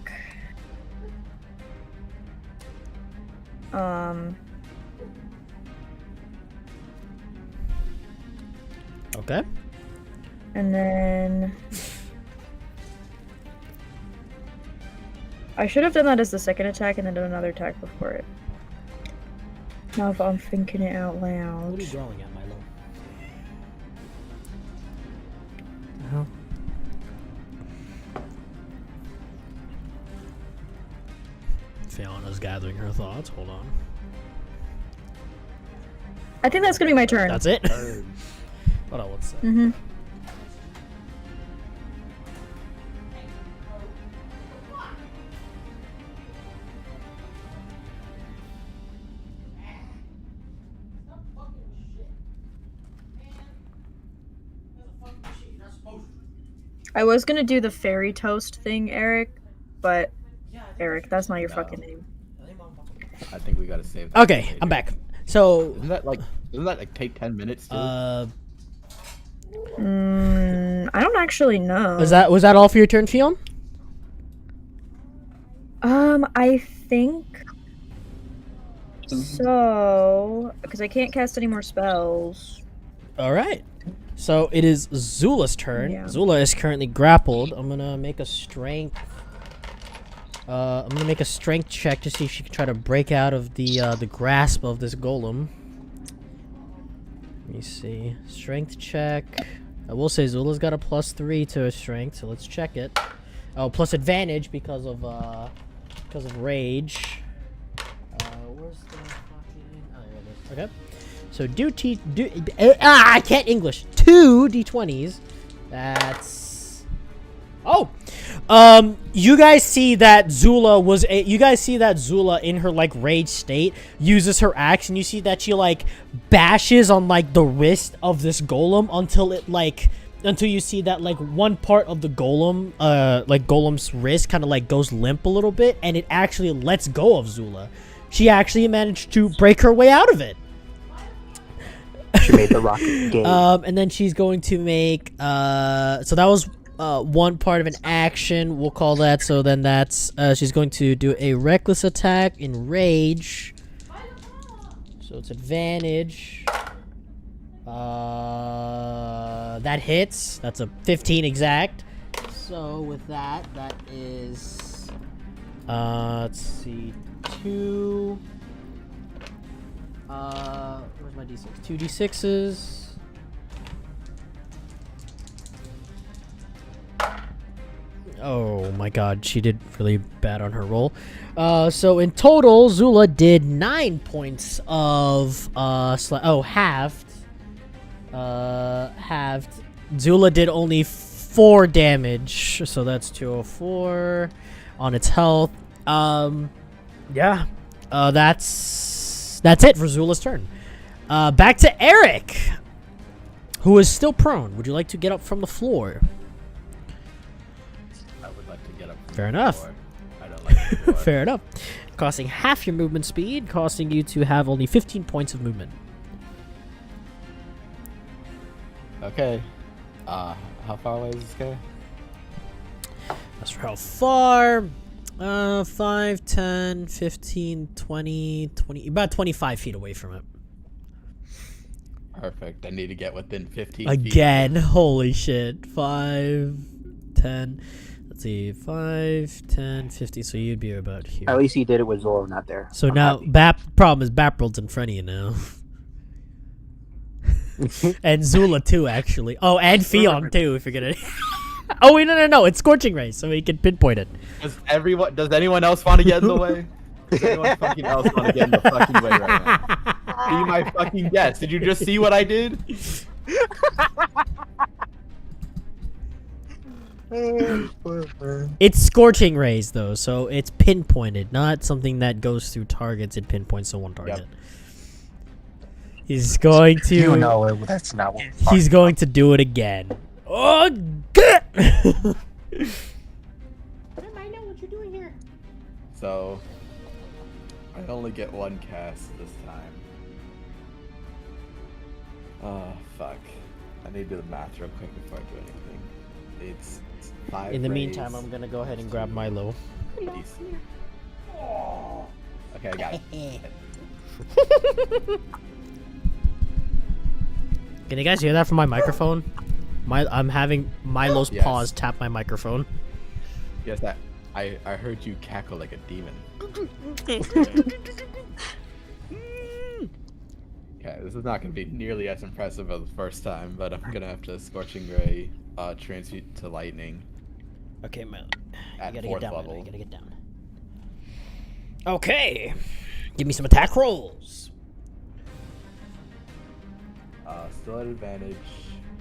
Speaker 1: Okay.
Speaker 3: And then... I should have done that as the second attack and then done another attack before it. Now if I'm thinking it out loud.
Speaker 1: What are you growling at, Milo? The hell? Fiona's gathering her thoughts. Hold on.
Speaker 3: I think that's gonna be my turn.
Speaker 1: That's it? Hold on, what's that?
Speaker 3: Mm-hmm. I was gonna do the fairy toast thing, Eric, but Eric, that's not your fucking name.
Speaker 6: I think we gotta save that.
Speaker 1: Okay, I'm back. So
Speaker 6: Doesn't that like take 10 minutes? Too?
Speaker 3: I don't actually know.
Speaker 1: was that all for your turn, Fion?
Speaker 3: I think so, because I can't cast any more spells.
Speaker 1: All right. So it is Zula's turn.
Speaker 3: Yeah.
Speaker 1: Zula is currently grappled. I'm gonna make a strength. I'm gonna make a strength check to see if she can try to break out of the grasp of this golem. Let me see. Strength check. I will say Zula's got a +3 to her strength, so let's check it. Oh, plus advantage because of rage. Where's the fucking? Oh, there it is. Okay. So I can't English. 2 d20s. That's. Oh. You guys see that Zula in her like rage state uses her axe, and you see that she like bashes on like the wrist of this golem until you see that like one part of the golem, like golem's wrist kind of like goes limp a little bit, and it actually lets go of Zula. She actually managed to break her way out of it.
Speaker 7: She made the rocket game.
Speaker 1: And then she's going to make so that was one part of an action, we'll call that. So then that's she's going to do a reckless attack in rage. So it's advantage. That hits. That's a 15 exact. So with that is let's see, 2 where's my d6? 2 d6s. Oh my god, she did really bad on her roll. So in total, Zula did 9 points of halved. Halved. Zula did only 4 damage, so that's 204 on its health. Yeah. That's it for Zula's turn. Back to Eric, who is still prone. Would you like to get up from the floor?
Speaker 6: I would like to get up.
Speaker 1: Fair enough.
Speaker 6: Floor. I don't like the floor.
Speaker 1: Fair enough. Costing half your movement speed, costing you to have only 15 points of movement.
Speaker 6: Okay. How far away is this guy?
Speaker 1: That's for how far. 5, 10, 15, 20, 20, about 25 feet away from it.
Speaker 6: Perfect. I need to get within 15 feet.
Speaker 1: Again, holy shit. 5, 10, let's see, 5, 10, 50, so you'd be about here.
Speaker 7: At least he did it with Zoro not there.
Speaker 1: So
Speaker 7: I'm
Speaker 1: now,
Speaker 7: happy.
Speaker 1: problem is Baprold's in front of you now. And Zula too, actually. Oh, and Fiong too, if you're gonna... Oh, wait, no, it's Scorching Ray, so he can pinpoint it.
Speaker 6: Does anyone else want to get in the way? Does anyone fucking else want to get in the fucking way right now? Be my fucking guest. Did you just see what I did?
Speaker 1: It's Scorching Rays, though, so it's pinpointed, not something that goes through targets. It pinpoints to one target.
Speaker 6: Yep.
Speaker 1: He's going to...
Speaker 7: You know that's not what
Speaker 1: He's going to do it again. Oh, good! I know what you're doing here.
Speaker 6: So, I only get one cast this time. Oh, fuck. I need to do the math real quick before I do anything. It's 5
Speaker 1: In the
Speaker 6: rays.
Speaker 1: meantime, I'm gonna go ahead and grab Milo.
Speaker 6: Okay, I got it.
Speaker 1: Can you guys hear that from my microphone? I'm having Milo's
Speaker 6: Yes.
Speaker 1: paws tap my microphone.
Speaker 6: Yes, I heard you cackle like a demon. Okay, this is not going to be nearly as impressive as the first time, but I'm going to have to Scorching Ray transmute to Lightning
Speaker 1: Okay, Milo.
Speaker 6: at
Speaker 1: You gotta
Speaker 6: 4th
Speaker 1: get down, Milo.
Speaker 6: level.
Speaker 1: You gotta get down. Okay. Give me some attack rolls.
Speaker 6: Still at advantage,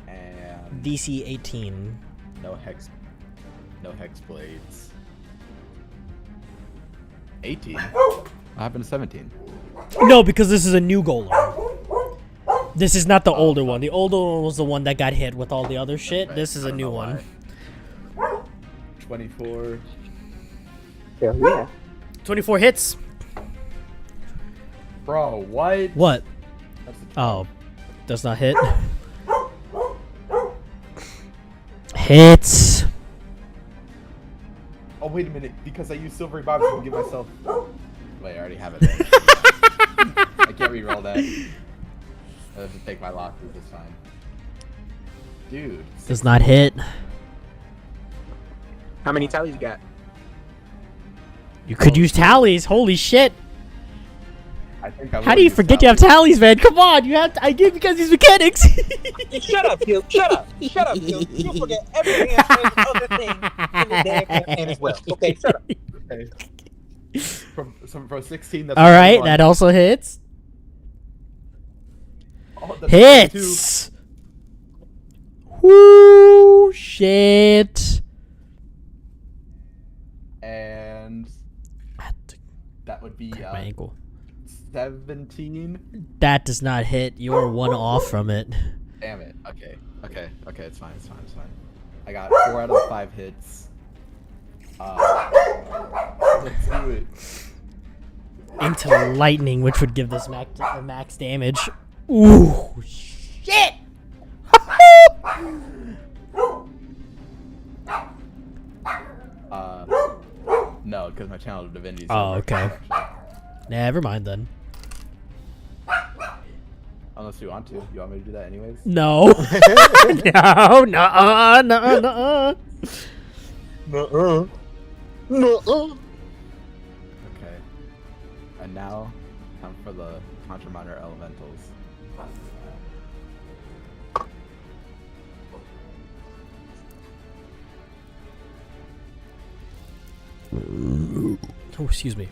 Speaker 6: and
Speaker 1: DC 18.
Speaker 6: no hex blades. 18? What happened to 17?
Speaker 1: No, because this is a new golem. This is not the older one. The older one was the one that got hit with all the other shit.
Speaker 6: Right,
Speaker 1: This is
Speaker 6: I
Speaker 1: a
Speaker 6: don't
Speaker 1: new
Speaker 6: know
Speaker 1: one.
Speaker 6: why. 24.
Speaker 7: Hell yeah.
Speaker 1: 24 hits.
Speaker 6: Bro, what?
Speaker 1: What?
Speaker 6: That's a
Speaker 1: Oh, does not hit. Hits.
Speaker 6: Oh, wait a minute. Because I used Silvery Bobs, I can give myself... Wait, I already have it. I can't reroll that. I have to take my losses this time. Dude.
Speaker 1: Does not hit.
Speaker 7: How many tallies you got?
Speaker 1: You could use tallies. Holy shit.
Speaker 6: I think I
Speaker 1: How do you forget you have tallies, man? Come on. You have to, I give because these mechanics.
Speaker 7: Shut up, Gil. Shut up. Shut up, Gil. You'll forget everything else and other thing in the damn campaign as well. Okay, shut up.
Speaker 6: Okay. From 16, that's
Speaker 1: All right,
Speaker 6: 21.
Speaker 1: that also hits.
Speaker 6: Oh, that's 22.
Speaker 1: Hits. Whoo, shit.
Speaker 6: And that would be
Speaker 1: My ankle.
Speaker 6: 17.
Speaker 1: That does not hit. You're one off from it.
Speaker 6: Damn it. Okay, it's fine. I got 4 out of the 5 hits. Let's do it.
Speaker 1: Into lightning, which would give this max damage. Ooh, shit!
Speaker 6: No, because my channel of divinity is
Speaker 1: Oh,
Speaker 6: over.
Speaker 1: okay. Never mind then.
Speaker 6: Unless you want to. You want me to do that anyways?
Speaker 1: No. No, nuh-uh, nuh-uh, nuh-uh.
Speaker 6: Okay. And now, time for the Contra Minor Elementals.
Speaker 1: Oh, excuse me.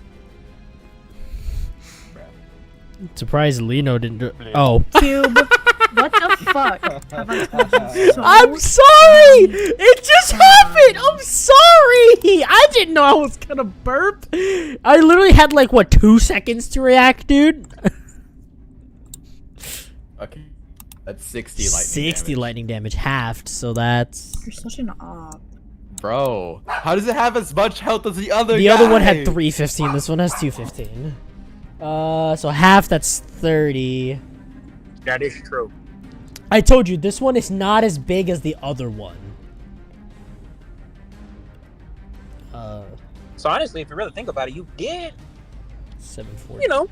Speaker 6: Bruh.
Speaker 1: Surprised Lino didn't do Oh.
Speaker 3: Cube. What the fuck? Have I told you so?
Speaker 1: I'm sorry! It just happened! I'm sorry! I didn't know I was gonna burp. I literally had like, what, 2 seconds to react, dude?
Speaker 6: Okay. That's 60 lightning
Speaker 1: 60
Speaker 6: damage.
Speaker 1: lightning damage, halved. So that's
Speaker 3: You're such an op.
Speaker 6: Bro, how does it have as much health as the other
Speaker 1: the
Speaker 6: guy?
Speaker 1: other one had 315. This one has 215. So half. That's 30.
Speaker 8: That is true.
Speaker 1: I told you this one is not as big as the other one.
Speaker 8: So honestly, if you really think about it, you did,
Speaker 1: 740.
Speaker 8: you know,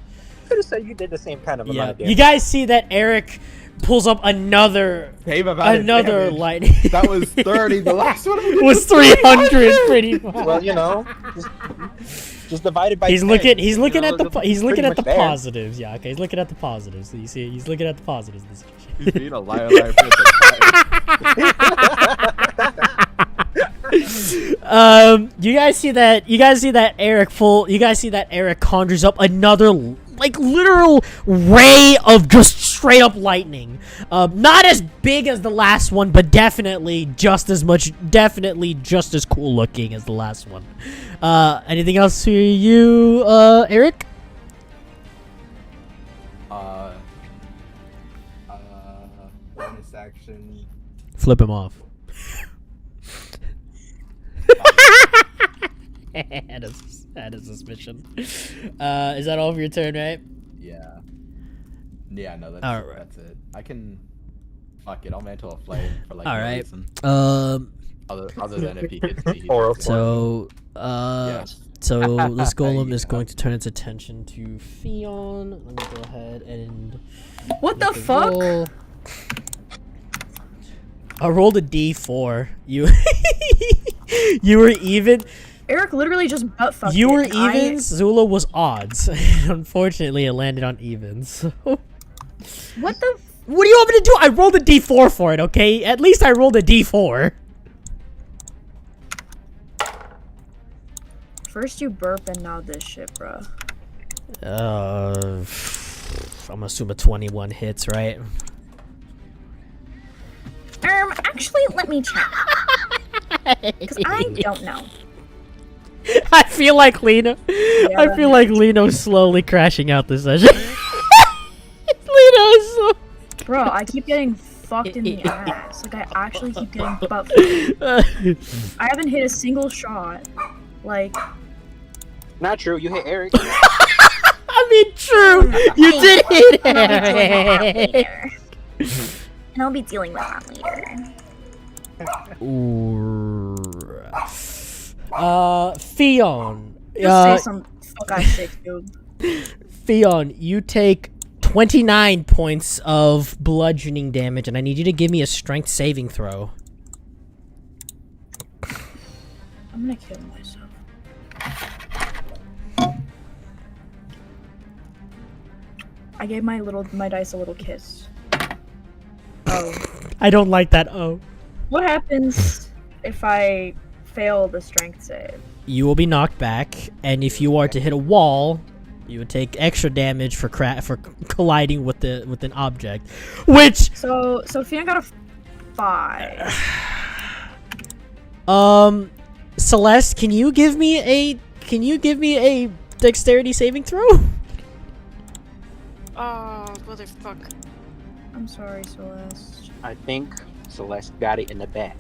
Speaker 8: could have said you did the same kind of amount
Speaker 1: Yeah.
Speaker 8: of damage.
Speaker 1: You guys see that Eric pulls up another
Speaker 6: Same amount of
Speaker 1: another
Speaker 6: damage.
Speaker 1: lightning.
Speaker 6: That was 30. The last one
Speaker 1: was 300 pretty much.
Speaker 8: Well, you know, just divided by.
Speaker 1: He's
Speaker 8: 10,
Speaker 1: looking
Speaker 8: you know,
Speaker 1: at the
Speaker 8: it's
Speaker 1: he's looking
Speaker 8: pretty
Speaker 1: at the
Speaker 8: much there.
Speaker 1: positives. Yeah, okay. He's looking at the positives. So you see, he's looking at the positives. This
Speaker 6: He's being a liar.
Speaker 1: you guys see that Eric conjures up another like literal ray of just straight up lightning. Not as big as the last one, but definitely just as cool looking as the last one. Anything else for you, Eric?
Speaker 6: Bonus action.
Speaker 1: Flip him off. had a suspicion. Is that all for your turn, right?
Speaker 6: Yeah. Yeah, no, that's
Speaker 1: All right.
Speaker 6: that's it. I can fuck it. I'll mantle a flame for like
Speaker 1: All
Speaker 6: no
Speaker 1: right.
Speaker 6: reason. Other than if he hits me.
Speaker 8: Or
Speaker 1: So,
Speaker 6: Yes.
Speaker 1: so this golem is
Speaker 6: Yeah.
Speaker 1: going to turn its attention to Fion. Let me go ahead and
Speaker 3: What the
Speaker 1: make a
Speaker 3: fuck?
Speaker 1: roll. I rolled a D4. You, you were even.
Speaker 3: Eric literally just butt fucked
Speaker 1: You
Speaker 3: it,
Speaker 1: were
Speaker 3: and I-
Speaker 1: evens. Zula was odds. Unfortunately, it landed on evens.
Speaker 3: What the?
Speaker 1: What do you want me to do? I rolled a D4 for it. Okay, at least I rolled a D4.
Speaker 3: First you burp and now this shit, bro.
Speaker 1: I'm gonna assume a 21 hits, right?
Speaker 3: Actually, let me check. Because I don't know.
Speaker 1: I feel like Lino. I
Speaker 3: that
Speaker 1: feel like Lino's slowly crashing out this session. Lino is so.
Speaker 3: Bro, I keep getting fucked in the ass. Like, I actually keep getting butt fucked. I haven't hit a single shot. Like,
Speaker 8: not true. You hit Eric.
Speaker 1: I mean, true. You did hit it.
Speaker 3: later. And I'll be dealing with that later.
Speaker 1: Fion.
Speaker 3: Just say some fuck ass shit, dude.
Speaker 1: Fion, you take 29 points of bludgeoning damage, and I need you to give me a strength saving throw.
Speaker 3: I'm gonna kill myself. I gave my dice a little kiss. Oh.
Speaker 1: I don't like that. Oh.
Speaker 3: What happens if I fail the strength save?
Speaker 1: You will be knocked back, and if you are to hit a wall, you would take extra damage for colliding with an object, which
Speaker 3: So Fiona got a 5.
Speaker 1: Celeste, can you give me a dexterity saving throw?
Speaker 5: Oh, motherfucker.
Speaker 3: I'm sorry, Celeste.
Speaker 7: I think Celeste got it in the bag,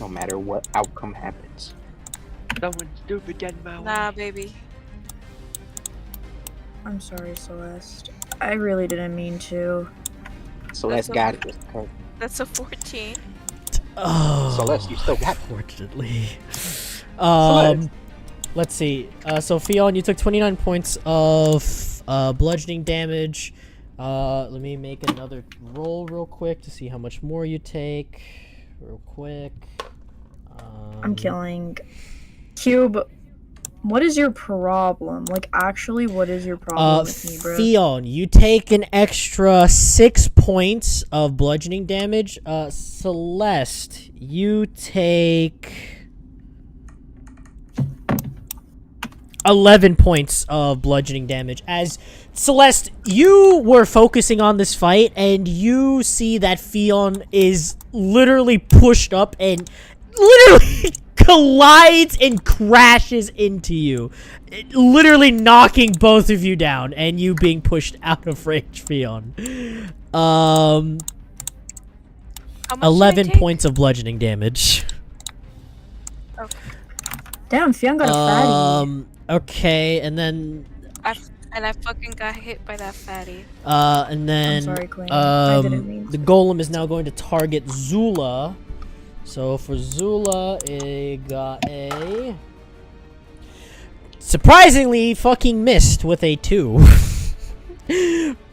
Speaker 7: no matter what outcome happens.
Speaker 4: Someone stupid get in my way.
Speaker 5: Nah, baby.
Speaker 3: I'm sorry, Celeste. I really didn't mean to.
Speaker 7: Celeste got it. Okay.
Speaker 5: That's a 14.
Speaker 1: Oh,
Speaker 7: Celeste, you still got it.
Speaker 1: Fortunately.
Speaker 7: Celeste.
Speaker 1: Let's see. So Fion, you took 29 points of bludgeoning damage. Let me make another roll real quick to see how much more you take. Real quick.
Speaker 3: I'm killing. Cube, what is your problem? Like, actually, what is your problem with me, bro?
Speaker 1: Fion, you take an extra 6 points of bludgeoning damage. Celeste, you take 11 points of bludgeoning damage. As Celeste, you were focusing on this fight, and you see that Fion is literally pushed up and literally collides and crashes into you, literally knocking both of you down, and you being pushed out of range, Fion.
Speaker 5: How much did I
Speaker 1: 11
Speaker 5: take?
Speaker 1: points of bludgeoning damage.
Speaker 3: Damn, Fionn got a fatty.
Speaker 1: Okay, and then
Speaker 5: I fucking got hit by that fatty.
Speaker 1: and then
Speaker 3: I'm sorry, Queen. I didn't mean
Speaker 1: the
Speaker 3: to.
Speaker 1: golem is now going to target Zula. So for Zula, it got a surprisingly fucking missed with a 2.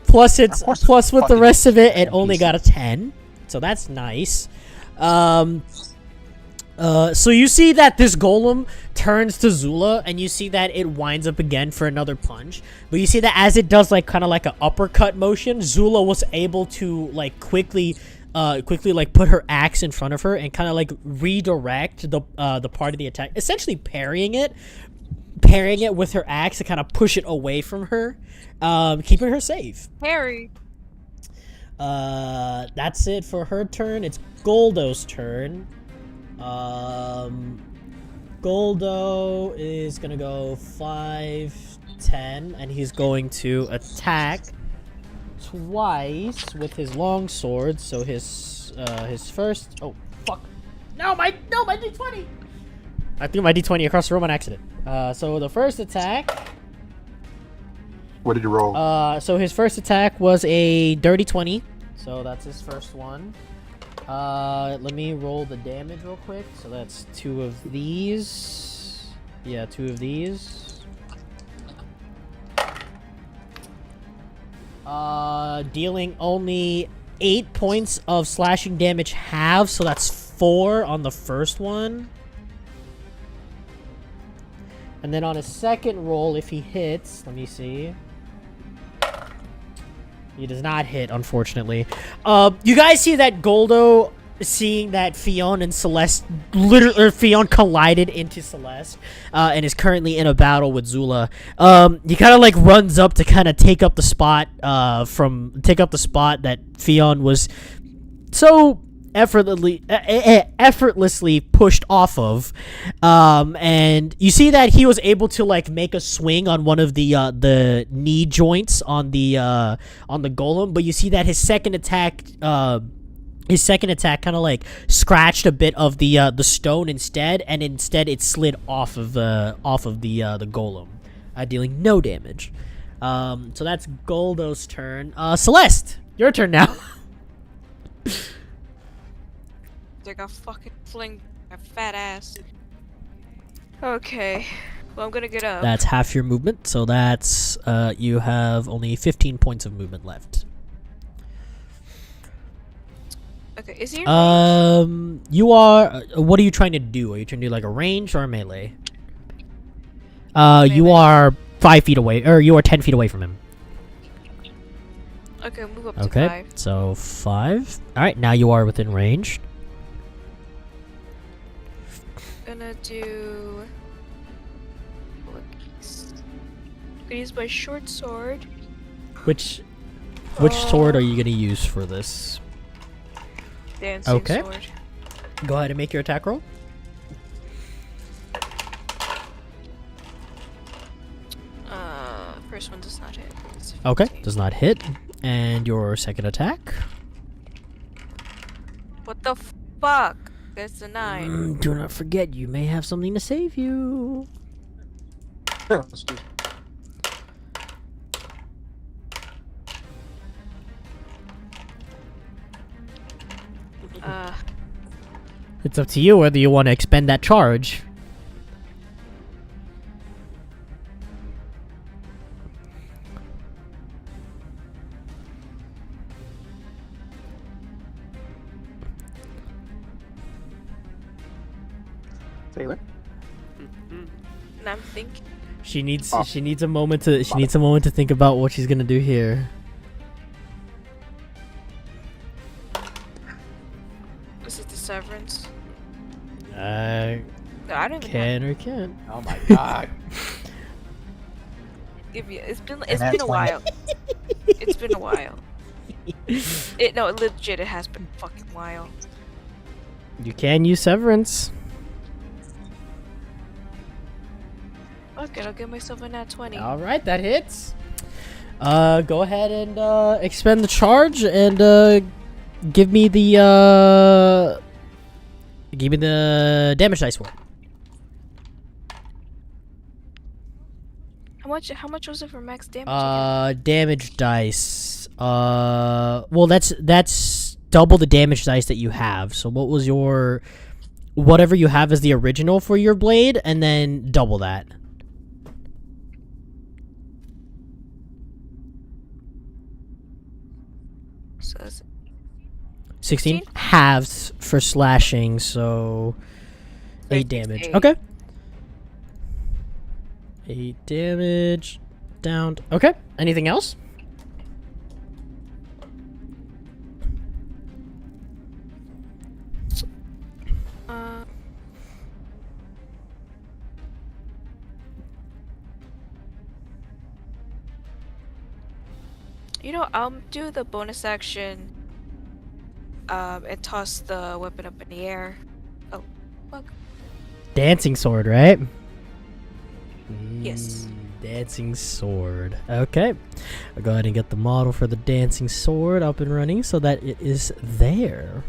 Speaker 1: Plus with the rest of it, it only got a 10. So that's nice. So you see that this golem turns to Zula, and you see that it winds up again for another punch. But you see that as it does like kind of like an uppercut motion, Zula was able to like quickly like put her axe in front of her and kind of like redirect the part of the attack, essentially parrying it with her axe to kind of push it away from her, keeping her safe.
Speaker 5: Harry.
Speaker 1: That's it for her turn. It's Goldo's turn. Goldo is gonna go 5, 10, and he's going to attack twice with his long sword. So his first. Oh fuck! No, my D20. I threw my D20 across the room on accident. So the first attack.
Speaker 8: What did you roll?
Speaker 1: So his first attack was a dirty 20. So that's his first one. Let me roll the damage real quick. So that's 2 of these. Yeah, 2 of these. Dealing only 8 points of slashing damage half, so that's 4 on the first one. And then on a second roll, if he hits, let me see. He does not hit, unfortunately. You guys see that Goldo, seeing that Fionn and Celeste, Fionn collided into Celeste, and is currently in a battle with Zula. He kind of like runs up to kind of take up the spot, that Fionn was so effortlessly pushed off of, and you see that he was able to like make a swing on one of the knee joints on the golem, but you see that his second attack kind of like scratched a bit of the stone instead, and instead it slid off of the golem, dealing no damage. So that's Goldo's turn. Celeste, your turn now.
Speaker 5: They got fucking fling a fat ass. Okay. Well, I'm gonna get up.
Speaker 1: That's half your movement, so that's you have only 15 points of movement left.
Speaker 5: Okay, is he?
Speaker 1: You are. What are you trying to do? Are you trying to do like a range or a melee? You are 5 feet away, or you are 10 feet away from him.
Speaker 5: Okay, move up to 5.
Speaker 1: Okay, so 5. All right, now you are within range.
Speaker 5: Gonna do. Gonna use my short sword.
Speaker 1: Which sword are you gonna use for this?
Speaker 5: Dancing
Speaker 1: Okay.
Speaker 5: sword.
Speaker 1: Go ahead and make your attack roll.
Speaker 5: First one does not hit. It's
Speaker 1: Okay,
Speaker 5: 15.
Speaker 1: does not hit. And your second attack.
Speaker 5: What the fuck? That's a 9.
Speaker 1: Do not forget, you may have something to save you. It's up to you whether you want to expend that charge.
Speaker 7: Taylor?
Speaker 5: And I'm thinking.
Speaker 1: She needs a moment to think about what she's gonna do here.
Speaker 5: Is it the severance?
Speaker 1: No,
Speaker 5: No, I don't even
Speaker 1: can or can't.
Speaker 6: Oh my god.
Speaker 5: give you. It's been
Speaker 7: that's
Speaker 5: a
Speaker 7: when-
Speaker 5: while. It's been a while. Legit, it has been a fucking while.
Speaker 1: You can use severance.
Speaker 5: Okay, I'll give myself a nat 20.
Speaker 1: All right, that hits. Go ahead and expend the charge and give me the damage dice for it.
Speaker 5: How much was it for max damage? again?
Speaker 1: Damage dice. Well, that's double the damage dice that you have. So what was your whatever you have as the original for your blade, and then double that.
Speaker 5: So it's
Speaker 1: 16
Speaker 5: 16?
Speaker 1: halves for slashing, so 8 damage.
Speaker 5: 8.
Speaker 1: Okay. 8 damage. Downed. Okay. Anything else?
Speaker 5: Uh, I'll do the bonus action. And toss the weapon up in the air. Oh, fuck.
Speaker 1: Dancing sword, right?
Speaker 5: Yes.
Speaker 1: Dancing sword. Okay. I'll go ahead and get the model for the dancing sword up and running so that it is there.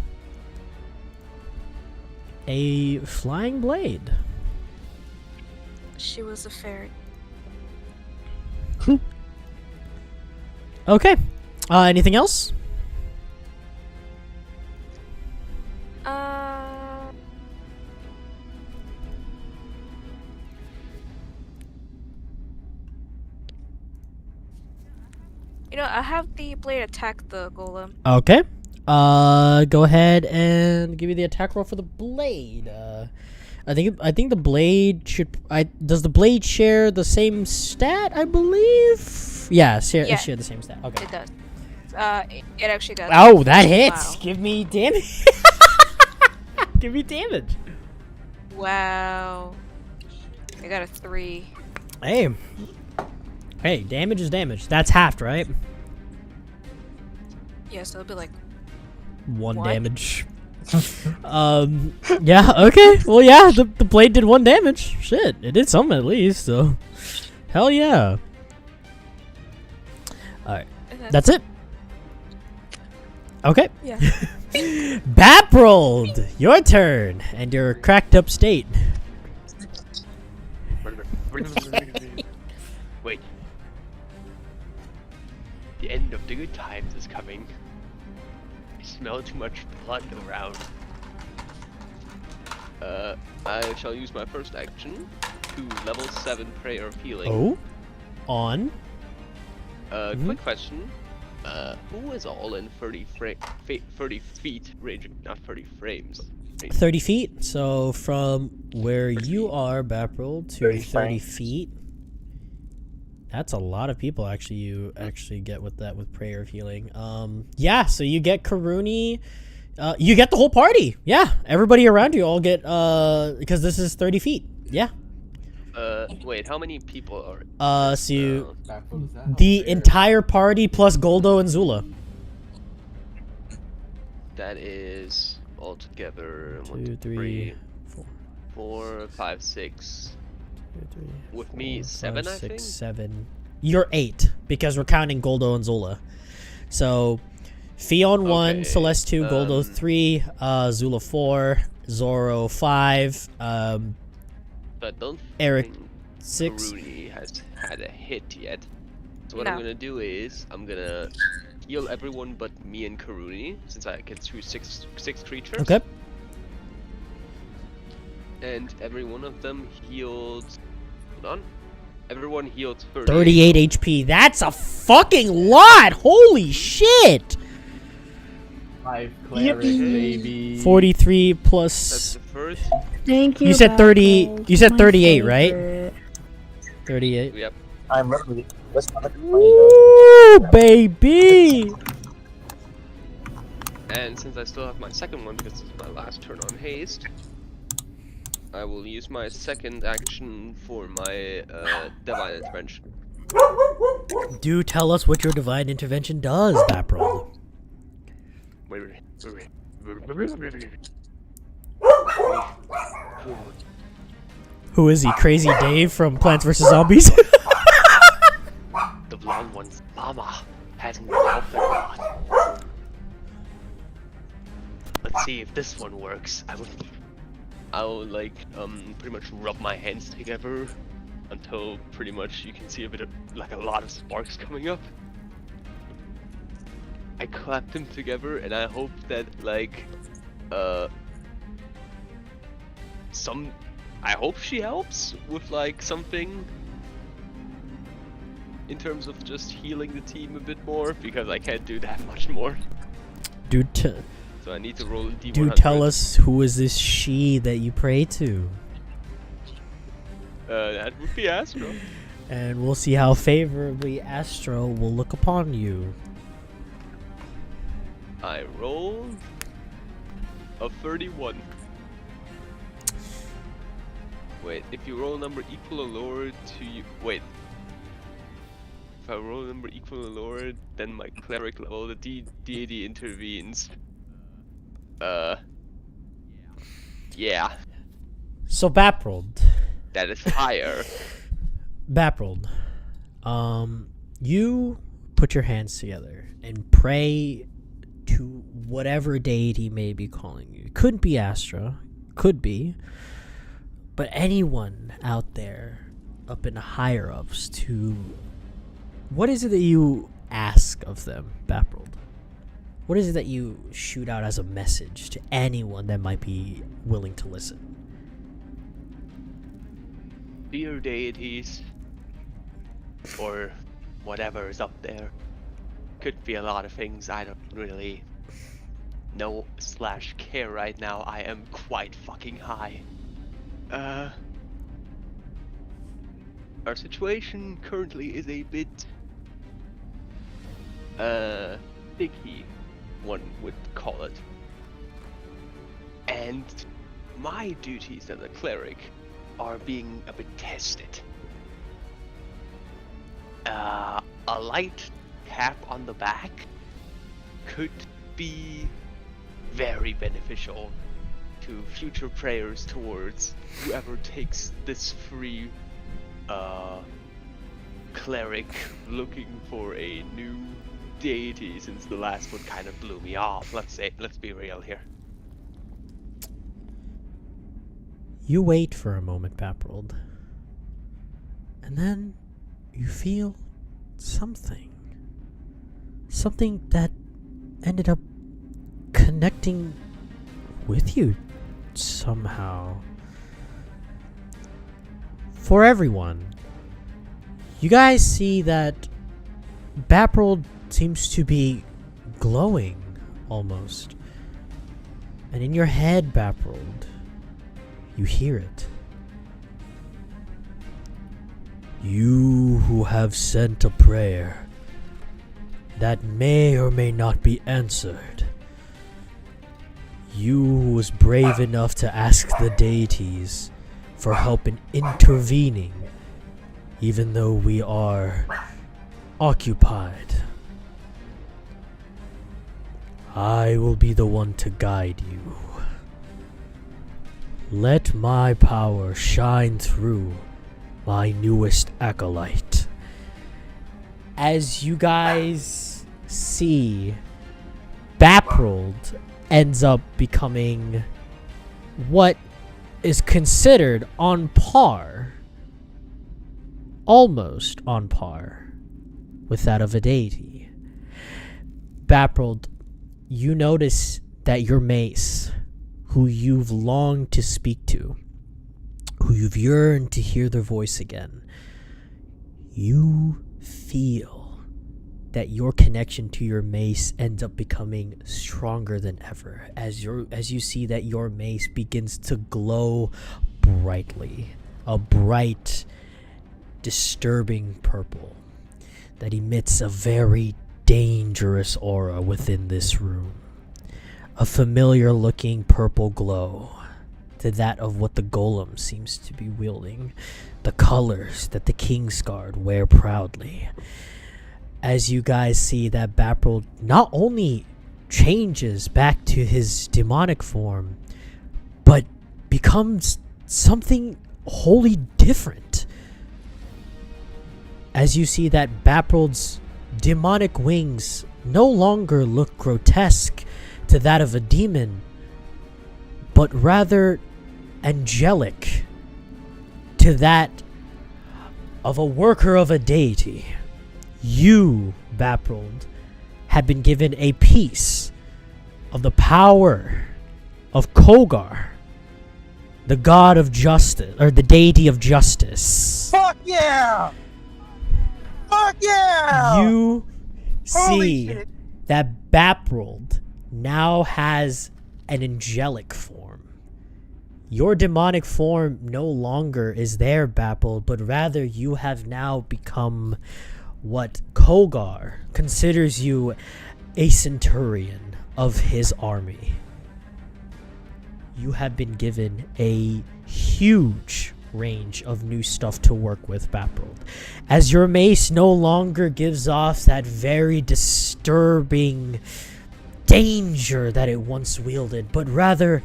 Speaker 1: A flying blade.
Speaker 5: She was a fairy.
Speaker 1: Okay. Anything else?
Speaker 5: I have the blade attack the golem.
Speaker 1: Okay. Go ahead and give me the attack roll for the blade. I think the blade should. Does the blade share the same stat? I believe. Yeah,
Speaker 5: Yeah.
Speaker 1: share the same stat. Okay.
Speaker 5: It does. It actually does.
Speaker 1: Oh, that hits.
Speaker 5: Wow.
Speaker 1: Give me damage. Give me damage.
Speaker 5: Wow. I got a 3.
Speaker 1: Hey. Hey, damage is damage. That's halved, right?
Speaker 5: Yeah, so it'll be like
Speaker 1: 1
Speaker 5: One?
Speaker 1: damage. Yeah, okay. Well, yeah, the blade did 1 damage. Shit, it did something at least, so. Hell yeah. Alright, that's it. Okay.
Speaker 5: Yeah.
Speaker 1: Baprold, your turn, and your cracked up state.
Speaker 4: Wait. The end of the good times is coming. I smell too much blood around. I shall use my first action to level 7 prayer of healing.
Speaker 1: Oh? On?
Speaker 4: Quick question. Who is all in 30 feet range, not 30 frames?
Speaker 1: 30 feet. So from where you are, Baprold, to 30
Speaker 8: frames.
Speaker 1: feet. That's a lot of people actually you actually get with that with prayer of healing. Yeah, so you get Karuni, you get the whole party. Yeah, everybody around you all get because this is 30 feet. Yeah.
Speaker 4: Wait, how many people are?
Speaker 1: So you,
Speaker 6: Backflip, is that how
Speaker 1: the
Speaker 6: fair?
Speaker 1: entire party plus Goldo and Zula.
Speaker 4: That is altogether
Speaker 1: 2, 3, 4,
Speaker 4: 4, 5, 6.
Speaker 1: 2, 3,
Speaker 4: With me,
Speaker 1: 4,
Speaker 4: 7,
Speaker 1: 5,
Speaker 4: I
Speaker 1: 6,
Speaker 4: think?
Speaker 1: 7. You're 8 because we're counting Goldo and Zula. So, Fion 1,
Speaker 4: Okay,
Speaker 1: Celeste 2, Goldo 3, Zula 4, Zoro 5,
Speaker 4: But don't
Speaker 1: Eric
Speaker 4: think
Speaker 1: 6.
Speaker 4: Karuni has had a hit yet. So what
Speaker 5: No.
Speaker 4: I'm gonna do is I'm gonna heal everyone but me and Karuni, since I get through six creatures.
Speaker 1: Okay.
Speaker 4: And every one of them healed. Hold on. Everyone healed
Speaker 1: 38 HP. That's a fucking lot. Holy shit.
Speaker 6: 5 cleric, baby.
Speaker 1: 43
Speaker 4: That's
Speaker 1: plus.
Speaker 4: the first.
Speaker 3: Thank you.
Speaker 1: You said 30
Speaker 3: Backflip.
Speaker 1: you said
Speaker 3: My
Speaker 1: 38, right?
Speaker 3: favorite.
Speaker 1: 38.
Speaker 4: Yep.
Speaker 8: I'm literally. That's not
Speaker 1: Ooh, baby.
Speaker 4: And since I still have my second one because this is my last turn on haste, I will use my second action for my divine intervention.
Speaker 1: Do tell us what your divine intervention does, Baprold.
Speaker 4: Wait.
Speaker 1: Who is he? Crazy Dave from Plants vs. Zombies?
Speaker 4: The blonde one's mama hasn't helped a lot. see if this one works. I'll like pretty much rub my hands together until pretty much you can see a bit of like a lot of sparks coming up. I clap them together and I hope that like I hope she helps with like something in terms of just healing the team a bit more, because I can't do that much more.
Speaker 1: Dude,
Speaker 4: So I need to roll a D100.
Speaker 1: dude, tell us, who is this she that you pray to?
Speaker 4: That would be Astra.
Speaker 1: And we'll see how favorably Astra will look upon you.
Speaker 4: I rolled a 31. Wait, if you roll a number equal or lower to you. Wait. If I roll a number equal or lower, then my cleric level, the deity intervenes. Yeah,
Speaker 1: So Baprold.
Speaker 4: that is higher.
Speaker 1: Baprold. You put your hands together and pray to whatever deity may be calling you. It couldn't be Astra. Could be. But anyone out there up in the higher ups to... What is it that you ask of them, Baprold? What is it that you shoot out as a message to anyone that might be willing to listen?
Speaker 4: Dear deities, or whatever is up there. Could be a lot of things I don't really know / care right now. I am quite fucking high. Our situation currently is a bit sticky, one would call it. And my duties as a cleric are being a bit tested. A light tap on the back could be very beneficial to future prayers towards whoever takes this free cleric looking for a new deity, since the last one kind of blew me off. Let's be real here.
Speaker 1: You wait for a moment, Baprold. And then you feel something. Something that ended up connecting with you somehow. For everyone, you guys see that Baprold seems to be glowing almost. And in your head, Baprold, you hear it. You who have sent a prayer that may or may not be answered. You who was brave enough to ask the deities for help in intervening, even though we are occupied. I will be the one to guide you. Let my power shine through my newest acolyte. As you guys see, Baprold ends up becoming what is considered on par, almost on par, with that of a deity. Baprold, you notice that your mace, who you've longed to speak to, who you've yearned to hear their voice again, you feel that your connection to your mace ends up becoming stronger than ever as you see that your mace begins to glow brightly, a bright, disturbing purple that emits a very dangerous aura within this room. A familiar looking purple glow to that of what the golem seems to be wielding, the colors that the Kingsguard wear proudly. As you guys see that Baprold not only changes back to his demonic form, but becomes something wholly different. As you see that Baprold's demonic wings no longer look grotesque to that of a demon, but rather angelic to that of a worker of a deity. You, Baprold, have been given a piece of the power of Kogar, the god of justice, or the deity of justice.
Speaker 7: Fuck yeah! Fuck yeah!
Speaker 1: You
Speaker 7: Holy
Speaker 1: see
Speaker 7: shit.
Speaker 1: that Baprold now has an angelic form. Your demonic form no longer is there, Baprold, but rather you have now become what Kogar considers you, a centurion of his army. You have been given a huge range of new stuff to work with, Baprold, as your mace no longer gives off that very disturbing danger that it once wielded, but rather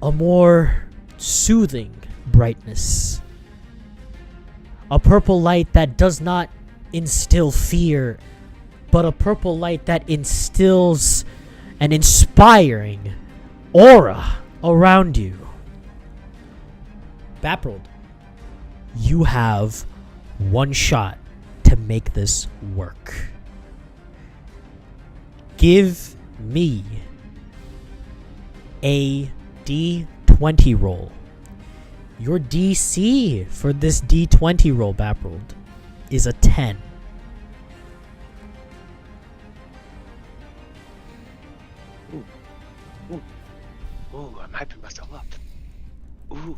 Speaker 1: a more soothing brightness. A purple light that does not instill fear, but a purple light that instills an inspiring aura around you. Baprold, you have one shot to make this work. Give me a D20 roll. Your DC for this D20 roll, Baprold, is a 10.
Speaker 4: Ooh, I'm hyping myself up. Ooh,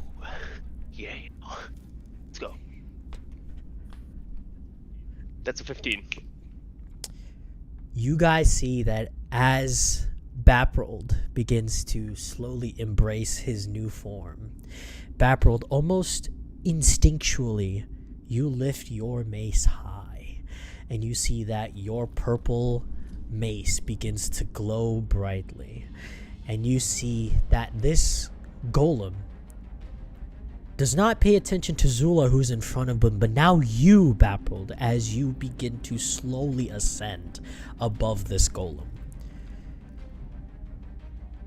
Speaker 4: yeah. Let's go. That's a 15.
Speaker 1: You guys see that as Baprold begins to slowly embrace his new form, Baprold, almost instinctually, you lift your mace high, and you see that your purple mace begins to glow brightly. And you see that this golem does not pay attention to Zula, who's in front of him, but now you, Baprold, as you begin to slowly ascend above this golem.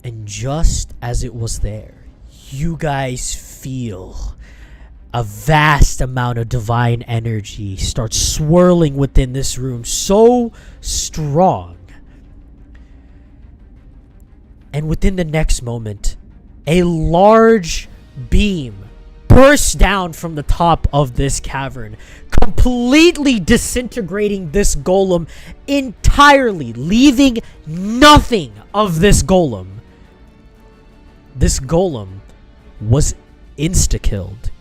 Speaker 1: And just as it was there, you guys feel a vast amount of divine energy start swirling within this room, so strong. And within the next moment, a large beam bursts down from the top of this cavern, completely disintegrating this golem entirely, leaving nothing of this golem. This golem was insta-killed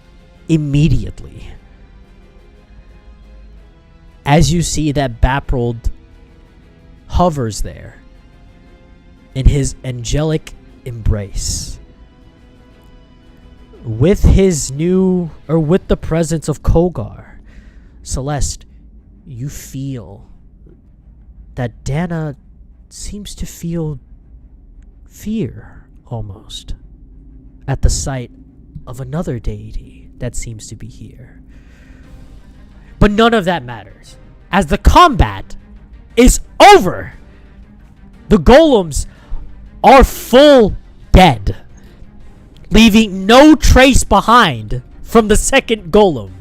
Speaker 1: immediately. As you see that Baprold hovers there in his angelic embrace, with the presence of Kogar, Celeste, you feel that Dana seems to feel fear almost at the sight of another deity that seems to be here. But none of that matters, as the combat is over. The golems are full dead, leaving no trace behind from the second golem.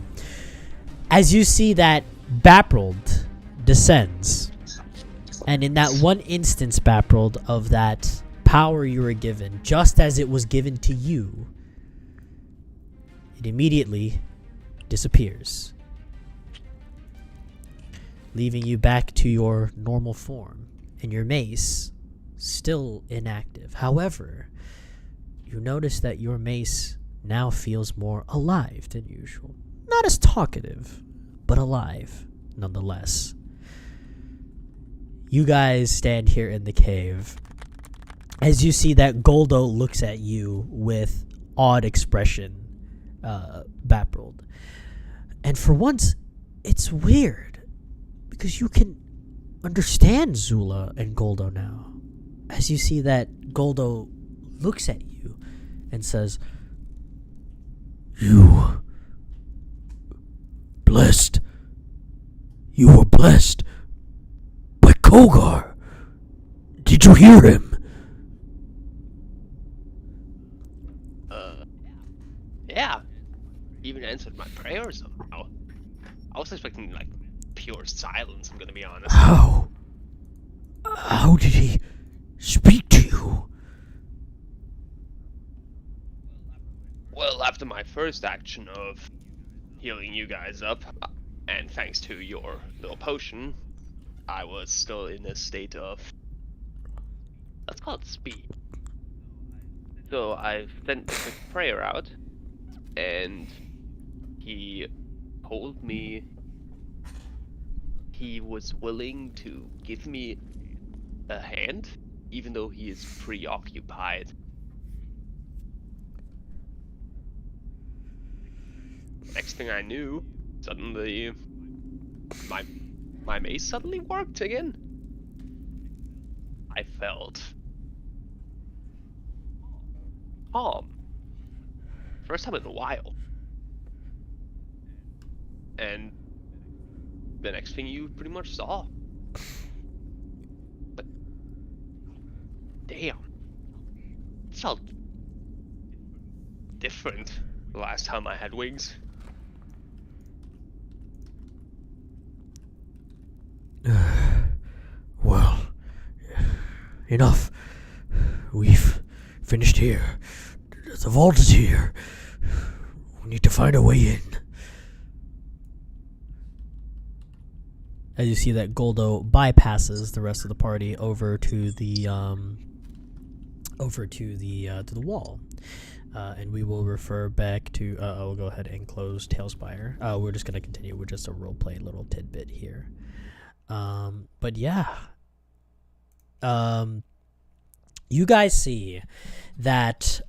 Speaker 1: As you see that Baprold descends, and in that one instance, Baprold, of that power you were given, just as it was given to you, it immediately disappears, leaving you back to your normal form, and your mace still inactive. However, you notice that your mace now feels more alive than usual. Not as talkative, but alive nonetheless. You guys stand here in the cave as you see that Goldo looks at you with odd expression, Baprold. And for once, it's weird, because you can understand Zula and Goldo now. As you see that Goldo looks at you and says, "You blessed. You were blessed by Kogar. Did you hear him?"
Speaker 4: answered my prayer somehow. I was expecting like pure silence. I'm gonna be honest.
Speaker 1: How did he speak to you?
Speaker 4: Well, after my first action of healing you guys up, and thanks to your little potion, I was still in a state of, let's call it speed. So I sent a quick prayer out, and he told me he was willing to give me a hand, even though he is preoccupied. Next thing I knew, suddenly my mace suddenly worked again. I felt calm. First time in a while. And the next thing you pretty much saw. But damn. It felt different the last time I had wings.
Speaker 1: Well, enough. We've finished here. The vault is here. We need to find a way in. As you see that Goldo bypasses the rest of the party over to the wall. And we will refer back to I'll go ahead and close Tailspire. We're just gonna continue with just a roleplay little tidbit here. But yeah. You guys see that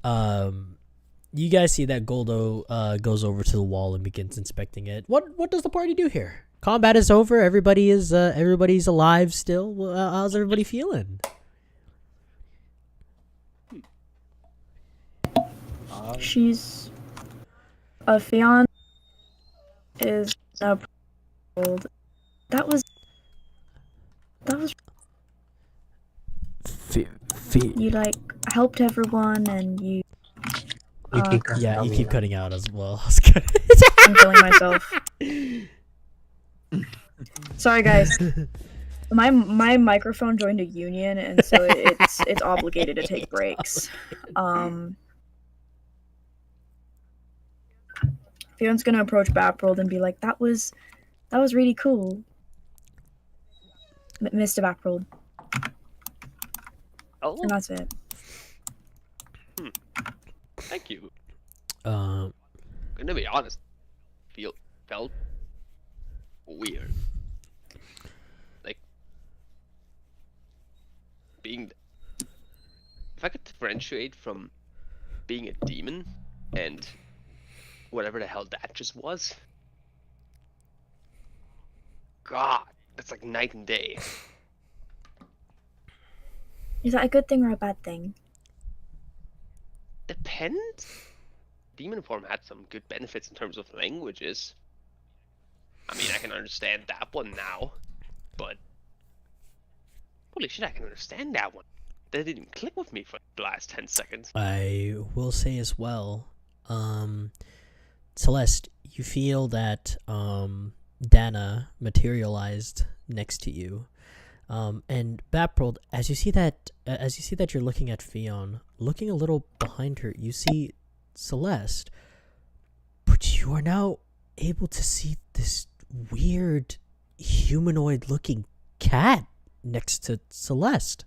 Speaker 1: Goldo goes over to the wall and begins inspecting it. What does the party do here? Combat is over. Everybody's alive still. How's everybody feeling?
Speaker 3: She's a fiance is old. That was you like helped everyone and you.
Speaker 1: Yeah, you keep cutting out as well.
Speaker 3: I'm killing myself. Sorry, guys. My microphone joined a union, and so it's obligated to take breaks. Fion's gonna approach Baprold and be like, "That was really cool, Mr. Baprold."
Speaker 4: Oh,
Speaker 3: And that's it.
Speaker 4: thank you.
Speaker 1: Um,
Speaker 4: I'm gonna be honest. Felt weird. Like being. If I could differentiate from being a demon and whatever the hell that just was. God, that's like night and day.
Speaker 3: Is that a good thing or a bad thing?
Speaker 4: Depends. Demon form had some good benefits in terms of languages. I mean, I can understand that one now, but holy shit, I can understand that one. That didn't click with me for the last 10 seconds.
Speaker 1: I will say as well, Celeste, you feel that Dana materialized next to you, and Baprold, as you see that you're looking at Fion, looking a little behind her, you see Celeste, but you are now able to see this weird humanoid-looking cat next to Celeste.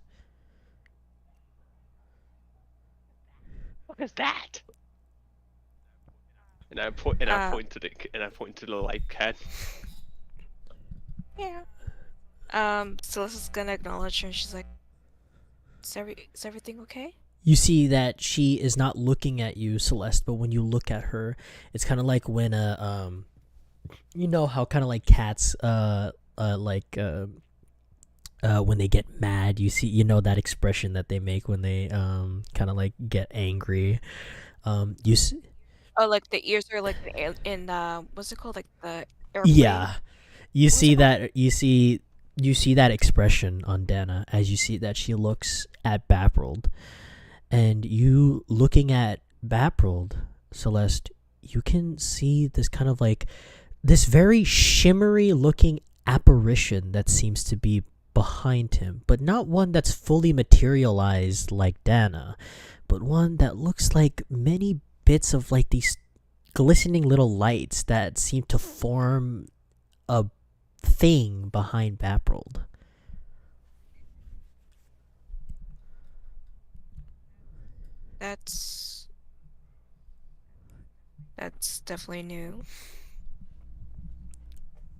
Speaker 4: What is that? And I point to the light cat.
Speaker 5: Yeah. Celeste's gonna acknowledge her and she's like, is everything okay?
Speaker 1: You see that she is not looking at you, Celeste, but when you look at her, it's kind of like when you know how kind of like cats when they get mad, you know that expression that they make when they kind of like get angry. You see,
Speaker 5: Oh, like the ears are like in what's it called, like the airplane?
Speaker 1: yeah, you see that expression on Dana as you see that she looks at Baprold, and you looking at Baprold, Celeste, you can see this kind of like this very shimmery looking apparition that seems to be behind him, but not one that's fully materialized like Dana, but one that looks like many bits of like these glistening little lights that seem to form a thing behind Baprold.
Speaker 5: That's definitely new.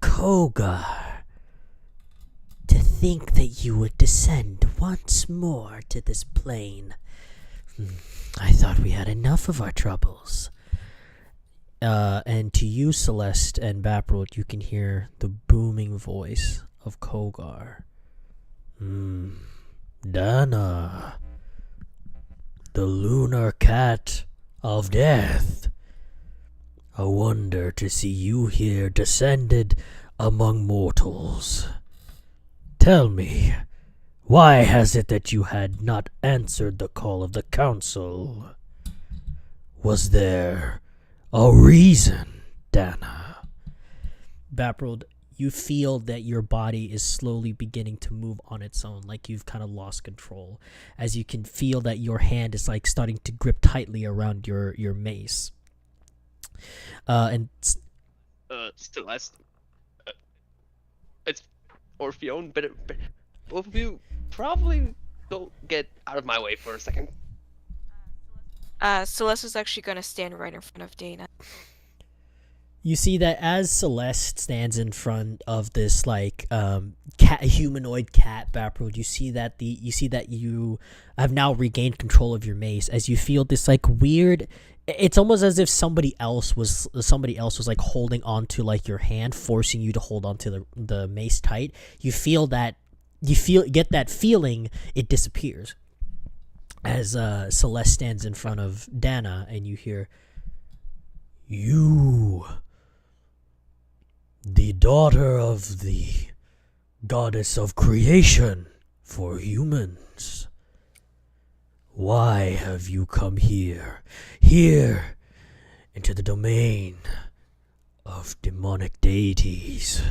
Speaker 1: Kogar, to think that you would descend once more to this plane. I thought we had enough of our troubles. And to you, Celeste and Baprold, you can hear the booming voice of Kogar. Dana, the lunar cat of death. A wonder to see you here descended among mortals. Tell me, why has it that you had not answered the call of the council? Was there a reason, Dana? Baprold, you feel that your body is slowly beginning to move on its own, like you've kind of lost control, as you can feel that your hand is like starting to grip tightly around your mace.
Speaker 4: Celeste, it's Orpheon, but both of you probably don't get out of my way for a second.
Speaker 5: Celeste is actually gonna stand right in front of Dana.
Speaker 1: You see that as Celeste stands in front of this like humanoid cat, Baprold, you see that you have now regained control of your mace as you feel this like weird. It's almost as if somebody else was like holding on to like your hand, forcing you to hold on to the mace tight. Get that feeling, it disappears as Celeste stands in front of Dana, and you hear, "You, the daughter of the goddess of creation for humans. Why have you come here into the domain of demonic deities?"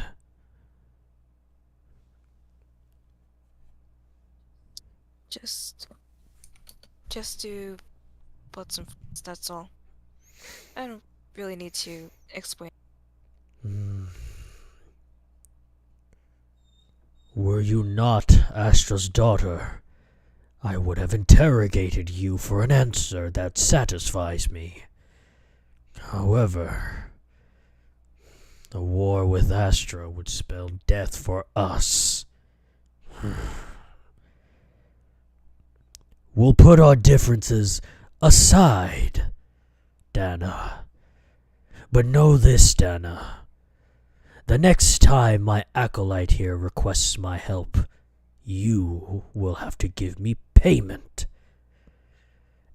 Speaker 5: Just to put some friends, that's all. I don't really need to explain.
Speaker 1: Were you not Astra's daughter, I would have interrogated you for an answer that satisfies me. However, a war with Astra would spell death for us. We'll put our differences aside, Dana. But know this, Dana. The next time my acolyte here requests my help, you will have to give me payment.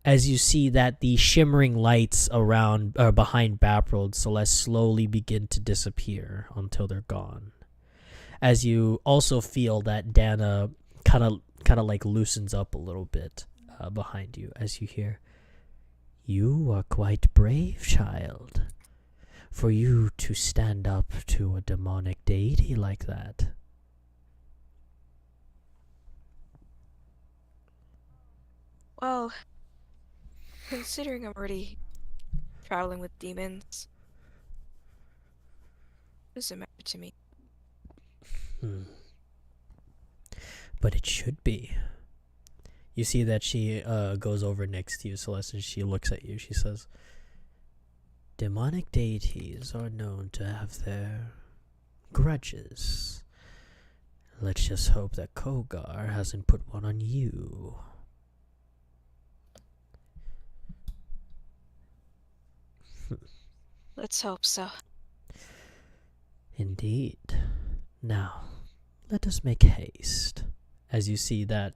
Speaker 1: As you see that the shimmering lights around behind Baprold, Celeste slowly begin to disappear until they're gone. As you also feel that Dana kind of like loosens up a little bit behind you, as you hear, "You are quite brave, child, for you to stand up to a demonic deity like that."
Speaker 5: Well, considering I'm already traveling with demons, it doesn't matter to me.
Speaker 1: But it should be. You see that she goes over next to you, Celeste, and she looks at you. She says, "Demonic deities are known to have their grudges. Let's just hope that Kogar hasn't put one on you."
Speaker 5: Let's hope so.
Speaker 1: Indeed. Now, let us make haste. As you see that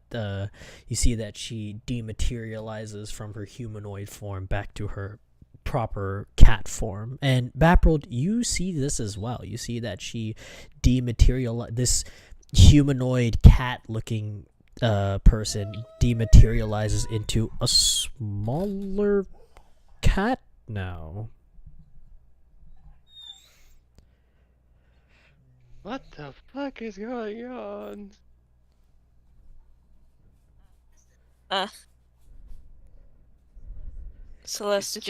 Speaker 1: she dematerializes from her humanoid form back to her proper cat form. And Baprold, you see this as well. You see that she this humanoid cat-looking person dematerializes into a smaller cat now.
Speaker 4: What the fuck is going on?
Speaker 5: Uh, Celeste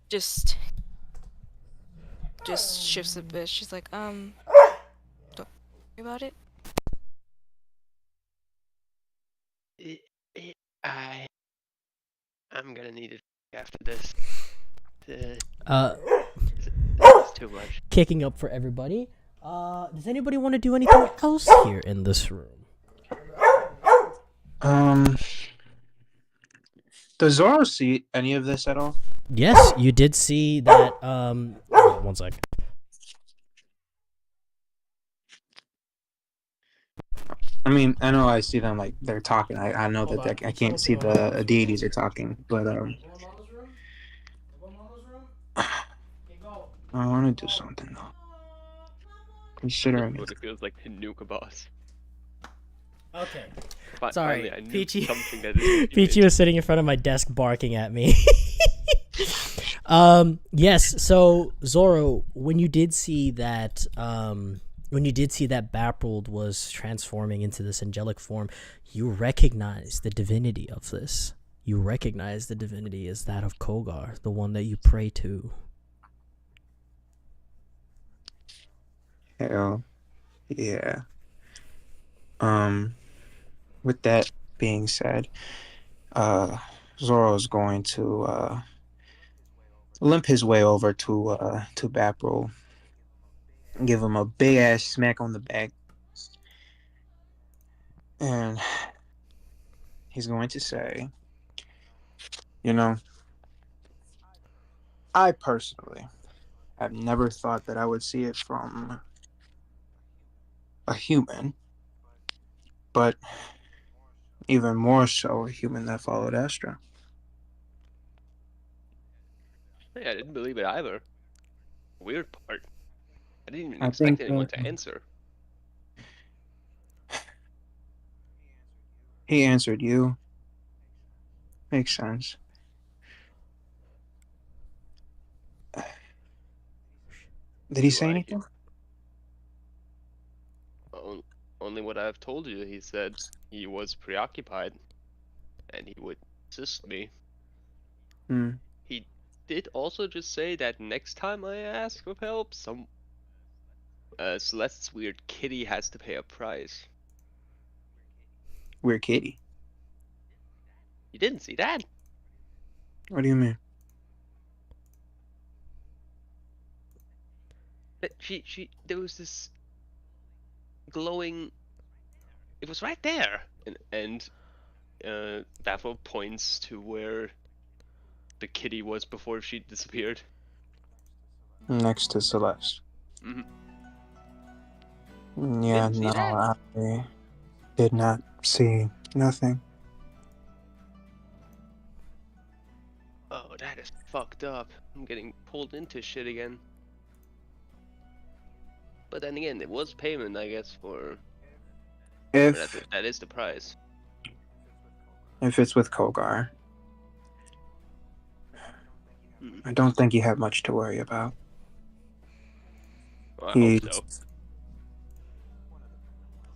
Speaker 4: this-
Speaker 5: just shifts a bit. She's like, don't worry about it.
Speaker 4: I'm gonna need it after this.
Speaker 1: Uh,
Speaker 4: This is too much.
Speaker 1: kicking up for everybody. Does anybody want to do anything else here in this room?
Speaker 7: Does Zoro see any of this at all?
Speaker 1: Yes, you did see that. Hold on one sec.
Speaker 7: I mean, I know I see them like they're talking. I know
Speaker 1: Hold
Speaker 7: that
Speaker 1: on.
Speaker 7: I can't see the deities are talking, but I want to do something though. Considering
Speaker 4: What
Speaker 7: it.
Speaker 4: it feels like to nuke a boss.
Speaker 1: Okay.
Speaker 4: Finally,
Speaker 1: Sorry,
Speaker 4: I knew
Speaker 1: Peachy.
Speaker 4: something that is
Speaker 1: Peachy was sitting in front of my desk barking at me. Yes. So Zoro, when you did see that, Baprold was transforming into this angelic form, you recognize the divinity of this. You recognize the divinity as that of Kogar, the one that you pray to.
Speaker 7: Hell, yeah. With that being said, Zoro is going to limp his way over to Baprold, give him a big ass smack on the back, and he's going to say, you know, I personally have never thought that I would see it from a human, but even more so a human that followed Astra.
Speaker 4: Hey, I didn't believe it either. Weird part. I didn't even
Speaker 7: I
Speaker 4: expect
Speaker 7: think
Speaker 4: anyone to answer.
Speaker 7: he answered you. Makes sense. Did he
Speaker 4: Do
Speaker 7: say
Speaker 4: I
Speaker 7: anything?
Speaker 4: only what I've told you. He said he was preoccupied and he would assist me.
Speaker 7: Hmm.
Speaker 4: He did also just say that next time I ask for help, Celeste's weird kitty has to pay a price.
Speaker 7: Weird kitty.
Speaker 4: You didn't see that?
Speaker 7: What do you mean?
Speaker 4: That there was this glowing. It was right there, and Baffle points to where the kitty was before she disappeared.
Speaker 7: Next to Celeste.
Speaker 4: Hmm.
Speaker 7: Yeah,
Speaker 4: Didn't see
Speaker 7: no,
Speaker 4: that?
Speaker 7: I did not see nothing.
Speaker 4: Oh, that is fucked up. I'm getting pulled into shit again. But then again, it was payment, I guess, for
Speaker 7: If
Speaker 4: that is the price.
Speaker 7: it's with Kogar,
Speaker 4: Hmm.
Speaker 7: I don't think you have much to worry about.
Speaker 4: Well, I hope
Speaker 7: He's
Speaker 4: so.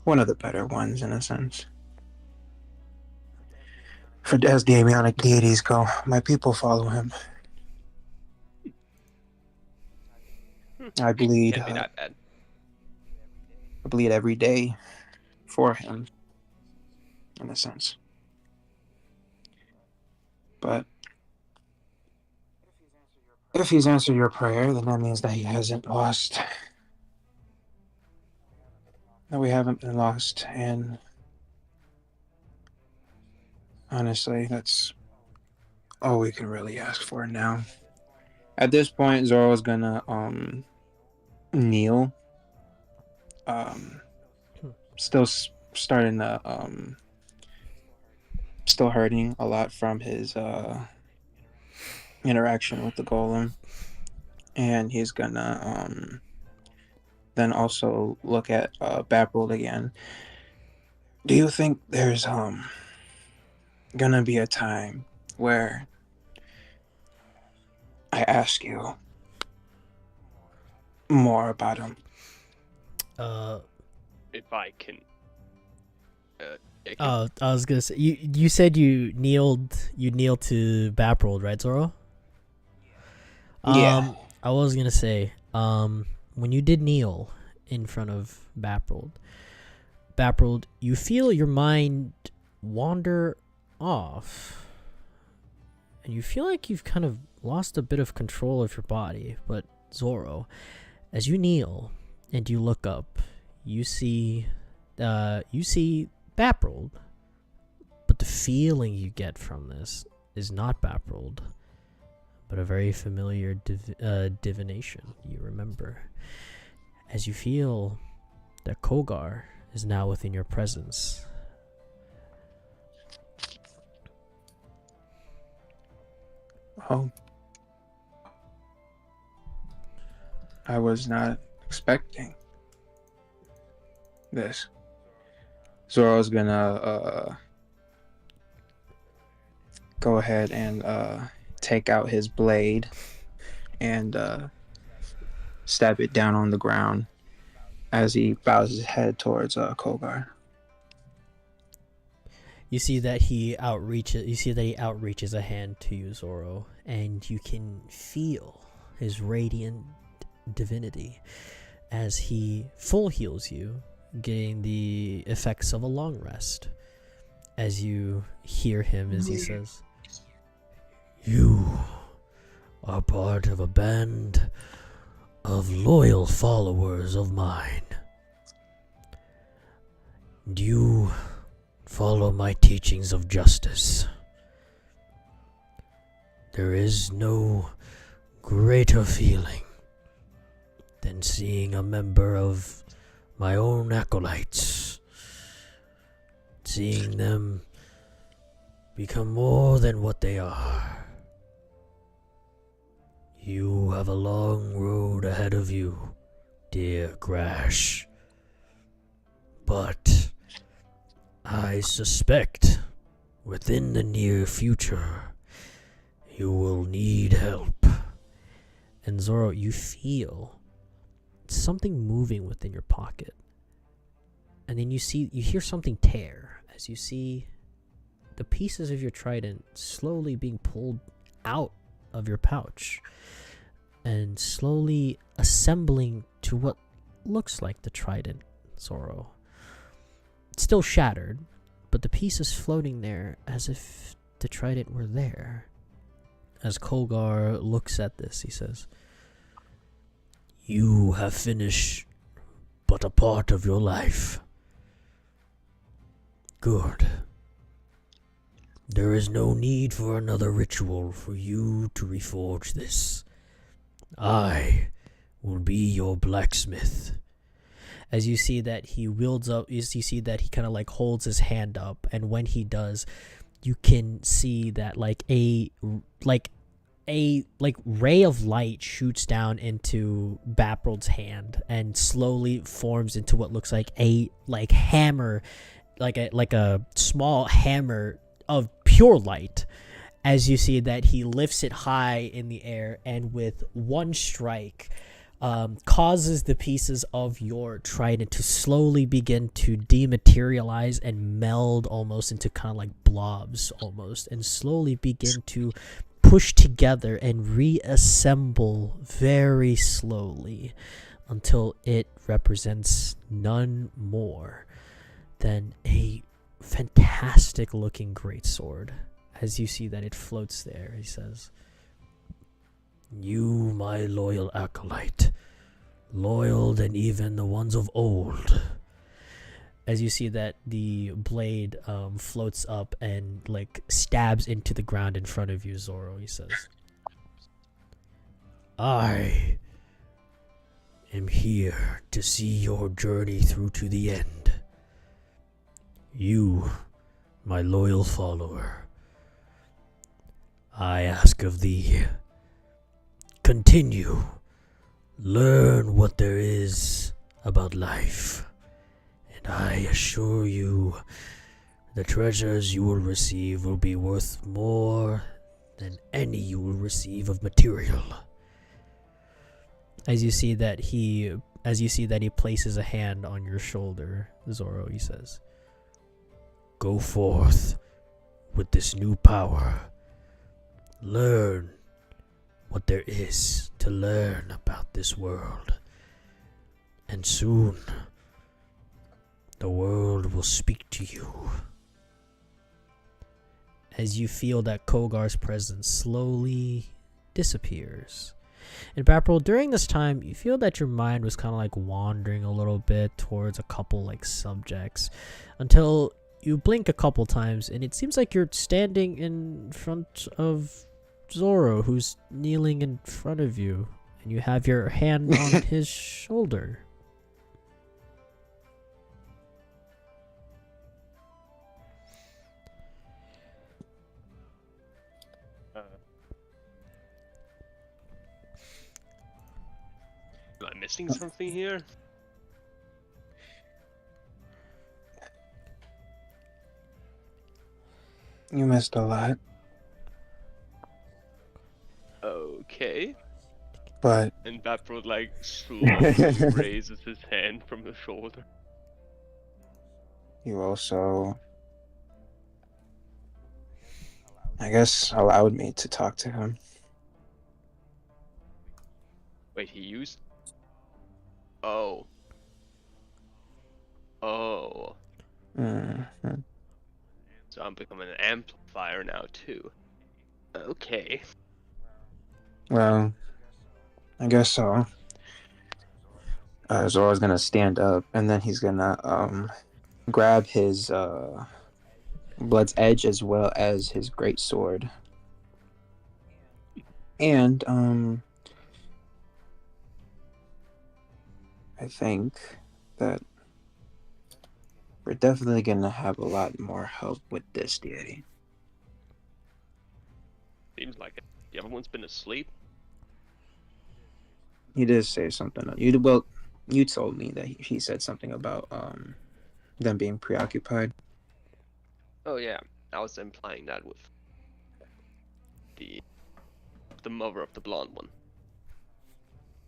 Speaker 7: one of the better ones in a sense. For as the Amionic deities go, my people follow him. I bleed.
Speaker 4: Can't be that bad.
Speaker 7: I bleed every day for him, in a sense. But if he's answered your prayer, then that means that he hasn't lost. That we haven't been lost, and honestly, that's all we can really ask for now. At this point, Zoro's gonna kneel. Still starting to still hurting a lot from his interaction with the golem, and he's gonna then also look at Baprold again. Do you think there's gonna be a time where I ask you more about him.
Speaker 4: If I can.
Speaker 1: I was gonna say you said you kneeled to Baprold, right, Zoro?
Speaker 7: Yeah.
Speaker 1: I was gonna say, when you did kneel in front of Baprold, you feel your mind wander off, and you feel like you've kind of lost a bit of control of your body. But Zoro, as you kneel and you look up, you see Baprold, but the feeling you get from this is not Baprold, but a very familiar divination you remember, as you feel that Kogar is now within your presence.
Speaker 7: Oh. I was not expecting this. Zoro's gonna go ahead and take out his blade and stab it down on the ground as he bows his head towards Kogar.
Speaker 1: You see that he outreaches a hand to you, Zoro, and you can feel his radiant divinity as he full heals you, getting the effects of a long rest. As you hear him as he says, "You are part of a band of loyal followers of mine. Do you follow my teachings of justice? There is no greater feeling than seeing a member of my own acolytes, seeing them become more than what they are. You have a long road ahead of you, dear Crash. But I suspect within the near future you will need help." And Zoro, you feel something moving within your pocket. And then you hear something tear as you see the pieces of your trident slowly being pulled out of your pouch and slowly assembling to what looks like the trident, Zoro. It's still shattered, but the pieces floating there as if the trident were there. As Kogar looks at this, he says, "You have finished but a part of your life. Good. There is no need for another ritual for you to reforge this. I will be your blacksmith." As you see that he wields up, you see that he kind of like holds his hand up, and when he does, you can see that a ray of light shoots down into Baprold's hand and slowly forms into what looks like a hammer, like a small hammer of pure light. As you see that he lifts it high in the air, and with one strike causes the pieces of your trident to slowly begin to dematerialize and meld almost into kind of like blobs almost, and slowly begin to push together and reassemble very slowly until it represents none more than a fantastic looking greatsword. As you see that it floats there, he says, "You, my loyal acolyte, loyal than even the ones of old." As you see that the blade floats up and stabs into the ground in front of you, Zoro, he says, "I am here to see your journey through to the end. You, my loyal follower, I ask of thee, continue, learn what there is about life, and I assure you the treasures you will receive will be worth more than any you will receive of material. As you see that he places a hand on your shoulder, Zoro, he says, "Go forth with this new power. Learn what there is to learn about this world. And soon, the world will speak to you." As you feel that Kogar's presence slowly disappears. And Bapril, during this time, you feel that your mind was kind of like wandering a little bit towards a couple like subjects until you blink a couple times and it seems like you're standing in front of Zoro, who's kneeling in front of you, and you have your hand on his shoulder.
Speaker 4: Am I missing something here?
Speaker 7: You missed a lot,
Speaker 4: Okay.
Speaker 7: but
Speaker 4: And Baprod like slowly raises his hand from the shoulder.
Speaker 7: you also, I guess, allowed me to talk to him.
Speaker 4: Wait, he used. Oh. Oh.
Speaker 7: Mhm.
Speaker 4: So I'm becoming an amplifier now too. Okay.
Speaker 7: Well, I guess so. Zoro's gonna stand up, and then he's gonna grab his Blood's Edge as well as his great sword, and I think that we're definitely gonna have a lot more help with this deity.
Speaker 4: Seems like it. Everyone's been asleep.
Speaker 7: He did say something. You told me that he said something about them being preoccupied.
Speaker 4: Oh yeah, I was implying that with the mother of the blonde one.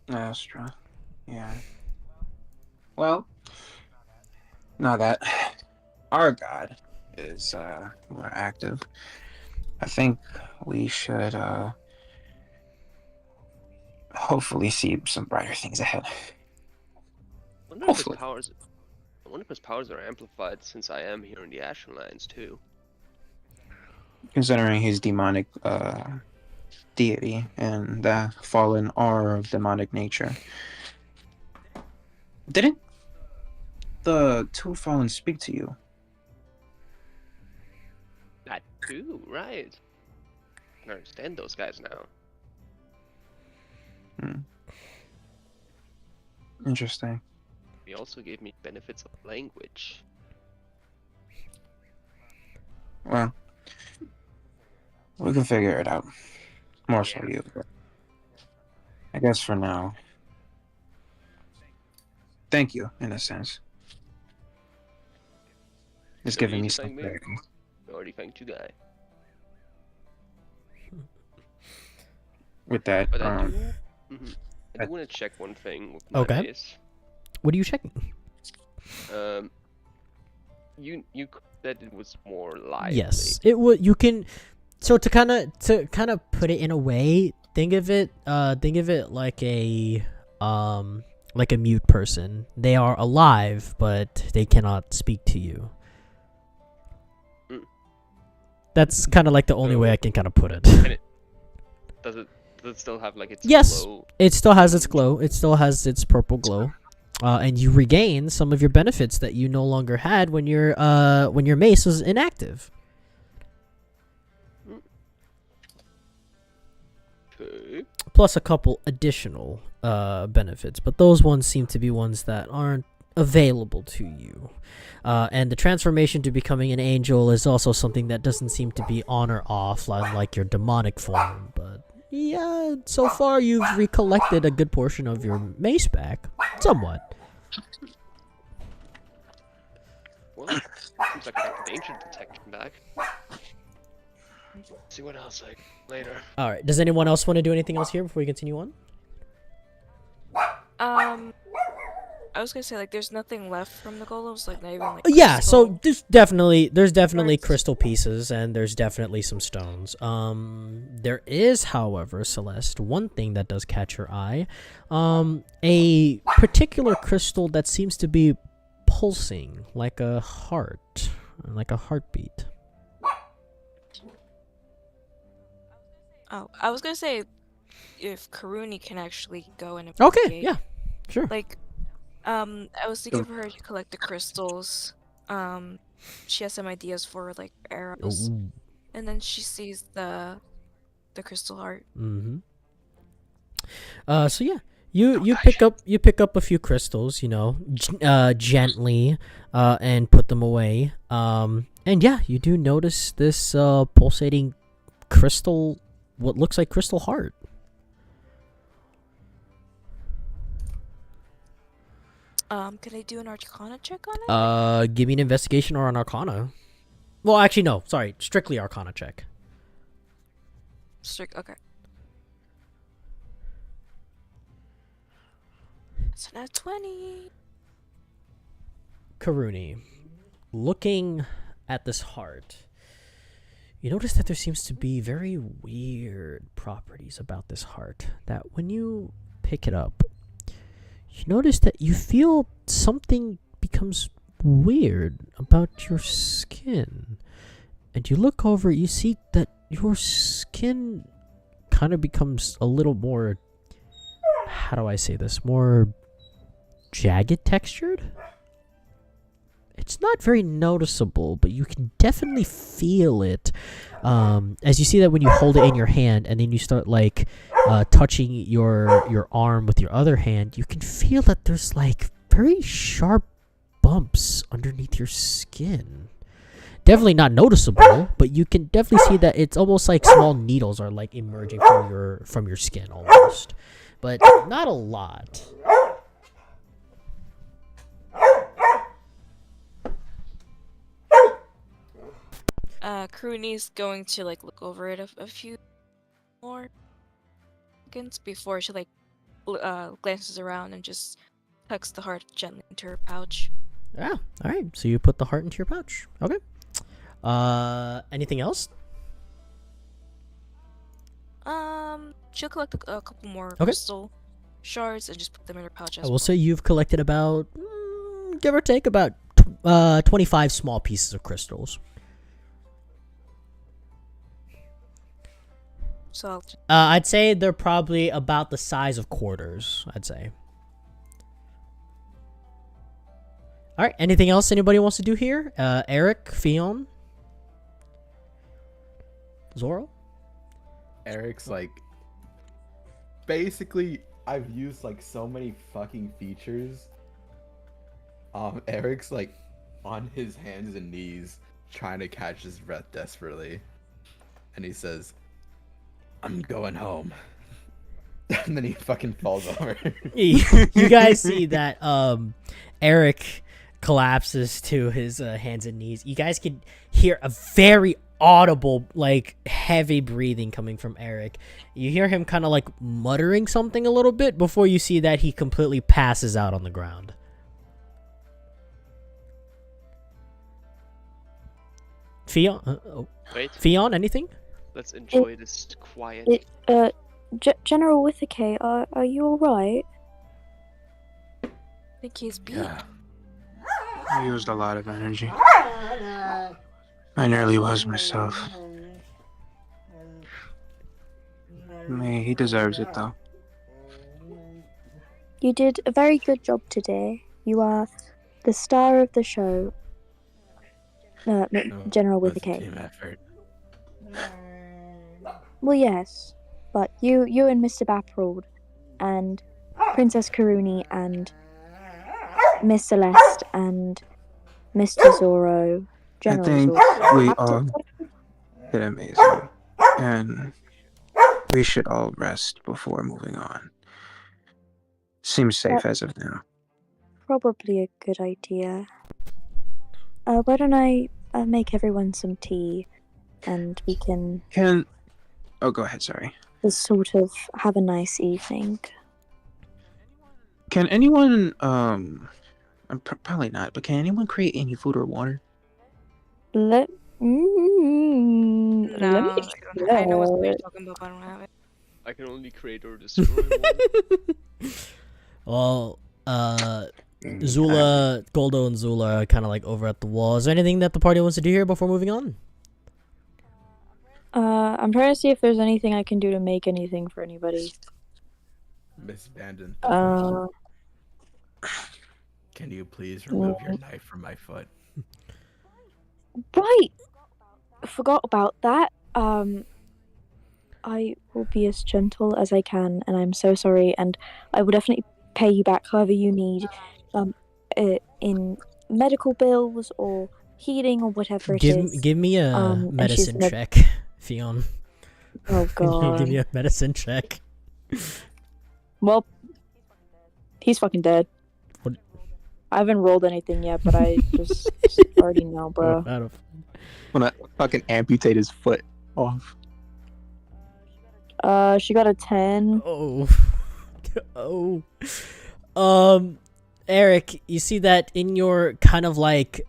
Speaker 7: ASTRA. Yeah. Well, now that our god is more active, I think we should hopefully see some brighter things ahead.
Speaker 4: I
Speaker 7: Hopefully.
Speaker 4: wonder if his powers are amplified since I am here in the Astral Lands too.
Speaker 7: Considering his demonic deity and the fallen aura of demonic nature. Didn't the two fallen speak to you?
Speaker 4: That too, right? I understand those guys now.
Speaker 7: Interesting.
Speaker 4: He also gave me benefits of language.
Speaker 7: Well, we can figure it out. More so you. But I guess for now, thank you, in a sense. It's
Speaker 4: Don't
Speaker 7: giving
Speaker 4: need
Speaker 7: me
Speaker 4: to
Speaker 7: some
Speaker 4: thank me.
Speaker 7: clarity.
Speaker 4: I already thanked you, guy.
Speaker 7: With that,
Speaker 4: But I do want to check one thing with my
Speaker 1: Okay.
Speaker 4: mace.
Speaker 1: What are you checking?
Speaker 4: You said it was more lively.
Speaker 1: Yes, it would. You can. So to kind of put it in a way, think of it like a mute person. They are alive, but they cannot speak to you. That's kind of like the only way I can kind of put it.
Speaker 4: Does it still have like its
Speaker 1: Yes,
Speaker 4: glow?
Speaker 1: it still has its glow. It still has its purple glow. And you regain some of your benefits that you no longer had when your mace was inactive.
Speaker 4: Okay.
Speaker 1: Plus a couple additional benefits, but those ones seem to be ones that aren't available to you. And the transformation to becoming an angel is also something that doesn't seem to be on or off, like your demonic form. But yeah, so far you've recollected a good portion of your mace back, somewhat.
Speaker 4: Well, seems like I got the ancient detection back. See what else later.
Speaker 1: All right. Does anyone else want to do anything else here before we continue on?
Speaker 5: I was gonna say, like, there's nothing left from the golems, like, not even, like,
Speaker 1: Yeah, so
Speaker 5: crystal
Speaker 1: there's definitely
Speaker 5: shards?
Speaker 1: crystal pieces and there's definitely some stones. There is, however, Celeste, one thing that does catch your eye. A particular crystal that seems to be pulsing like a heart, like a heartbeat.
Speaker 5: Oh, I was gonna say, if Karuni can actually go and
Speaker 1: Okay,
Speaker 5: investigate.
Speaker 1: yeah, sure.
Speaker 5: Like, I was thinking for her to collect the crystals. She has some ideas for, like, arrows.
Speaker 1: Ooh.
Speaker 5: And then she sees the crystal heart.
Speaker 1: Mm-hmm. So yeah, you pick up a few crystals, you know, gently, and put them away. And yeah, you do notice this pulsating crystal, what looks like crystal heart.
Speaker 5: Can I do an Arcana check on it?
Speaker 1: Give me an investigation or an Arcana. Well, actually, no, sorry, strictly Arcana check.
Speaker 5: Okay. It's an 20.
Speaker 1: Karuni, looking at this heart, you notice that there seems to be very weird properties about this heart. That when you pick it up, you notice that you feel something becomes weird about your skin. And you look over, you see that your skin kind of becomes a little more, how do I say this, more jagged textured? It's not very noticeable, but you can definitely feel it. As you see that when you hold it in your hand and then you start like touching your arm with your other hand, you can feel that there's like very sharp bumps underneath your skin. Definitely not noticeable, but you can definitely see that it's almost like small needles are like emerging from your skin almost. But not a lot.
Speaker 5: Karuni's going to, like, look over it a few more seconds before she, like, glances around and just tucks the heart gently into her pouch.
Speaker 1: Yeah, alright. So you put the heart into your pouch. Okay. Anything else?
Speaker 5: She'll collect a couple more crystal shards and just put them in her pouch as
Speaker 1: I will
Speaker 5: well.
Speaker 1: say you've collected about, give or take, about 25 small pieces of crystals.
Speaker 5: So
Speaker 1: I'd say they're probably about the size of quarters, I'd say. Alright, anything else anybody wants to do here? Eric, Fion? Zoro?
Speaker 6: Eric's like, basically, I've used like so many fucking features. Eric's like on his hands and knees trying to catch his breath desperately. And he says, I'm going home. And then he fucking falls over.
Speaker 1: You guys see that Eric collapses to his hands and knees. You guys can hear a very audible, like, heavy breathing coming from Eric. You hear him kind of like muttering something a little bit before you see that he completely passes out on the ground. Fion?
Speaker 4: Wait,
Speaker 1: Fion, anything?
Speaker 4: let's enjoy this quiet.
Speaker 9: General Witherkay, are you alright?
Speaker 5: I think he's beat.
Speaker 6: Yeah.
Speaker 7: I used a lot of energy. I nearly was myself. He deserves it, though.
Speaker 9: You did a very good job today. You are the star of the show, General
Speaker 6: That's a
Speaker 9: Witherkay.
Speaker 6: team effort.
Speaker 9: Well, yes, but you and Mr. Baprold and Princess Karuni and Miss Celeste and Mr. Zoro,
Speaker 7: I
Speaker 9: General
Speaker 7: think
Speaker 9: Zoro.
Speaker 7: we
Speaker 9: have to-
Speaker 7: all did amazing. And we should all rest before moving on. Seems safe as of now.
Speaker 9: Probably a good idea. Why don't I make everyone some tea, and we can
Speaker 7: Oh, go ahead, sorry.
Speaker 9: just sort of have a nice evening.
Speaker 7: Can anyone probably not, but can anyone create any food or water?
Speaker 9: Let let me
Speaker 5: No, I know what you're
Speaker 9: check.
Speaker 5: talking about, but I don't have it.
Speaker 4: I can only create or destroy one.
Speaker 1: Well, Zula, Goldo, and Zula are kind of like over at the wall. Is there anything that the party wants to do here before moving on?
Speaker 9: I'm trying to see if there's anything I can do to make anything for anybody.
Speaker 6: Miss Bandon, can you please remove your knife from my foot?
Speaker 9: Right. Forgot about that. I will be as gentle as I can, and I'm so sorry, and I will definitely pay you back however you need, in medical bills or heating or whatever it is.
Speaker 1: Give me a
Speaker 9: and she's
Speaker 1: medicine
Speaker 9: gonna-
Speaker 1: check, Fion.
Speaker 9: Oh god.
Speaker 1: Give me a medicine check.
Speaker 9: Well, he's fucking dead.
Speaker 1: What?
Speaker 9: I haven't rolled anything yet, but I just already know, bro.
Speaker 1: Out of-
Speaker 7: I'm gonna fucking amputate his foot off.
Speaker 9: She got a 10.
Speaker 1: Oh. Eric, you see that in your kind of like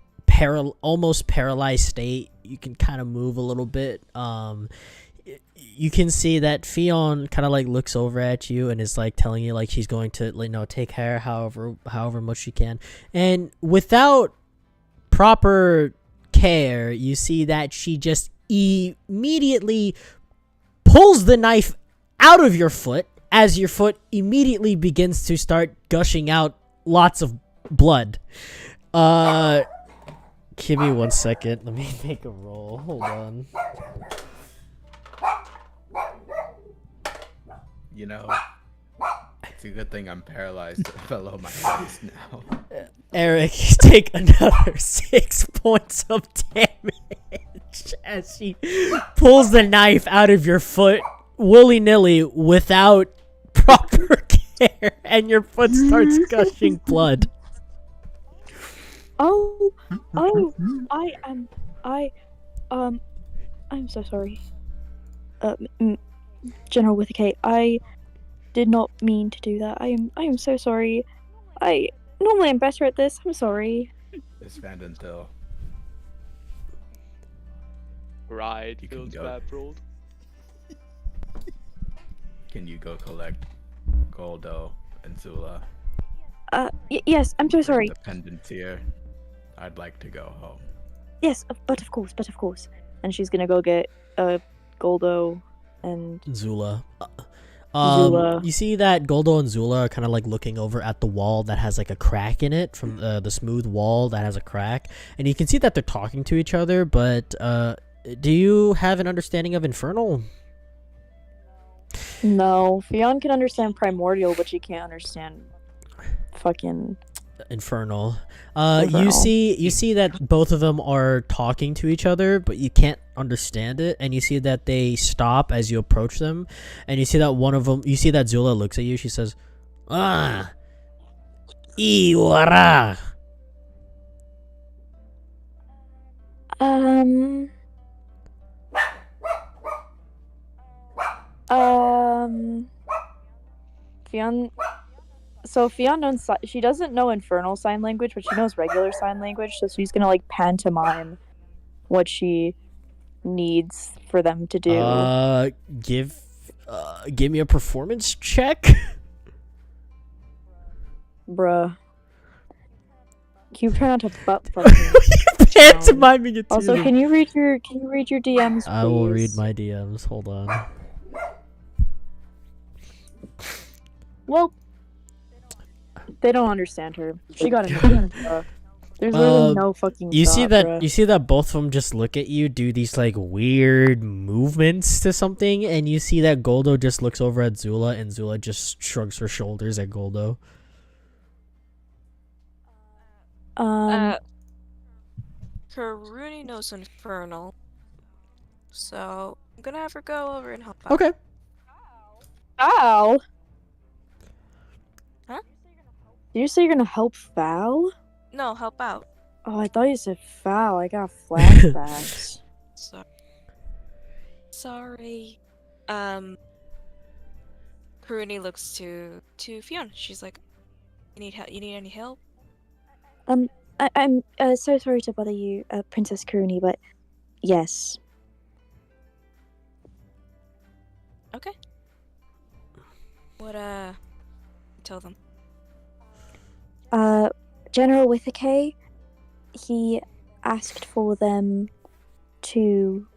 Speaker 1: almost paralyzed state, you can kind of move a little bit. You can see that Fion kind of like looks over at you and is like telling you like she's going to take care however much she can, and without proper care, you see that she just immediately pulls the knife out of your foot as your foot immediately begins to start gushing out lots of blood. Give me 1 second. Let me make a roll. Hold on.
Speaker 6: You know, it's a good thing I'm paralyzed below my eyes now.
Speaker 1: Eric, you take another 6 points of damage as she pulls the knife out of your foot willy-nilly without proper care, and your foot starts gushing blood.
Speaker 9: I'm so sorry. General with a K, I did not mean to do that. I am so sorry. Normally I'm better at this. I'm sorry.
Speaker 6: Miss Bandon, though.
Speaker 4: Right,
Speaker 6: You can
Speaker 4: feels
Speaker 6: go.
Speaker 4: bad, bro.
Speaker 6: Can you go collect Goldo and Zula?
Speaker 9: Yes, I'm so sorry.
Speaker 6: The pendants here. I'd like to go home.
Speaker 9: Yes, but of course. And she's gonna go get Goldo and
Speaker 1: Zula.
Speaker 9: Zula.
Speaker 1: You see that Goldo and Zula are kind of like looking over at the wall that has like a crack in it, from the smooth wall that has a crack, and you can see that they're talking to each other, but do you have an understanding of Infernal?
Speaker 9: No, Fionn can understand Primordial, but she can't understand fucking
Speaker 1: Infernal.
Speaker 9: Infernal.
Speaker 1: You see that both of them are talking to each other, but you can't understand it, and you see that they stop as you approach them, and you see that one of them, you see that Zula looks at you, she says, Iwara.
Speaker 9: Fionn. So Fionn knows, she doesn't know Infernal sign language, but she knows regular sign language. So she's gonna like pantomime what she needs for them to do.
Speaker 1: Give me a performance check.
Speaker 9: Bruh. Can you try not to butt fuck me?
Speaker 1: Pantomiming it to
Speaker 9: Also,
Speaker 1: them.
Speaker 9: can you read your DMs, please?
Speaker 1: I will read my DMs. Hold on.
Speaker 9: Well, they don't understand her. She got a There's literally no fucking.
Speaker 1: You see that?
Speaker 9: bruh.
Speaker 1: You see that both of them just look at you, do these like weird movements to something, and you see that Goldo just looks over at Zula, and Zula just shrugs her shoulders at Goldo.
Speaker 5: Karuni knows Infernal, so I'm gonna have her go over and help out.
Speaker 1: Okay.
Speaker 9: Val?
Speaker 5: Huh?
Speaker 9: Did you say you're gonna help Val?
Speaker 5: No, help out.
Speaker 9: Oh, I thought you said Val. I got flashbacks.
Speaker 5: Sorry. Karuni looks to Fiona. She's like, You need help? You need any help?
Speaker 9: I'm so sorry to bother you, Princess Kuruni, but yes.
Speaker 5: Okay. What tell them.
Speaker 9: General Withake, he asked for them to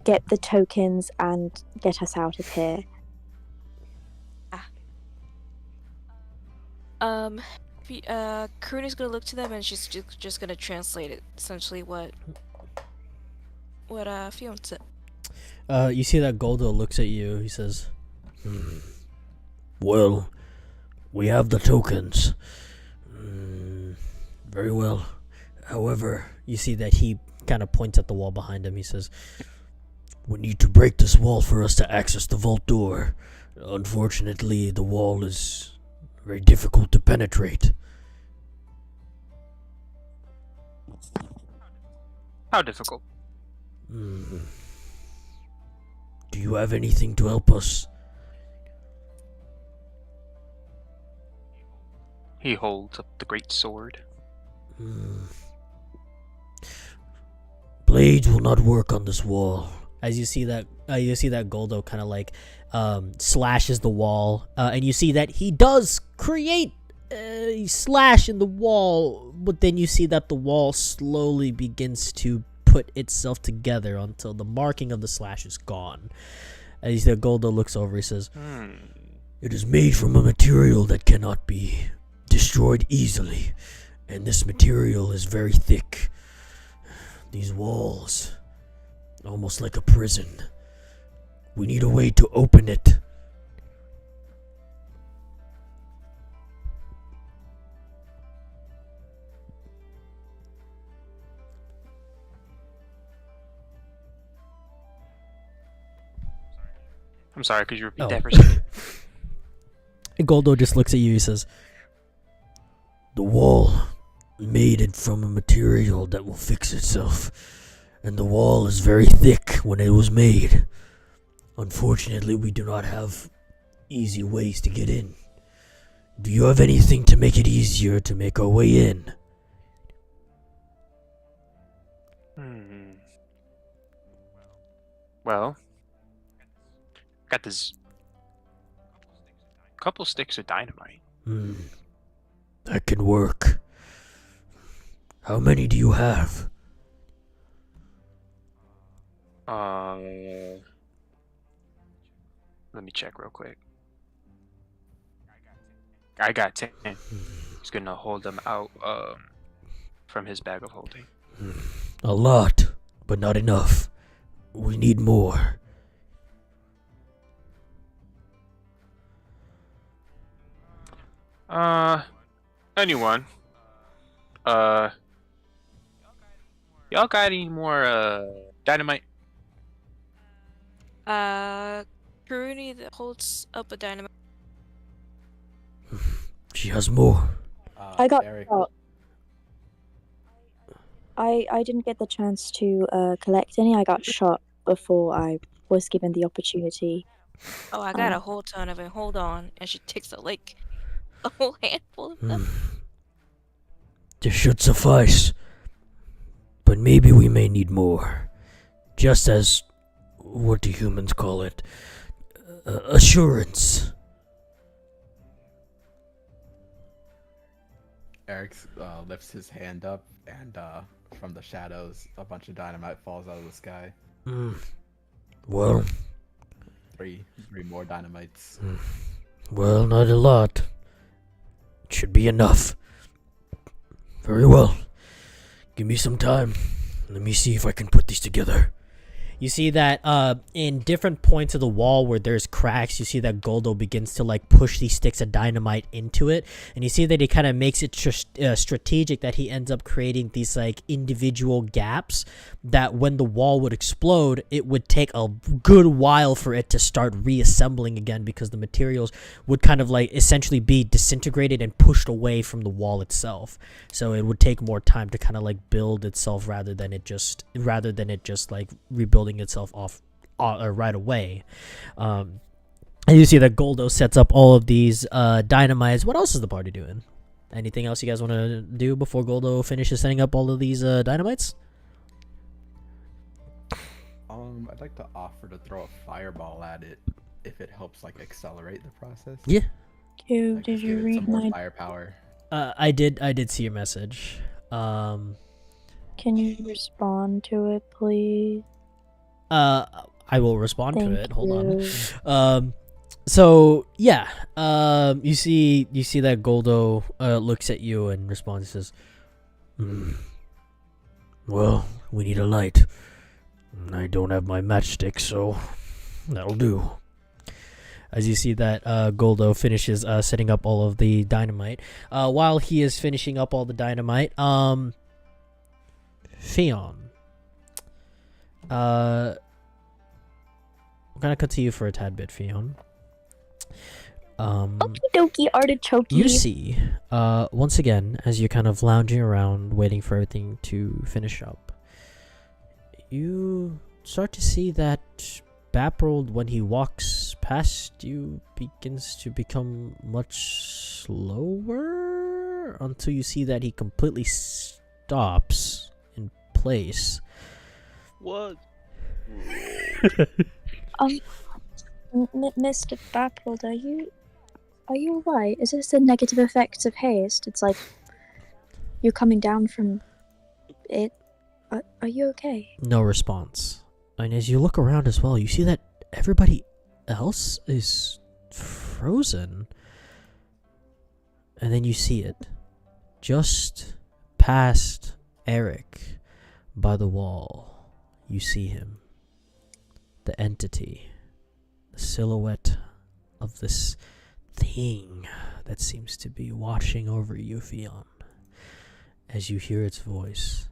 Speaker 9: get the tokens and get us out of here.
Speaker 5: Kuruni's gonna look to them and she's just gonna translate it. Essentially, what Fiona said.
Speaker 1: You see that Goldo looks at you. He says, "Well, we have the tokens. Very well. However, you see that he kind of points at the wall behind him. He says, we need to break this wall for us to access the vault door. Unfortunately, the wall is very difficult to penetrate."
Speaker 2: How difficult?
Speaker 1: Do you have anything to help us?
Speaker 2: He holds up the great sword.
Speaker 1: Blades will not work on this wall. As you see that, Goldo kind of like slashes the wall, and you see that he does create a slash in the wall, but then you see that the wall slowly begins to put itself together until the marking of the slash is gone. As you see that Goldo looks over, he says, "It is made from a material that cannot be destroyed easily, and this material is very thick. These walls, almost like a prison. We need a way to open it."
Speaker 2: I'm sorry, could you repeat that for a second?
Speaker 1: And Goldo just looks at you, he says, "The wall made it from a material that will fix itself, and the wall is very thick when it was made. Unfortunately, we do not have easy ways to get in. Do you have anything to make it easier to make our way in?"
Speaker 2: Well, got this couple sticks of dynamite.
Speaker 1: That can work. How many do you have?
Speaker 2: Let me check real quick. I got 10. He's gonna hold them out from his bag of holding.
Speaker 1: A lot, but not enough. We need more.
Speaker 2: Anyone? Y'all got any more dynamite?
Speaker 5: Kuruni holds up a dynamite.
Speaker 1: She has more.
Speaker 9: I got
Speaker 6: Eric.
Speaker 9: shot. I didn't get the chance to collect any. I got shot before I was given the opportunity.
Speaker 5: Oh, I got a whole ton of it. Hold on. And she takes a whole handful of them.
Speaker 1: This should suffice. But maybe we may need more. Just as, what do humans call it? Assurance.
Speaker 6: Eric lifts his hand up, and from the shadows, a bunch of dynamite falls out of the sky.
Speaker 1: Well,
Speaker 6: Three more dynamites.
Speaker 1: well, not a lot. It should be enough. Very well. Give me some time. Let me see if I can put these together. You see that in different points of the wall where there's cracks, you see that Goldo begins to push these sticks of dynamite into it, and you see that he kind of makes it strategic that he ends up creating these individual gaps that when the wall would explode, it would take a good while for it to start reassembling again because the materials would kind of essentially be disintegrated and pushed away from the wall itself. So it would take more time to kind of build itself rather than it just rebuilding itself off right away. And you see that Goldo sets up all of these dynamites. What else is the party doing? Anything else you guys want to do before Goldo finishes setting up all of these dynamites?
Speaker 6: I'd like to offer to throw a fireball at it if it helps like accelerate the process.
Speaker 1: Yeah.
Speaker 9: Ew,
Speaker 6: Like,
Speaker 9: did
Speaker 6: just
Speaker 9: you
Speaker 6: give it
Speaker 9: read
Speaker 6: some more
Speaker 9: my?
Speaker 6: firepower?
Speaker 1: I did see your message.
Speaker 9: Can you respond to it, please?
Speaker 1: I will respond to
Speaker 9: Thank
Speaker 1: it. Hold
Speaker 9: you.
Speaker 1: on. So yeah, you see that Goldo looks at you and responds, says, "Well, we need a light. I don't have my matchstick, so that'll do." As you see that Goldo finishes setting up all of the dynamite. While he is finishing up all the dynamite, Fion. I'm gonna cut to you for a tad bit, Fion.
Speaker 9: Okie dokie, artichoke.
Speaker 1: You see, once again, as you're kind of lounging around, waiting for everything to finish up, you start to see that Baprold, when he walks past you, begins to become much slower until you see that he completely stops in place.
Speaker 4: What?
Speaker 9: Mr. Baprold, are you alright? Is this the negative effects of haste? It's like you're coming down from it. Are you okay?
Speaker 1: No response. And as you look around as well, you see that everybody else is frozen. And then you see it. Just past Eric, by the wall, you see him. The entity. The silhouette of this thing that seems to be watching over you, Fion. As you hear its voice.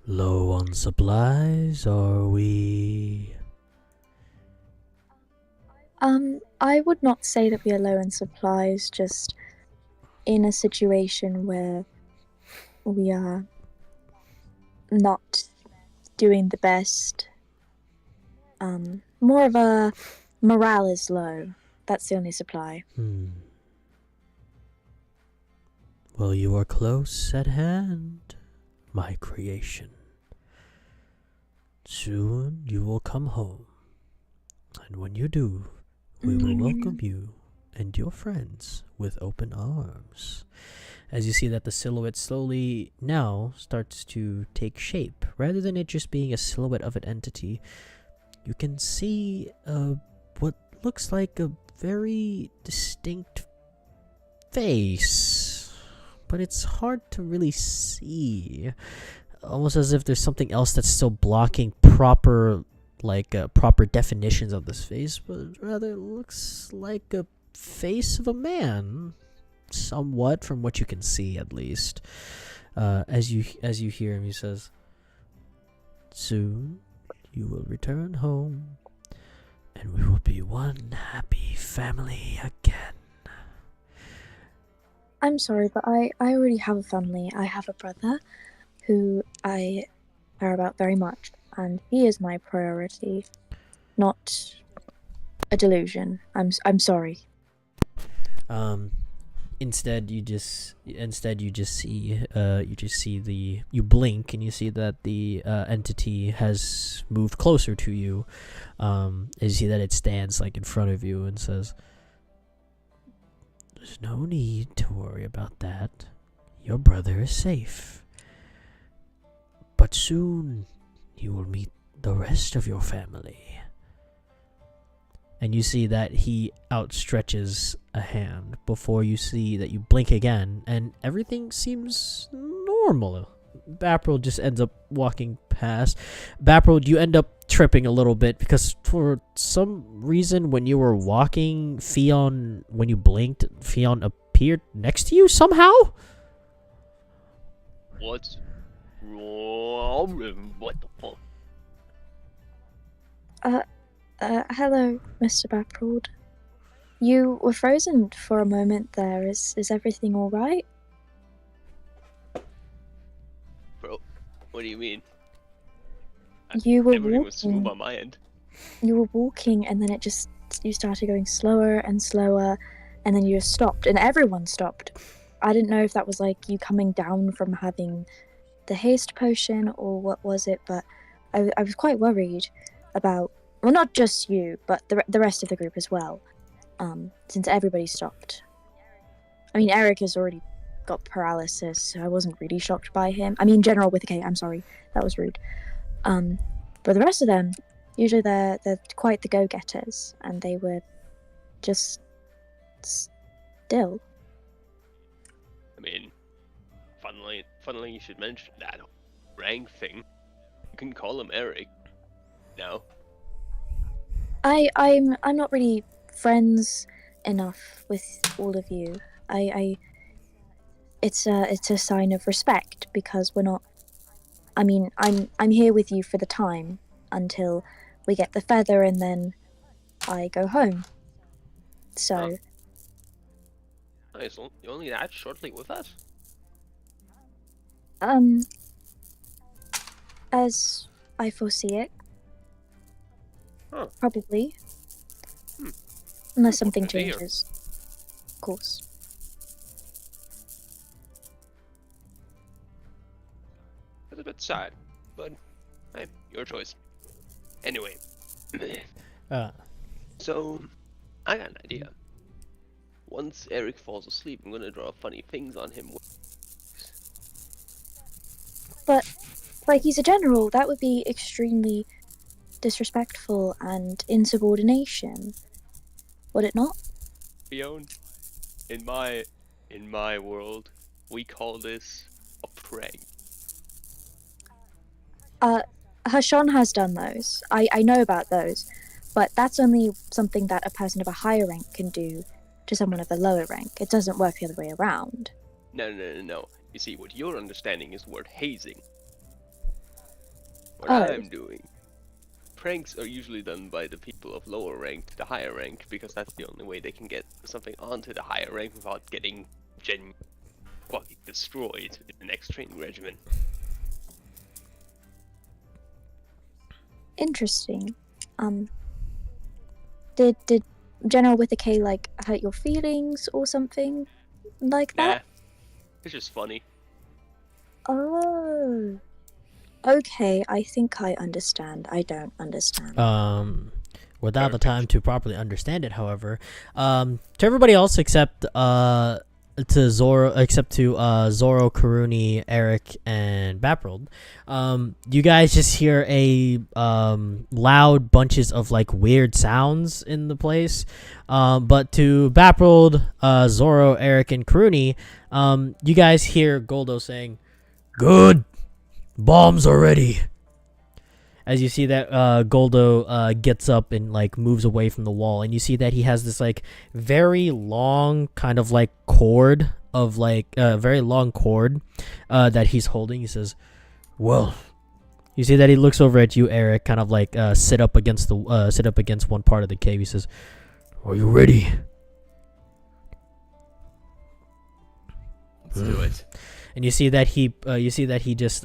Speaker 1: Low on supplies, are we?
Speaker 9: I would not say that we are low in supplies, just in a situation where we are not doing the best. More of a morale is low. That's the only supply.
Speaker 1: Well, you are close at hand, my creation. Soon you will come home, and when you do, we will welcome you and your friends with open arms. As you see that the silhouette slowly now starts to take shape, rather than it just being a silhouette of an entity, you can see what looks like a very distinct face, but it's hard to really see. Almost as if there's something else that's still blocking proper definitions of this face, but rather looks like a face of a man, somewhat, from what you can see at least. As you hear him, he says, "Soon you will return home, and we will be one happy family again."
Speaker 9: I'm sorry, but I already have a family. I have a brother who I care about very much, and he is my priority, not a delusion. I'm sorry.
Speaker 1: Instead you just see you blink and you see that the entity has moved closer to you. As you see that it stands like in front of you and says, "There's no need to worry about that. Your brother is safe. But soon you will meet the rest of your family." And you see that he outstretches a hand before you see that you blink again, and everything seems normal. Baprold just ends up walking past. Baprold, you end up tripping a little bit because for some reason when you were walking, when you blinked, Fion appeared next to you somehow?
Speaker 4: What's wrong? What the fuck?
Speaker 9: Hello, Mr. Baprold. You were frozen for a moment there. Is everything all right?
Speaker 4: Bro, what do you mean?
Speaker 9: You were
Speaker 4: Everything was smooth
Speaker 9: walking.
Speaker 4: on my end.
Speaker 9: You were walking, and then you started going slower and slower, and then you just stopped, and everyone stopped. I didn't know if that was like you coming down from having the haste potion or what was it, but I was quite worried about, well, not just you, but the rest of the group as well, since everybody stopped. I mean, Eric has already got paralysis, so I wasn't really shocked by him. I mean, General with a K, I'm sorry, that was rude. But the rest of them, usually they're quite the go-getters, and they were just still.
Speaker 4: I mean, funnily you should mention that rank thing. You can call him Eric. No.
Speaker 9: I'm not really friends enough with all of you. It's a sign of respect because we're not. I mean, I'm here with you for the time until we get the feather, and then I go home. So.
Speaker 4: Nice. You're only that shortly with us?
Speaker 9: As I foresee it.
Speaker 4: Huh.
Speaker 9: Probably. Unless something
Speaker 4: Good to hear.
Speaker 9: changes. Of course.
Speaker 4: That's a bit sad, but hey, your choice. Anyway. So, I got an idea. Once Eric falls asleep, I'm gonna draw funny things on him.
Speaker 9: But, like, he's a general. That would be extremely disrespectful and insubordination. Would it not?
Speaker 4: Fiona, in my world, we call this a prank.
Speaker 9: Hashan has done those. I know about those. But that's only something that a person of a higher rank can do to someone of a lower rank. It doesn't work the other way around.
Speaker 4: No. You see, what you're understanding is the word hazing. What I'm doing. Pranks are usually done by the people of lower rank to the higher rank, because that's the only way they can get something onto the higher rank without getting destroyed in the next training regimen.
Speaker 9: Interesting. Did General with a K like hurt your feelings or something like
Speaker 4: Nah,
Speaker 9: that?
Speaker 4: it's just funny.
Speaker 9: Oh. Okay, I think I understand. I don't understand.
Speaker 1: Without the time to properly understand it, however, to everybody else except to Zoro, Karuni, Eric, and Baprold, you guys just hear a loud bunches of like weird sounds in the place. But to Baprold, Zoro, Eric, and Karuni, you guys hear Goldo saying, "Good, bombs are ready." As you see that Goldo gets up and like moves away from the wall, and you see that he has this like very long kind of like cord of like very long cord that he's holding. He says, "Well," you see that he looks over at you, Eric, kind of like sit up against one part of the cave. He says, "Are you ready?"
Speaker 6: Let's do it.
Speaker 1: And you see that he just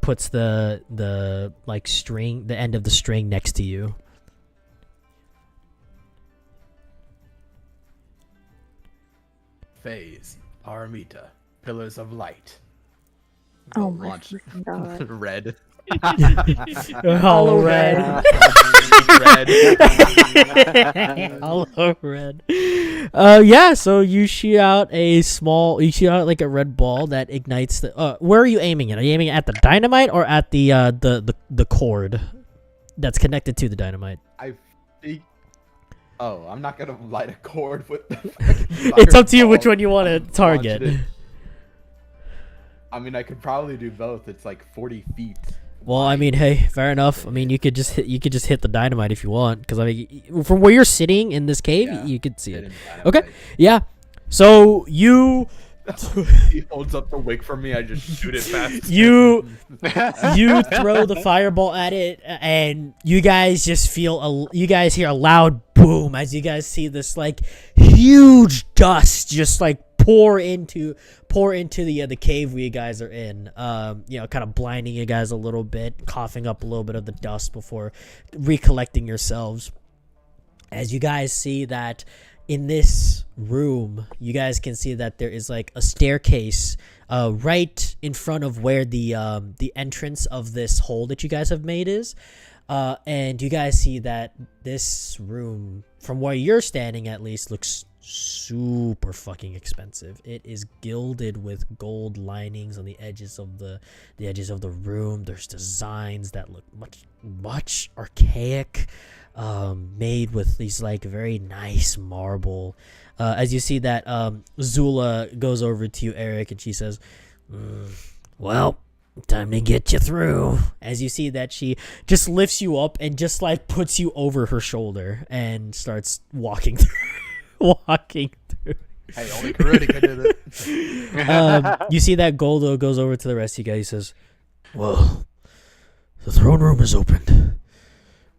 Speaker 1: puts the like string, the end of the string next to you.
Speaker 6: Phase, Paramita, Pillars of Light.
Speaker 9: Oh my
Speaker 6: Launch.
Speaker 9: freaking god.
Speaker 6: Red.
Speaker 1: Hollow red.
Speaker 6: Red.
Speaker 1: Hollow red. Yeah, so you shoot out like a red ball that ignites the where are you aiming it? Are you aiming it at the dynamite or at the cord that's connected to the dynamite?
Speaker 6: I think. Oh, I'm not gonna light a cord with the.
Speaker 1: It's up to you which one you want to target.
Speaker 6: I mean, I could probably do both. It's like 40 feet.
Speaker 1: Well, I mean, hey, fair enough. I mean, you could just hit the dynamite if you want, because I mean, from where you're sitting in this cave,
Speaker 6: Yeah,
Speaker 1: you could see
Speaker 6: hit
Speaker 1: it.
Speaker 6: him dynamite.
Speaker 1: Okay, yeah. So you
Speaker 6: He holds up the wick for me. I just shoot it fast.
Speaker 1: you throw the fireball at it, and you guys just you guys hear a loud boom as you guys see this like huge dust just like pour into the cave where you guys are in, kind of blinding you guys a little bit, coughing up a little bit of the dust before recollecting yourselves. As you guys see that in this room, you guys can see that there is like a staircase right in front of where the entrance of this hole that you guys have made is. And you guys see that this room, from where you're standing at least, looks super fucking expensive. It is gilded with gold linings on the edges of the room. There's designs that look much archaic, made with these like very nice marble. As you see that, Zula goes over to you, Eric, and she says, well, time to get you through. As you see that she just lifts you up and just like puts you over her shoulder and starts walking through.
Speaker 6: Hey, only Karuna can do that.
Speaker 1: You see that Goldo goes over to the rest of you guys. He says, well, the throne room is opened.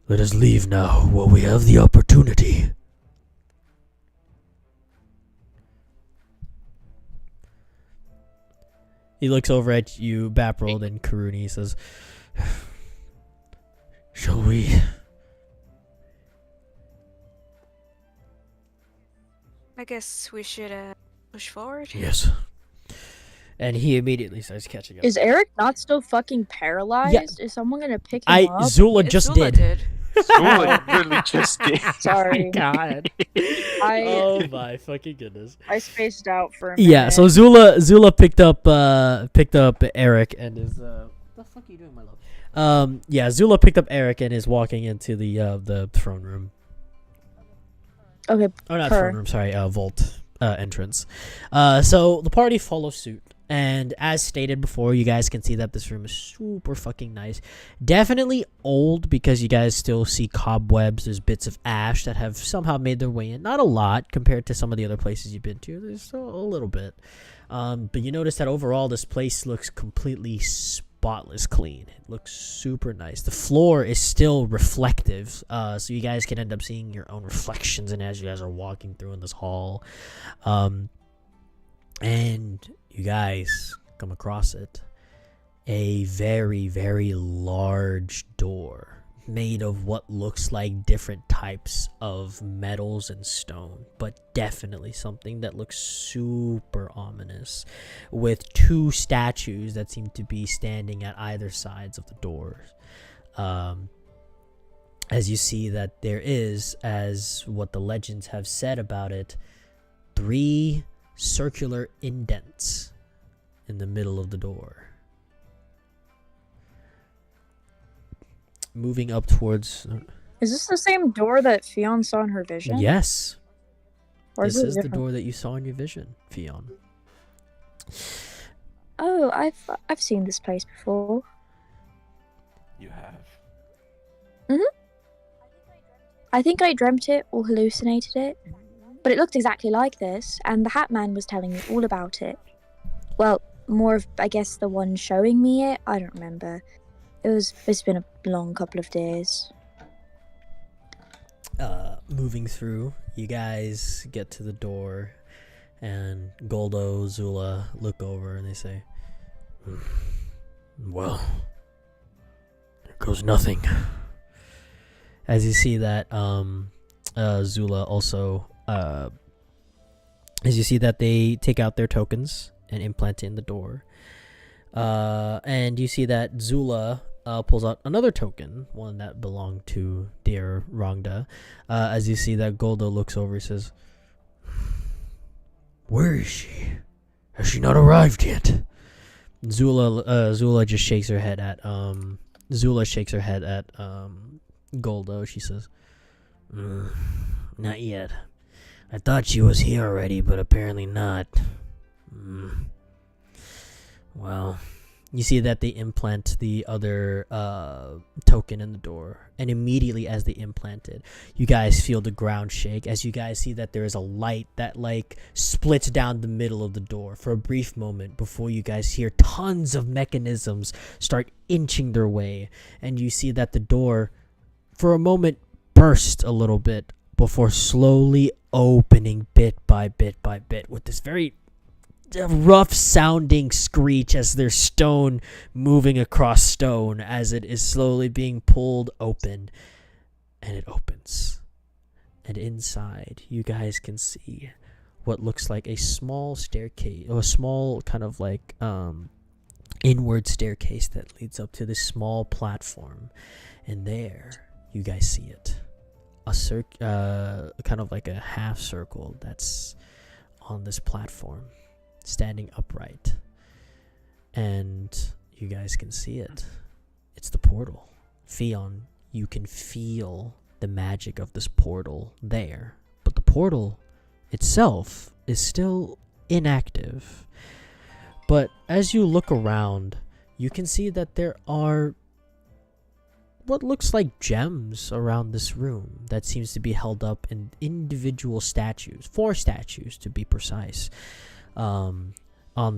Speaker 1: Let us leave now while we have the opportunity. He looks over at you, Baprold, and Karuni. He says, shall we?
Speaker 5: I guess we should push forward.
Speaker 1: Yes. And he immediately starts catching up.
Speaker 9: Is Eric not still fucking paralyzed?
Speaker 1: Yeah.
Speaker 9: Is someone gonna pick him up?
Speaker 1: Zula just
Speaker 5: Zula
Speaker 1: did.
Speaker 8: Zula literally just did.
Speaker 9: Sorry.
Speaker 1: God. Oh my fucking goodness.
Speaker 9: I spaced out for a minute.
Speaker 1: Yeah, so Zula picked up Eric and is what the fuck are you doing, my love? Yeah, Zula picked up Eric and is walking into the throne room.
Speaker 9: Okay.
Speaker 1: Or not throne room, sorry, vault entrance. So the party follows suit. And as stated before, you guys can see that this room is super fucking nice. Definitely old because you guys still see cobwebs. There's bits of ash that have somehow made their way in. Not a lot compared to some of the other places you've been to. There's still a little bit. But you notice that overall this place looks completely spotless clean. It looks super nice. The floor is still reflective. So you guys can end up seeing your own reflections in as you guys are walking through in this hall. And you guys come across it. A very, very large door made of what looks like different types of metals and stone, but definitely something that looks super ominous, with two statues that seem to be standing at either sides of the doors. As you see that there is, as what the legends have said about it, 3 circular indents in the middle of the door. Moving up towards...
Speaker 9: Is this the same door that Fionn saw in her vision?
Speaker 1: Yes.
Speaker 9: Or
Speaker 1: This
Speaker 9: is it
Speaker 1: is the
Speaker 9: different?
Speaker 1: door that you saw in your vision, Fionn.
Speaker 9: Oh, I've seen this place before.
Speaker 6: You have.
Speaker 9: I think I dreamt it or hallucinated it, but it looked exactly like this, and the Hat Man was telling me all about it. Well, more of, I guess, the one showing me it. I don't remember. It's been a long couple of days.
Speaker 1: Moving through, you guys get to the door, and Goldo, Zula look over and they say, well, there goes nothing. As you see that, Zula also, as you see that they take out their tokens and implant it in the door. And you see that Zula pulls out another token, one that belonged to dear Rongda. As you see that Goldo looks over and says, where is she? Has she not arrived yet? Zula just shakes her head at Goldo. She says, not yet. I thought she was here already, but apparently not. Well, you see that they implant the other token in the door, and immediately as they implant it, you guys feel the ground shake as you guys see that there is a light that like splits down the middle of the door for a brief moment before you guys hear tons of mechanisms start inching their way, and you see that the door for a moment burst a little bit before slowly opening bit by bit by bit with this very rough sounding screech as there's stone moving across stone as it is slowly being pulled open, and it opens, And inside, you guys can see what looks like a small staircase, or a small kind of like inward staircase that leads up to this small platform. And there, you guys see it. Kind of like a half circle that's on this platform, standing upright. And you guys can see it. It's the portal. Fion, you can feel the magic of this portal there. But the portal itself is still inactive. But as you look around, you can see that there are what looks like gems around this room that seems to be held up in individual statues, 4 statues to be precise, on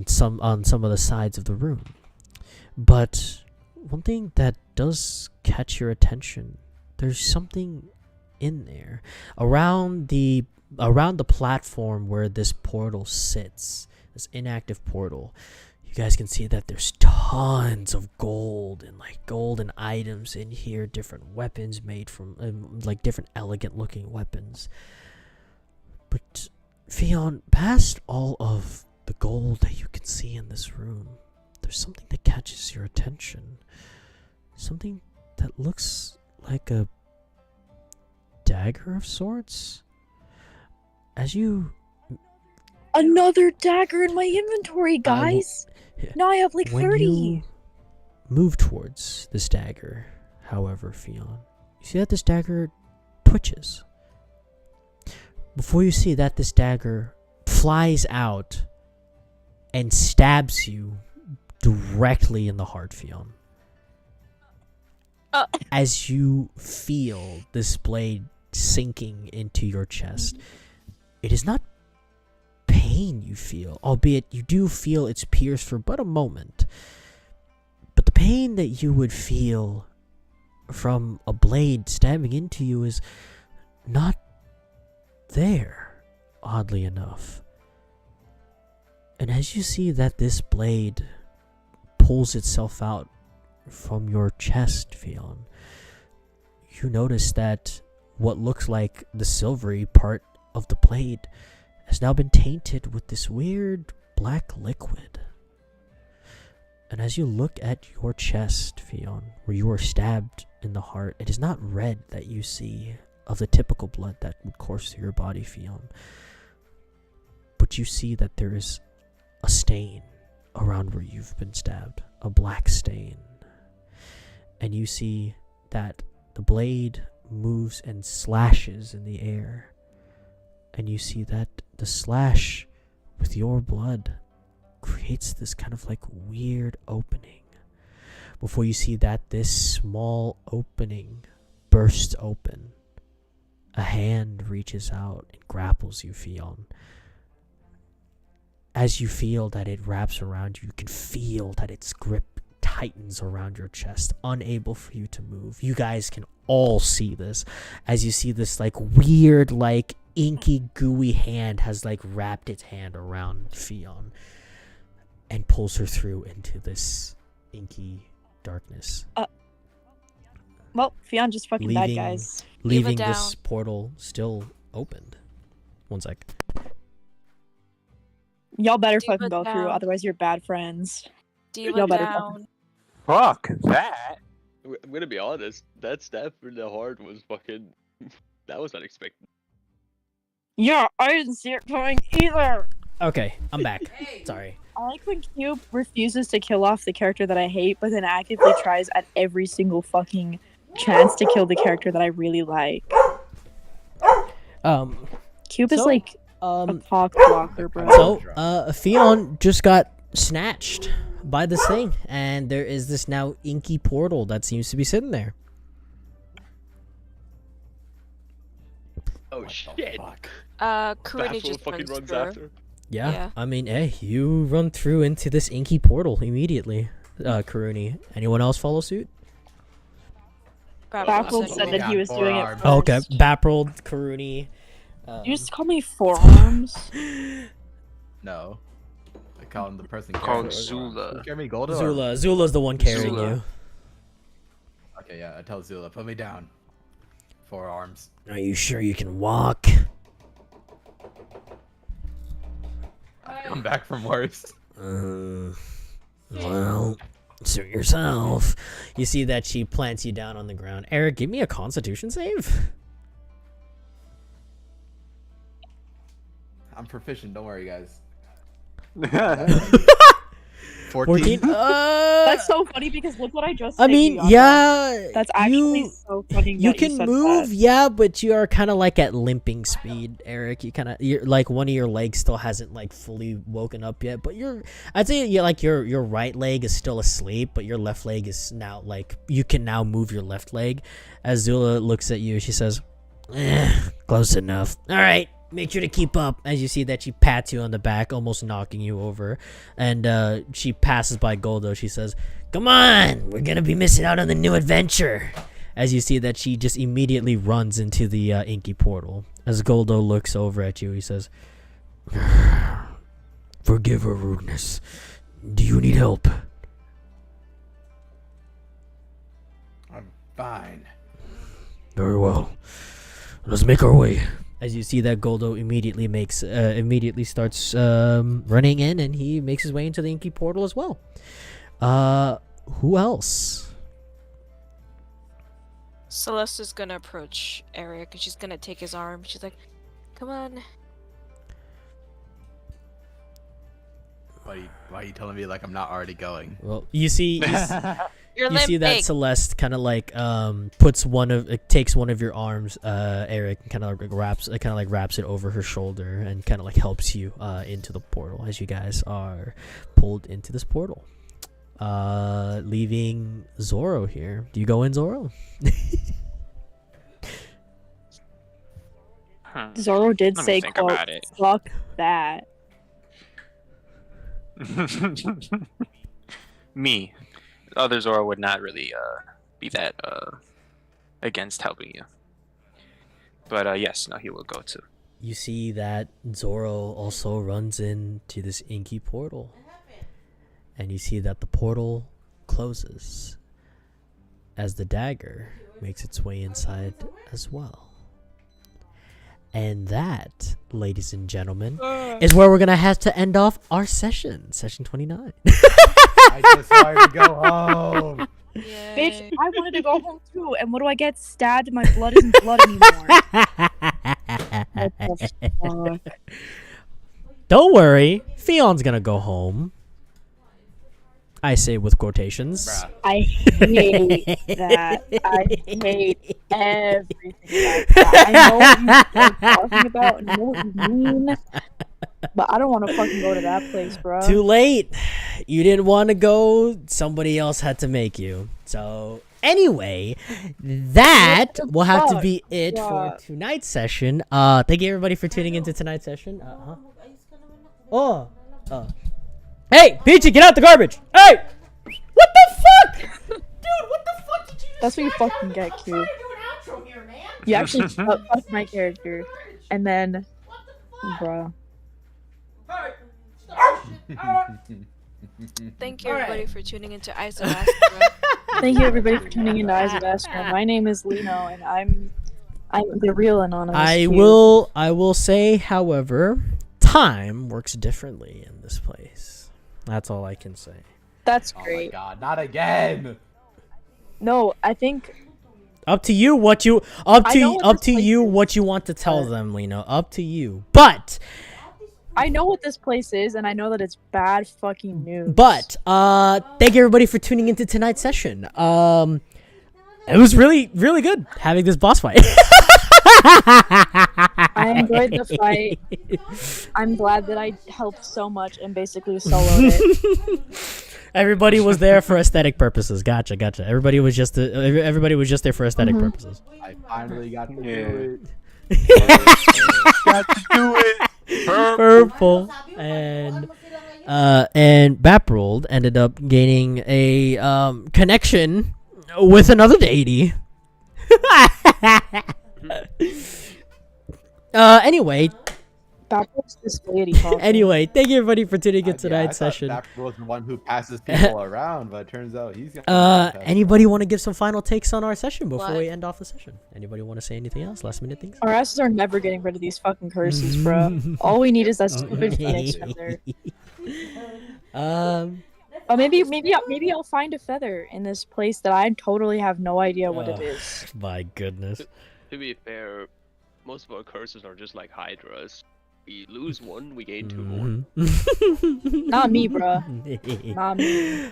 Speaker 1: some of the sides of the room. But one thing that does catch your attention, there's something in there around the platform where this portal sits, this inactive portal. You guys can see that there's tons of gold and like golden items in here, different weapons made from like different elegant looking weapons. But Fion, past all of the gold that you can see in this room, there's something that catches your attention. Something that looks like a dagger of sorts. As you
Speaker 9: Another dagger in my inventory, guys. Now I have like
Speaker 1: when
Speaker 9: 30.
Speaker 1: you move towards this dagger, however, Fion, you see that this dagger twitches. Before you see that, this dagger flies out and stabs you directly in the heart, Fion. As you feel this blade sinking into your chest, it is not pain you feel, albeit you do feel it's pierced for but a moment. But the pain that you would feel from a blade stabbing into you is not there, oddly enough. And as you see that this blade pulls itself out from your chest, Fion, you notice that what looks like the silvery part of the blade has now been tainted with this weird black liquid. And as you look at your chest, Fion, where you were stabbed in the heart, it is not red that you see of the typical blood that would course through your body, Fion. But you see that there is a stain around where you've been stabbed, a black stain. And you see that the blade moves and slashes in the air. And you see that the slash with your blood creates this kind of like weird opening. Before you see that this small opening bursts open, a hand reaches out and grapples you, Fion. As you feel that it wraps around you, you can feel that its grip tightens around your chest, unable for you to move. You guys can all see this as you see this like weird, like inky, gooey hand has like wrapped its hand around Fion and pulls her through into this inky darkness.
Speaker 9: Well, Fion just fucking bad, guys.
Speaker 1: Leaving this portal still opened. One sec.
Speaker 9: Y'all better
Speaker 5: Diva
Speaker 9: fucking go
Speaker 5: down.
Speaker 9: through, otherwise you're bad friends.
Speaker 5: Diva
Speaker 9: Y'all better
Speaker 5: down.
Speaker 8: Fuck that.
Speaker 4: I'm gonna be honest. That stab for the heart was fucking. That was unexpected.
Speaker 9: Yeah, I didn't see it coming either.
Speaker 1: Okay, I'm back. Sorry.
Speaker 9: I like when Cube refuses to kill off the character that I hate, but then actively tries at every single fucking chance to kill the character that I really like. Cube is like a cock blocker, bro.
Speaker 1: So, Fion just got snatched by this thing, and there is this now inky portal that seems to be sitting there.
Speaker 4: Oh shit!
Speaker 5: Karuni
Speaker 4: Baffle
Speaker 5: just
Speaker 4: fucking
Speaker 5: runs
Speaker 4: runs
Speaker 5: through.
Speaker 4: after.
Speaker 1: Yeah, I mean, hey, you run through into this inky portal immediately, Karuni. Anyone else follow suit?
Speaker 9: Baffle said that he was doing it first.
Speaker 1: Oh, okay, Baffled, Karuni.
Speaker 9: You just call me forearms?
Speaker 6: No. I call him the person
Speaker 2: Call him
Speaker 6: carrying
Speaker 2: Zula.
Speaker 6: Who carry me, Golda?
Speaker 1: Zula's the one carrying
Speaker 2: Zula.
Speaker 1: you.
Speaker 6: Okay, yeah, I tell Zula, put me down. forearms.
Speaker 1: Are you sure you can walk?
Speaker 6: I've come back from worse.
Speaker 1: Well, suit yourself. You see that she plants you down on the ground. Eric, give me a Constitution save.
Speaker 6: I'm proficient. Don't worry, guys.
Speaker 1: 14.
Speaker 9: That's so funny because look what I just said.
Speaker 1: I mean,
Speaker 9: Bianca.
Speaker 1: yeah.
Speaker 9: That's actually so funny.
Speaker 1: You
Speaker 9: that
Speaker 1: can
Speaker 9: said
Speaker 1: move,
Speaker 9: that.
Speaker 1: yeah, but you are kind of like at limping speed, Eric. You're like one of your legs still hasn't like fully woken up yet, but I'd say your right leg is still asleep, but your left leg is now like you can now move your left leg. As Zula looks at you, she says, close enough. All right. Make sure to keep up. As you see that she pats you on the back, almost knocking you over. And she passes by Goldo. She says, come on, we're going to be missing out on the new adventure. As you see that she just immediately runs into the inky portal. As Goldo looks over at you, he says, forgive her rudeness. Do you need help?
Speaker 6: I'm fine.
Speaker 1: Very well. Let's make our way. As you see that Goldo immediately starts running in, and he makes his way into the inky portal as well. Who else?
Speaker 5: Celeste is gonna approach Eric, and she's gonna take his arm. She's like, come on.
Speaker 6: Why are you telling me like I'm not already going?
Speaker 1: Well, you see
Speaker 5: You're
Speaker 1: you see that
Speaker 5: limping.
Speaker 1: Celeste kind of like takes one of your arms, Eric, and kind of like wraps it over her shoulder and kind of like helps you into the portal as you guys are pulled into this portal. Leaving Zoro here. Do you go in, Zoro?
Speaker 9: Zoro did
Speaker 2: Let me
Speaker 9: say,
Speaker 2: think
Speaker 9: quote,
Speaker 2: about it.
Speaker 9: fuck that.
Speaker 2: Me. Other Zora would not really be that against helping you. But yes, no, he will go too.
Speaker 1: You see that Zoro also runs into this inky portal. And you see that the portal closes as the dagger makes its way inside as well. And that, ladies and gentlemen, is where we're going to have to end off our session 29.
Speaker 6: I just wanted to go home.
Speaker 9: Bitch, I wanted to go home too, and what do I get? Stabbed, my blood isn't blood anymore. What the fuck?
Speaker 1: Don't worry, Fion's going to go home. I say with quotations.
Speaker 6: Bruh.
Speaker 9: I hate that. I hate everything about that. I know what you're talking about and I know what you mean, but I don't want to fucking go to that place, bro.
Speaker 1: Too late. You didn't want to go. Somebody else had to make you. So anyway, that will have to be it for tonight's session. Thank you everybody for tuning into tonight's session. Hey, Peachy, get out the garbage! Hey! What the fuck? Dude, what the fuck did you just
Speaker 9: That's what you fucking get, Cube. You actually fucked my character, and then, bruh.
Speaker 5: Thank you, everybody, for tuning into Eyes of Astra.
Speaker 9: Thank you everybody for tuning into Eyes of Astra. My name is Lino, and I'm the real anonymous.
Speaker 1: I
Speaker 9: Cube.
Speaker 1: will say, however, time works differently in this place. That's all I can say.
Speaker 9: That's
Speaker 6: Oh my
Speaker 9: great.
Speaker 6: god, not again!
Speaker 9: No, I think
Speaker 1: Up to you what you
Speaker 9: I know what this place is.
Speaker 1: what you want to tell them, Lino. Up to you. But
Speaker 9: I know what this place is, and I know that it's bad fucking news.
Speaker 1: thank you everybody for tuning into tonight's session. It was really, really good having this boss fight.
Speaker 9: I enjoyed the fight. I'm glad that I helped so much and basically soloed it.
Speaker 1: Everybody was there for aesthetic purposes. Gotcha. Everybody was just there for aesthetic purposes.
Speaker 6: I finally got to do
Speaker 2: Got to do it.
Speaker 1: Purple and Baprold ended up gaining a connection with another deity. Anyway,
Speaker 9: That was this lady talking.
Speaker 1: Anyway, thank you everybody for tuning in
Speaker 6: Yeah, I
Speaker 1: tonight's
Speaker 6: thought
Speaker 1: session.
Speaker 6: That was the one who passes people around, but it turns out he's gonna
Speaker 1: Anybody want to give some final takes on our session before
Speaker 5: What?
Speaker 1: we end off the session? Anybody want to say anything else? Last minute things?
Speaker 9: Our asses are never getting rid of these fucking curses, bro. All we need is that stupid phoenix feather. Maybe I'll find a feather in this place that I totally have no idea what it is.
Speaker 1: My goodness.
Speaker 4: To be fair, most of our curses are just like hydras. We lose one, we gain two more.
Speaker 9: Not me, bro. Not me.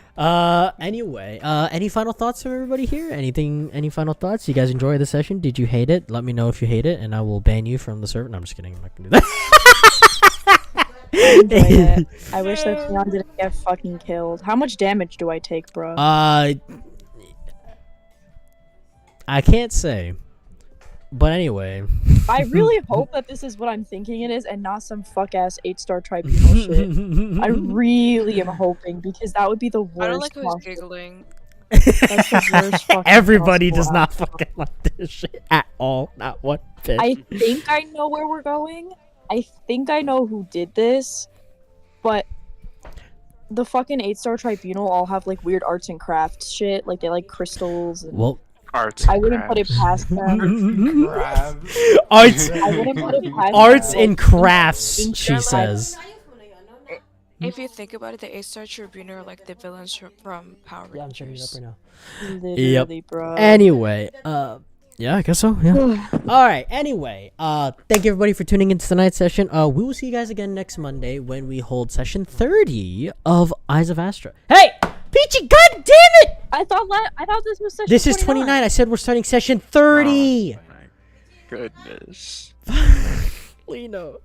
Speaker 1: Anyway, any final thoughts from everybody here? Any final thoughts? You guys enjoy the session? Did you hate it? Let me know if you hate it, and I will ban you from the server. No, I'm just kidding. I'm not gonna do that.
Speaker 9: I enjoyed it. I wish that Theon didn't get fucking killed. How much damage do I take, bro?
Speaker 1: I can't say. But anyway.
Speaker 9: I really hope that this is what I'm thinking it is and not some fuck-ass 8-star tribunal shit. I really am hoping, because that would be the worst.
Speaker 5: I don't like who's
Speaker 9: possible-
Speaker 5: giggling.
Speaker 9: That's the worst fucking
Speaker 1: Everybody
Speaker 9: possible
Speaker 1: does not
Speaker 9: outcome.
Speaker 1: fucking like this shit at all. Not one bit.
Speaker 9: I think I know where we're going. I think I know who did this, but the fucking 8-star tribunal all have like weird arts and crafts shit. Like they like crystals. And
Speaker 1: Well,
Speaker 2: Arts.
Speaker 9: I wouldn't put it past them.
Speaker 1: arts,
Speaker 9: I wouldn't put it past
Speaker 1: arts
Speaker 9: them.
Speaker 1: and crafts,
Speaker 9: In
Speaker 1: she
Speaker 9: terms-
Speaker 1: says.
Speaker 5: If you think about it, the A-Star Tribunal are like the villains from Power
Speaker 1: Yeah, I'm checking it up
Speaker 5: Rangers.
Speaker 1: right now.
Speaker 9: Literally, bro.
Speaker 1: Anyway, yeah, I guess so. Yeah. All right. Anyway, thank you everybody for tuning into tonight's session. We will see you guys again next Monday when we hold session 30 of Eyes of Astra. Hey, Peachy, god damn it!
Speaker 9: I thought this was session
Speaker 1: This is 29. I said we're starting session 30.
Speaker 2: Oh, my goodness.
Speaker 1: Lino.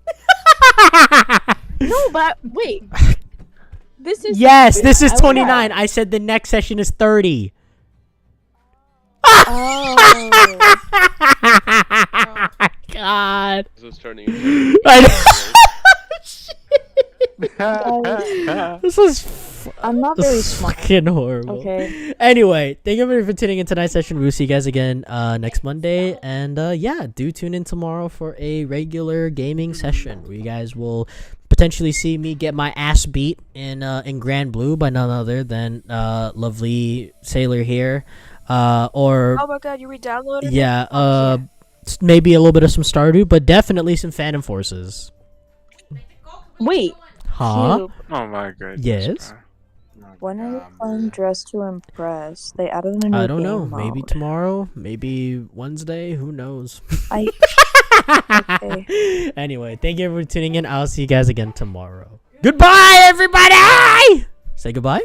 Speaker 9: No, but wait. This is
Speaker 1: Yes, this is
Speaker 9: I was
Speaker 1: 29.
Speaker 9: right.
Speaker 1: I said the next session is 30.
Speaker 9: Oh.
Speaker 1: God.
Speaker 4: This was turning into
Speaker 1: This is
Speaker 9: I'm not very smart.
Speaker 1: fucking horrible.
Speaker 9: Okay.
Speaker 1: Anyway, thank you everybody for tuning in tonight's session. We'll see you guys again next Monday. And yeah, do tune in tomorrow for a regular gaming session where you guys will potentially see me get my ass beat in Grand Blue by none other than lovely Sailor here. Or
Speaker 5: Oh my god, you re-downloaded it?
Speaker 1: yeah, maybe a little bit of some Stardew, but definitely some Phantom Forces.
Speaker 9: Wait.
Speaker 1: Huh?
Speaker 9: Cube,
Speaker 2: Oh my goodness.
Speaker 1: Yes?
Speaker 2: bro.
Speaker 9: when are you playing Dress to Impress? They added a new
Speaker 1: I don't
Speaker 9: game
Speaker 1: know.
Speaker 9: mode.
Speaker 1: Maybe tomorrow. Maybe Wednesday. Who knows?
Speaker 9: I Okay.
Speaker 1: Anyway, thank you everyone for tuning in. I'll see you guys again tomorrow. Goodbye, everybody! Say goodbye.